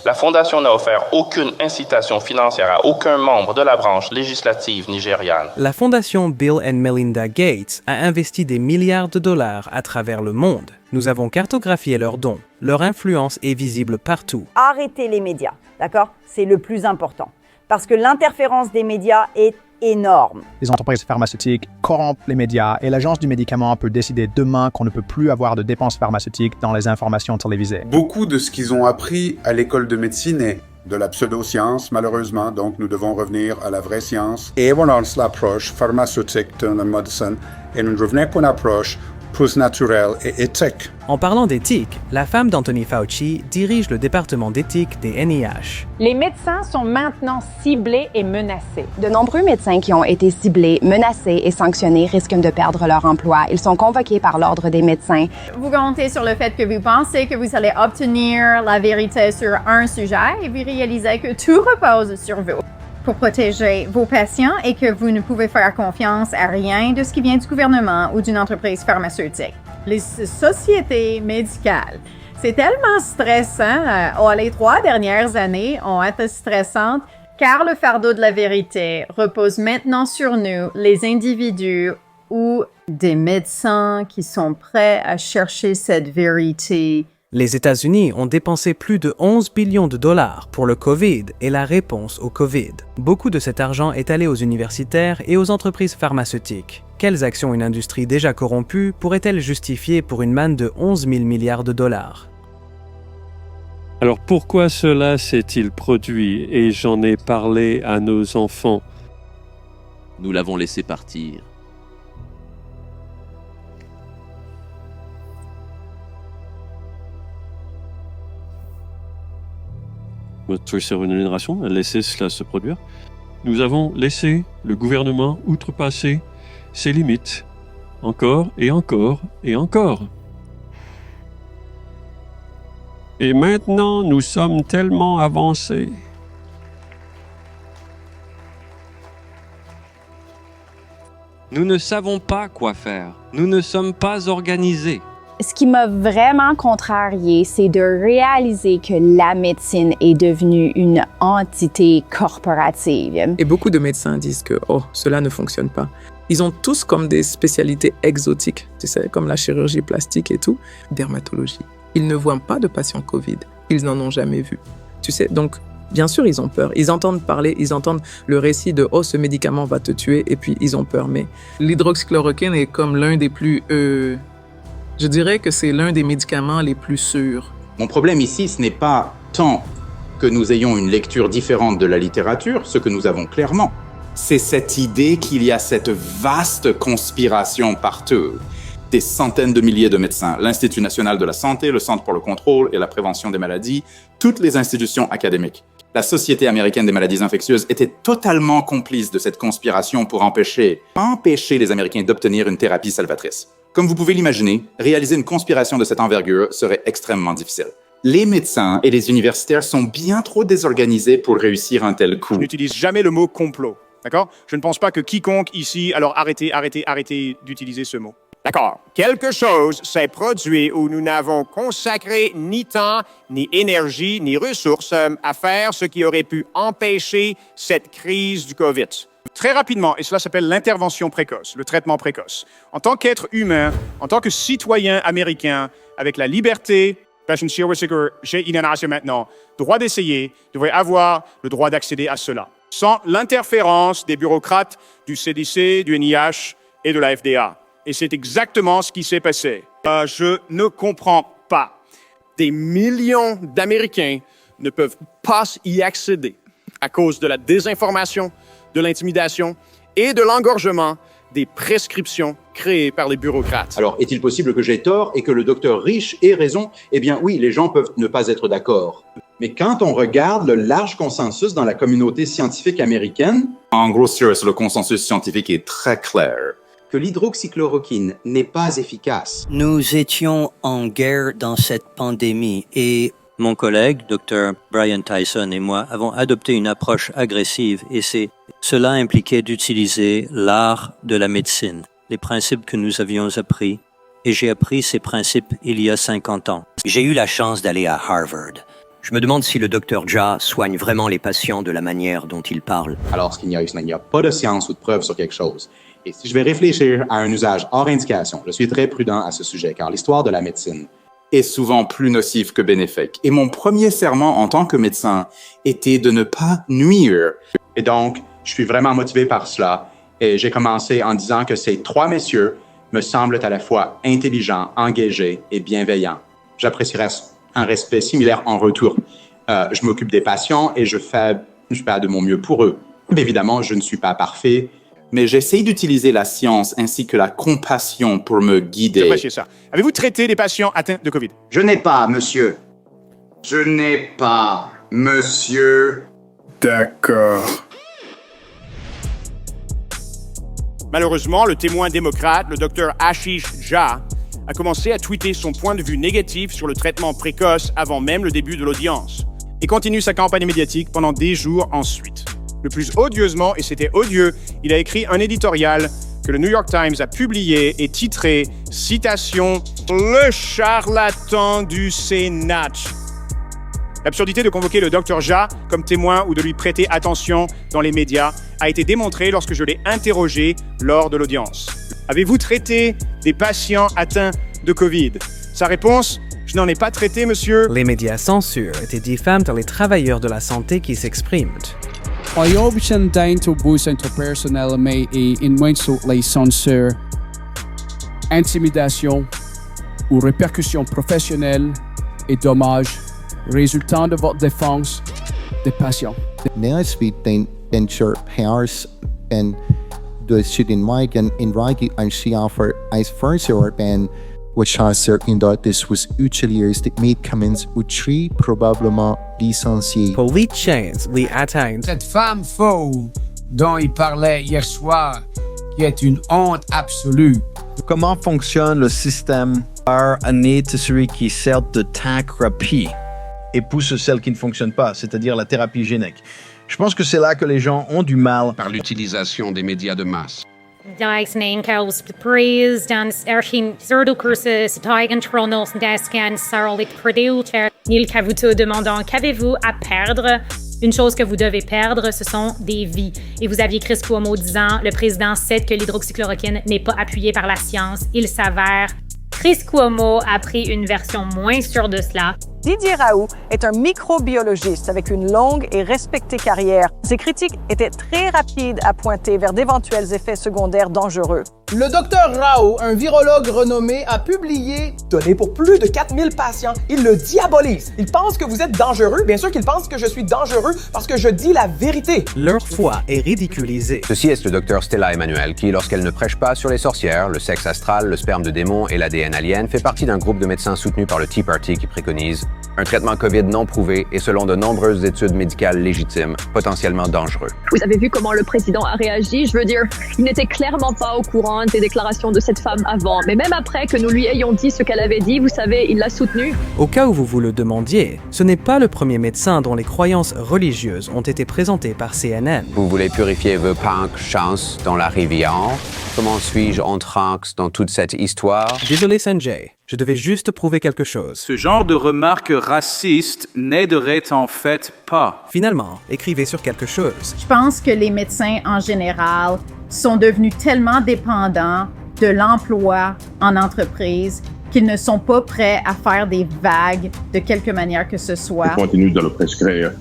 La Fondation n'a offert aucune incitation financière à aucun membre de la branche législative nigériane. La Fondation Bill and Melinda Gates a investi des milliards de dollars à travers le monde. Nous avons cartographié leurs dons. Leur influence est visible partout. Arrêtez les médias, d'accord? C'est le plus important. Parce que l'interférence des médias est énorme. Les entreprises pharmaceutiques corrompent les médias et l'Agence du médicament peut décider demain qu'on ne peut plus avoir de dépenses pharmaceutiques dans les informations télévisées. Beaucoup de ce qu'ils ont appris à l'école de médecine est de la pseudo-science, malheureusement, donc nous devons revenir à la vraie science. Et voilà l'approche pharmaceutique de la médecine, et nous revenons pour une approche plus naturelle et éthique. En parlant d'éthique, la femme d'Anthony Fauci dirige le département d'éthique des NIH. Les médecins sont maintenant ciblés et menacés. De nombreux médecins qui ont été ciblés, menacés et sanctionnés risquent de perdre leur emploi. Ils sont convoqués par l'Ordre des médecins. Vous comptez sur le fait que vous pensez que vous allez obtenir la vérité sur un sujet et vous réalisez que tout repose sur vous pour protéger vos patients et que vous ne pouvez faire confiance à rien de ce qui vient du gouvernement ou d'une entreprise pharmaceutique. Les sociétés médicales, c'est tellement stressant. Les 3 dernières années ont été stressantes car le fardeau de la vérité repose maintenant sur nous, les individus ou des médecins qui sont prêts à chercher cette vérité. Les États-Unis ont dépensé plus de 11 billions de dollars pour le COVID et la réponse au COVID. Beaucoup de cet argent est allé aux universitaires et aux entreprises pharmaceutiques. Quelles actions une industrie déjà corrompue pourrait-elle justifier pour une manne de 11 000 milliards de dollars? Alors pourquoi cela s'est-il produit? Et j'en ai parlé à nos enfants. Nous l'avons laissé partir. Notre génération a laissé cela se produire. Nous avons laissé le gouvernement outrepasser ses limites, encore et encore et encore. Et maintenant, nous sommes tellement avancés. Nous ne savons pas quoi faire. Nous ne sommes pas organisés. Ce qui m'a vraiment contrariée, c'est de réaliser que la médecine est devenue une entité corporative. Et beaucoup de médecins disent que cela ne fonctionne pas. Ils ont tous comme des spécialités exotiques, tu sais, comme la chirurgie plastique et tout, dermatologie. Ils ne voient pas de patients Covid. Ils n'en ont jamais vu. Tu sais, donc, bien sûr, ils ont peur. Ils entendent parler, ils entendent le récit de « ce médicament va te tuer » et puis ils ont peur. Mais l'hydroxychloroquine est comme l'un des plus... Je dirais que c'est l'un des médicaments les plus sûrs. Mon problème ici, ce n'est pas tant que nous ayons une lecture différente de la littérature, ce que nous avons clairement. C'est cette idée qu'il y a cette vaste conspiration partout. Des centaines de milliers de médecins, l'Institut national de la santé, le Centre pour le contrôle et la prévention des maladies, toutes les institutions académiques. La Société américaine des maladies infectieuses était totalement complice de cette conspiration pour empêcher les Américains d'obtenir une thérapie salvatrice. Comme vous pouvez l'imaginer, réaliser une conspiration de cette envergure serait extrêmement difficile. Les médecins et les universitaires sont bien trop désorganisés pour réussir un tel coup. Je n'utilise jamais le mot complot, d'accord? Je ne pense pas que quiconque ici... Alors arrêtez d'utiliser ce mot. D'accord. Quelque chose s'est produit où nous n'avons consacré ni temps, ni énergie, ni ressources à faire ce qui aurait pu empêcher cette crise du COVID. Très rapidement, et cela s'appelle l'intervention précoce, le traitement précoce. En tant qu'être humain, en tant que citoyen américain, avec la liberté, maintenant, droit d'essayer, devrait avoir le droit d'accéder à cela. Sans l'interférence des bureaucrates du CDC, du NIH et de la FDA. Et c'est exactement ce qui s'est passé. Je ne comprends pas. Des millions d'Américains ne peuvent pas y accéder à cause de la désinformation, de l'intimidation et de l'engorgement des prescriptions créées par les bureaucrates. Alors, est-il possible que j'ai tort et que le docteur Rich ait raison? Eh bien oui, les gens peuvent ne pas être d'accord. Mais quand on regarde le large consensus dans la communauté scientifique américaine, en gros, le consensus scientifique est très clair, que l'hydroxychloroquine n'est pas efficace. Nous étions en guerre dans cette pandémie et mon collègue, Dr. Brian Tyson et moi avons adopté une approche agressive et cela impliquait d'utiliser l'art de la médecine, les principes que nous avions appris, et j'ai appris ces principes il y a 50 ans. J'ai eu la chance d'aller à Harvard Je me demande si le Dr Jha soigne vraiment les patients de la manière dont il parle. Alors qu'il n'y a pas de science ou de preuve sur quelque chose. Et si je vais réfléchir à un usage hors indication, je suis très prudent à ce sujet, car l'histoire de la médecine est souvent plus nocive que bénéfique. Et mon premier serment en tant que médecin était de ne pas nuire. Et donc, je suis vraiment motivé par cela. Et j'ai commencé en disant que ces 3 messieurs me semblent à la fois intelligents, engagés et bienveillants. J'apprécierais un respect similaire en retour. Je m'occupe des patients et je fais de mon mieux pour eux. Mais évidemment, je ne suis pas parfait, mais j'essaie d'utiliser la science ainsi que la compassion pour me guider. J'apprécie ça. Avez-vous traité des patients atteints de COVID? Je n'ai pas, monsieur. Je n'ai pas, monsieur. D'accord. Malheureusement, le témoin démocrate, le Dr Ashish Jha, a commencé à tweeter son point de vue négatif sur le traitement précoce avant même le début de l'audience, et continue sa campagne médiatique pendant des jours ensuite. Le plus odieusement, et c'était odieux, il a écrit un éditorial que le New York Times a publié et titré « Citation, le charlatan du Sénat ». L'absurdité de convoquer le Dr Jha comme témoin ou de lui prêter attention dans les médias a été démontrée lorsque je l'ai interrogé lors de l'audience. Avez-vous traité des patients atteints de COVID? Sa réponse: je n'en ai pas traité, monsieur. Les médias censurent et diffament les travailleurs de la santé qui s'expriment. Ayobchen dentro bus interpersonnel mais et inwenso les censure, intimidation ou répercussions professionnelles et dommages résultant de votre défense des patients. Naast den pairs en de studentwijken in Ragi en Schiaffer als versorger ben which has certain that this was utilised médicaments ou très probablement licenciés. Police les atteintes. Cette femme fauve dont il parlait hier soir, qui est une honte absolue. Comment fonctionne le système par année de celui qui sert de thérapie et pousse celle qui ne fonctionne pas, c'est-à-dire la thérapie génique. Je pense que c'est là que les gens ont du mal. Par l'utilisation des médias de masse. Daisnain Carlos Pries, dans Erchin Zerdocursus, Taigan Tronos, Descan, Sarolit Producer, Neil Cavuto demandant qu'avez-vous à perdre? Une chose que vous devez perdre, ce sont des vies. Et vous aviez Chris Cuomo disant le président sait que l'hydroxychloroquine n'est pas appuyée par la science. Il s'avère. Chris Cuomo a pris une version moins sûre de cela. Didier Raoult est un microbiologiste avec une longue et respectée carrière. Ses critiques étaient très rapides à pointer vers d'éventuels effets secondaires dangereux. Le docteur Raoult, un virologue renommé, a publié « Donné pour plus de 4000 patients, il le diabolise. Il pense que vous êtes dangereux. Bien sûr qu'il pense que je suis dangereux parce que je dis la vérité. » Leur foi est ridiculisée. Ceci est le docteur Stella Emmanuel qui, lorsqu'elle ne prêche pas sur les sorcières, le sexe astral, le sperme de démon et l'ADN alien, fait partie d'un groupe de médecins soutenus par le Tea Party qui préconise un traitement COVID non prouvé et selon de nombreuses études médicales légitimes, potentiellement dangereux. Vous avez vu comment le président a réagi? Je veux dire, il n'était clairement pas au courant des déclarations de cette femme avant. Mais même après que nous lui ayons dit ce qu'elle avait dit, vous savez, il l'a soutenue. Au cas où vous vous le demandiez, ce n'est pas le premier médecin dont les croyances religieuses ont été présentées par CNN. Vous voulez purifier vos punks chance dans la rivière? Comment suis-je en transe dans toute cette histoire? Désolé Sanjay, je devais juste prouver quelque chose. Ce genre de remarques racistes n'aiderait en fait pas. Finalement, écrivez sur quelque chose. Je pense que les médecins en général sont devenus tellement dépendants de l'emploi en entreprise qu'ils ne sont pas prêts à faire des vagues de quelque manière que ce soit. Je continue de le prescrire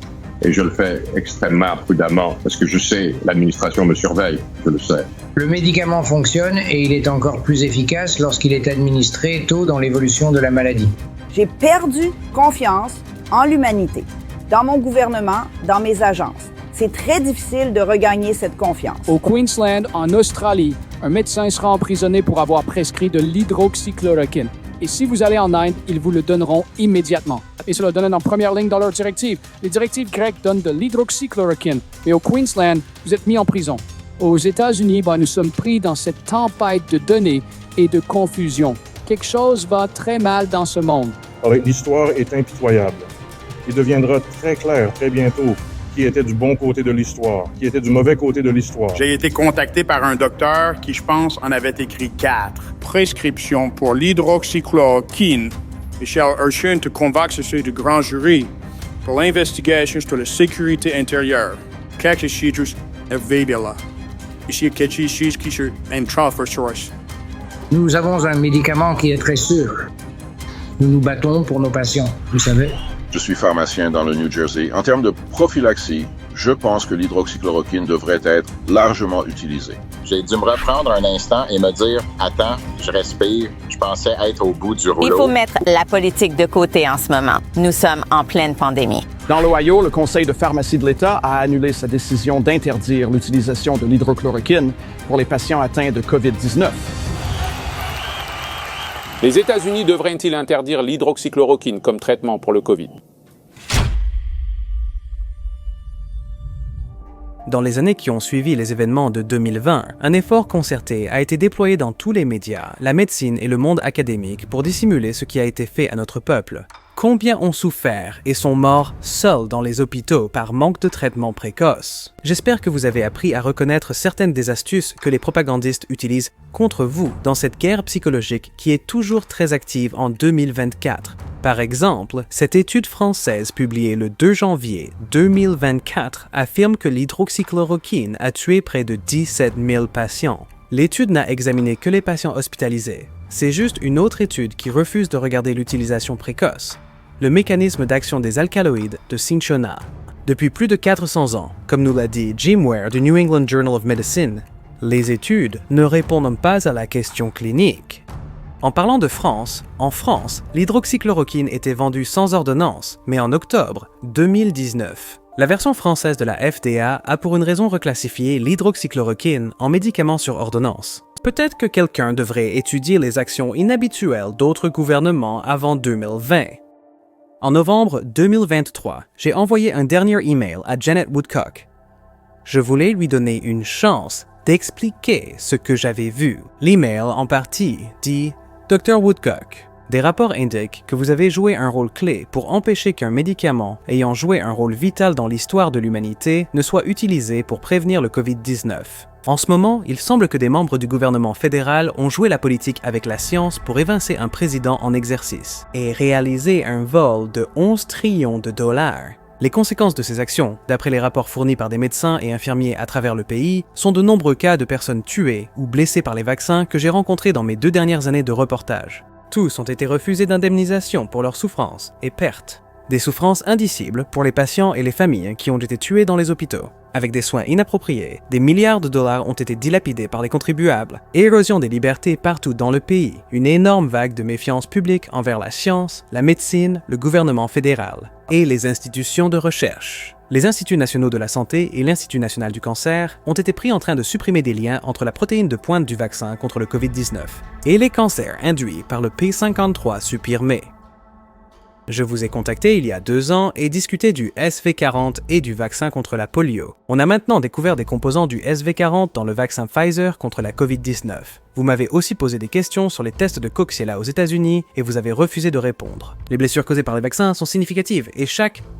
et je le fais extrêmement prudemment parce que je sais, l'administration me surveille, je le sais. Le médicament fonctionne et il est encore plus efficace lorsqu'il est administré tôt dans l'évolution de la maladie. J'ai perdu confiance en l'humanité, dans mon gouvernement, dans mes agences. C'est très difficile de regagner cette confiance. Au Queensland, en Australie, un médecin sera emprisonné pour avoir prescrit de l'hydroxychloroquine. Et si vous allez en Inde, ils vous le donneront immédiatement. Et cela donne en première ligne dans leurs directives. Les directives grecques donnent de l'hydroxychloroquine. Mais au Queensland, vous êtes mis en prison. Aux États-Unis, nous sommes pris dans cette tempête de données et de confusion. Quelque chose va très mal dans ce monde. L'histoire est impitoyable. Il deviendra très clair très bientôt qui était du bon côté de l'histoire, qui était du mauvais côté de l'histoire. J'ai été contacté par un docteur qui, je pense, en avait écrit 4. Prescription pour l'hydroxychloroquine. Michel Urchin te convoque sur du grand jury. pour l'investigation sur la sécurité intérieure. Quelques chiffres available. Ici, quelques chiffres qui sont un transfer source. Nous avons un médicament qui est très sûr. Nous nous battons pour nos patients, vous savez. Je suis pharmacien dans le New Jersey. En termes de prophylaxie, je pense que l'hydroxychloroquine devrait être largement utilisée. J'ai dû me reprendre un instant et me dire « Attends, je respire, je pensais être au bout du rouleau. » Il faut mettre la politique de côté en ce moment. Nous sommes en pleine pandémie. Dans l'Ohio, le Conseil de pharmacie de l'État a annulé sa décision d'interdire l'utilisation de l'hydrochloroquine pour les patients atteints de COVID-19. Les États-Unis devraient-ils interdire l'hydroxychloroquine comme traitement pour le COVID? Dans les années qui ont suivi les événements de 2020, un effort concerté a été déployé dans tous les médias, la médecine et le monde académique pour dissimuler ce qui a été fait à notre peuple. Combien ont souffert et sont morts seuls dans les hôpitaux par manque de traitement précoce? J'espère que vous avez appris à reconnaître certaines des astuces que les propagandistes utilisent contre vous dans cette guerre psychologique qui est toujours très active en 2024. Par exemple, cette étude française publiée le 2 janvier 2024 affirme que l'hydroxychloroquine a tué près de 17 000 patients. L'étude n'a examiné que les patients hospitalisés. C'est juste une autre étude qui refuse de regarder l'utilisation précoce. Le mécanisme d'action des alcaloïdes de cinchona. Depuis plus de 400 ans, comme nous l'a dit Jim Ware du New England Journal of Medicine, les études ne répondent pas à la question clinique. En parlant de France, en France, l'hydroxychloroquine était vendue sans ordonnance, mais en octobre 2019. La version française de la FDA a pour une raison reclassifié l'hydroxychloroquine en médicament sur ordonnance. Peut-être que quelqu'un devrait étudier les actions inhabituelles d'autres gouvernements avant 2020. En novembre 2023, j'ai envoyé un dernier email à Janet Woodcock. Je voulais lui donner une chance d'expliquer ce que j'avais vu. L'email en partie dit « Dr. Woodcock, des rapports indiquent que vous avez joué un rôle clé pour empêcher qu'un médicament ayant joué un rôle vital dans l'histoire de l'humanité ne soit utilisé pour prévenir le COVID-19. En ce moment, il semble que des membres du gouvernement fédéral ont joué la politique avec la science pour évincer un président en exercice et réaliser un vol de 11 trillions de dollars. Les conséquences de ces actions, d'après les rapports fournis par des médecins et infirmiers à travers le pays, sont de nombreux cas de personnes tuées ou blessées par les vaccins que j'ai rencontrés dans mes 2 dernières années de reportage. Tous ont été refusés d'indemnisation pour leurs souffrances et pertes. Des souffrances indicibles pour les patients et les familles qui ont été tués dans les hôpitaux. Avec des soins inappropriés, des milliards de dollars ont été dilapidés par les contribuables, érosion des libertés partout dans le pays, une énorme vague de méfiance publique envers la science, la médecine, le gouvernement fédéral et les institutions de recherche. Les Instituts nationaux de la santé et l'Institut national du cancer ont été pris en train de supprimer des liens entre la protéine de pointe du vaccin contre le COVID-19 et les cancers induits par le P53 supprimé. Je vous ai contacté il y a 2 ans et discuté du SV40 et du vaccin contre la polio. On a maintenant découvert des composants du SV40 dans le vaccin Pfizer contre la COVID-19. Vous m'avez aussi posé des questions sur les tests de Coxiella aux États-Unis et vous avez refusé de répondre. Les blessures causées par les vaccins sont significatives et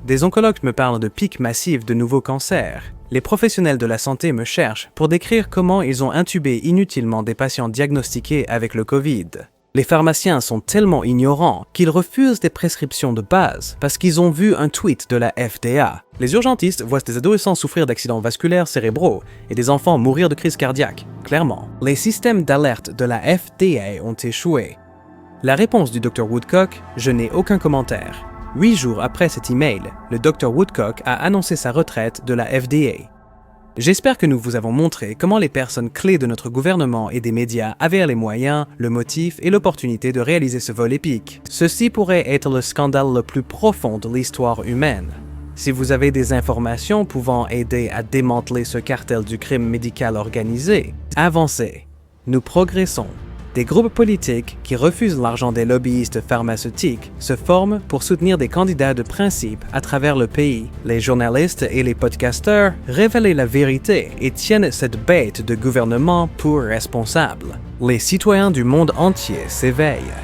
des oncologues me parlent de pics massifs de nouveaux cancers. Les professionnels de la santé me cherchent pour décrire comment ils ont intubé inutilement des patients diagnostiqués avec le Covid. Les pharmaciens sont tellement ignorants qu'ils refusent des prescriptions de base parce qu'ils ont vu un tweet de la FDA. Les urgentistes voient des adolescents souffrir d'accidents vasculaires cérébraux et des enfants mourir de crise cardiaque, clairement. Les systèmes d'alerte de la FDA ont échoué. La réponse du Dr. Woodcock, je n'ai aucun commentaire. 8 jours après cet email, le Dr. Woodcock a annoncé sa retraite de la FDA. J'espère que nous vous avons montré comment les personnes clés de notre gouvernement et des médias avaient les moyens, le motif et l'opportunité de réaliser ce vol épique. Ceci pourrait être le scandale le plus profond de l'histoire humaine. Si vous avez des informations pouvant aider à démanteler ce cartel du crime médical organisé, avancez. Nous progressons. Des groupes politiques qui refusent l'argent des lobbyistes pharmaceutiques se forment pour soutenir des candidats de principe à travers le pays. Les journalistes et les podcasteurs révèlent la vérité et tiennent cette bête de gouvernement pour responsable. Les citoyens du monde entier s'éveillent.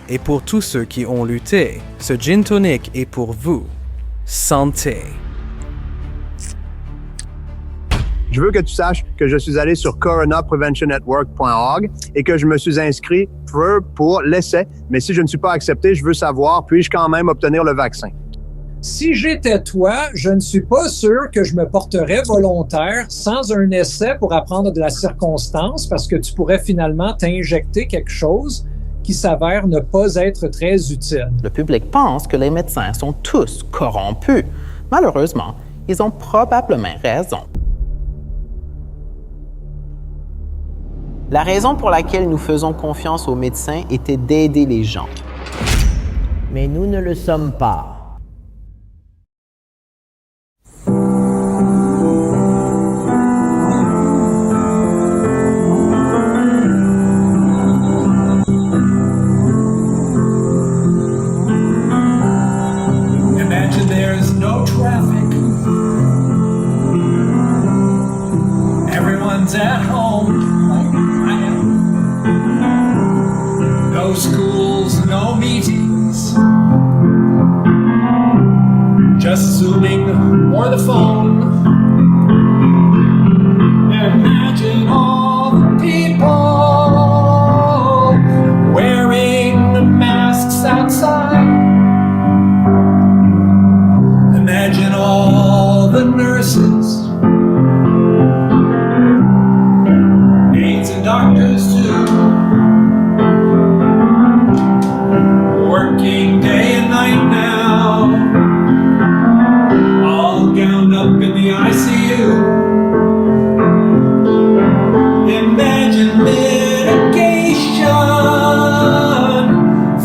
Et pour tous ceux qui ont lutté, ce gin tonic est pour vous. Santé. Je veux que tu saches que je suis allé sur coronapreventionnetwork.org et que je me suis inscrit pour l'essai. Mais si je ne suis pas accepté, je veux savoir, puis-je quand même obtenir le vaccin? Si j'étais toi, je ne suis pas sûr que je me porterais volontaire sans un essai pour apprendre de la circonstance, parce que tu pourrais finalement t'injecter quelque chose qui s'avère ne pas être très utile. Le public pense que les médecins sont tous corrompus. Malheureusement, ils ont probablement raison. La raison pour laquelle nous faisons confiance aux médecins était d'aider les gens. Mais nous ne le sommes pas. Imagine there's no traffic. Everyone's at home like I am. No schools, no meetings. Just Zooming or the phone. Imagine all the people wearing the masks outside. Imagine all the nurses, aides and doctors too, working day and night now, all gowned up in the ICU. Imagine mitigation,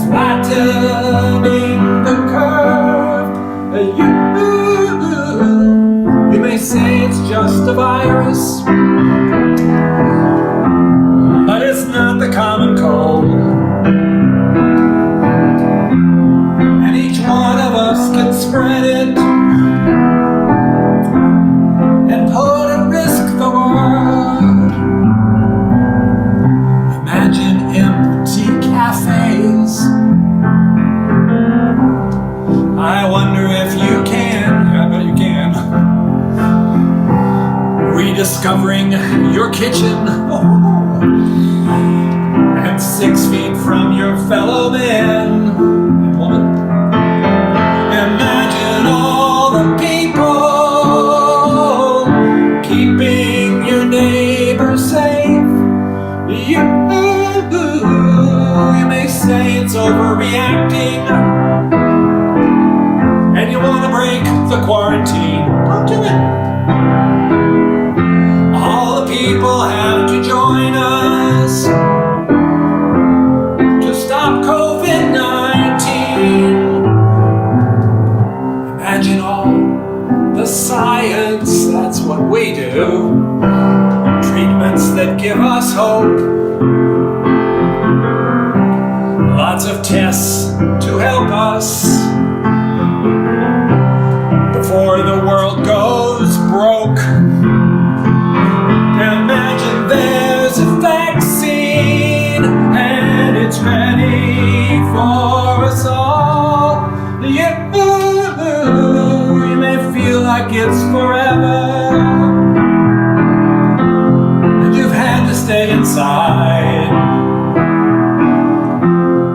flattening the curve. You may say it's just a virus, but it's not the common cold. And each one of us can spread it and put at risk the world. Imagine empty cafes. I wonder if you can. I bet you can. Rediscovering your kitchen and 6 feet from your fellow man and woman. Imagine all the people keeping your neighbor safe. You may say it's overreacting and you want to break the quarantine. Don't do it. All the people have to join us to stop COVID-19. Imagine all the science, that's what we do. Treatments that give us hope. Lots of tests to help us before the world goes broke. Imagine there's a vaccine and it's ready for us all. You may feel like it's forever and you've had to stay inside,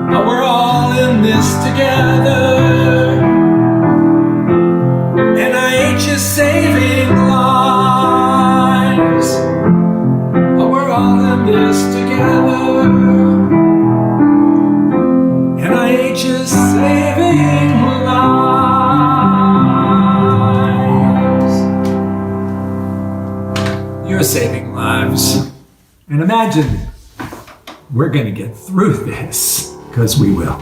but we're all in this together. NIH is saving lives, but we're all in this together. NIH is saving lives. You're saving lives. And imagine we're gonna get through this, because we will.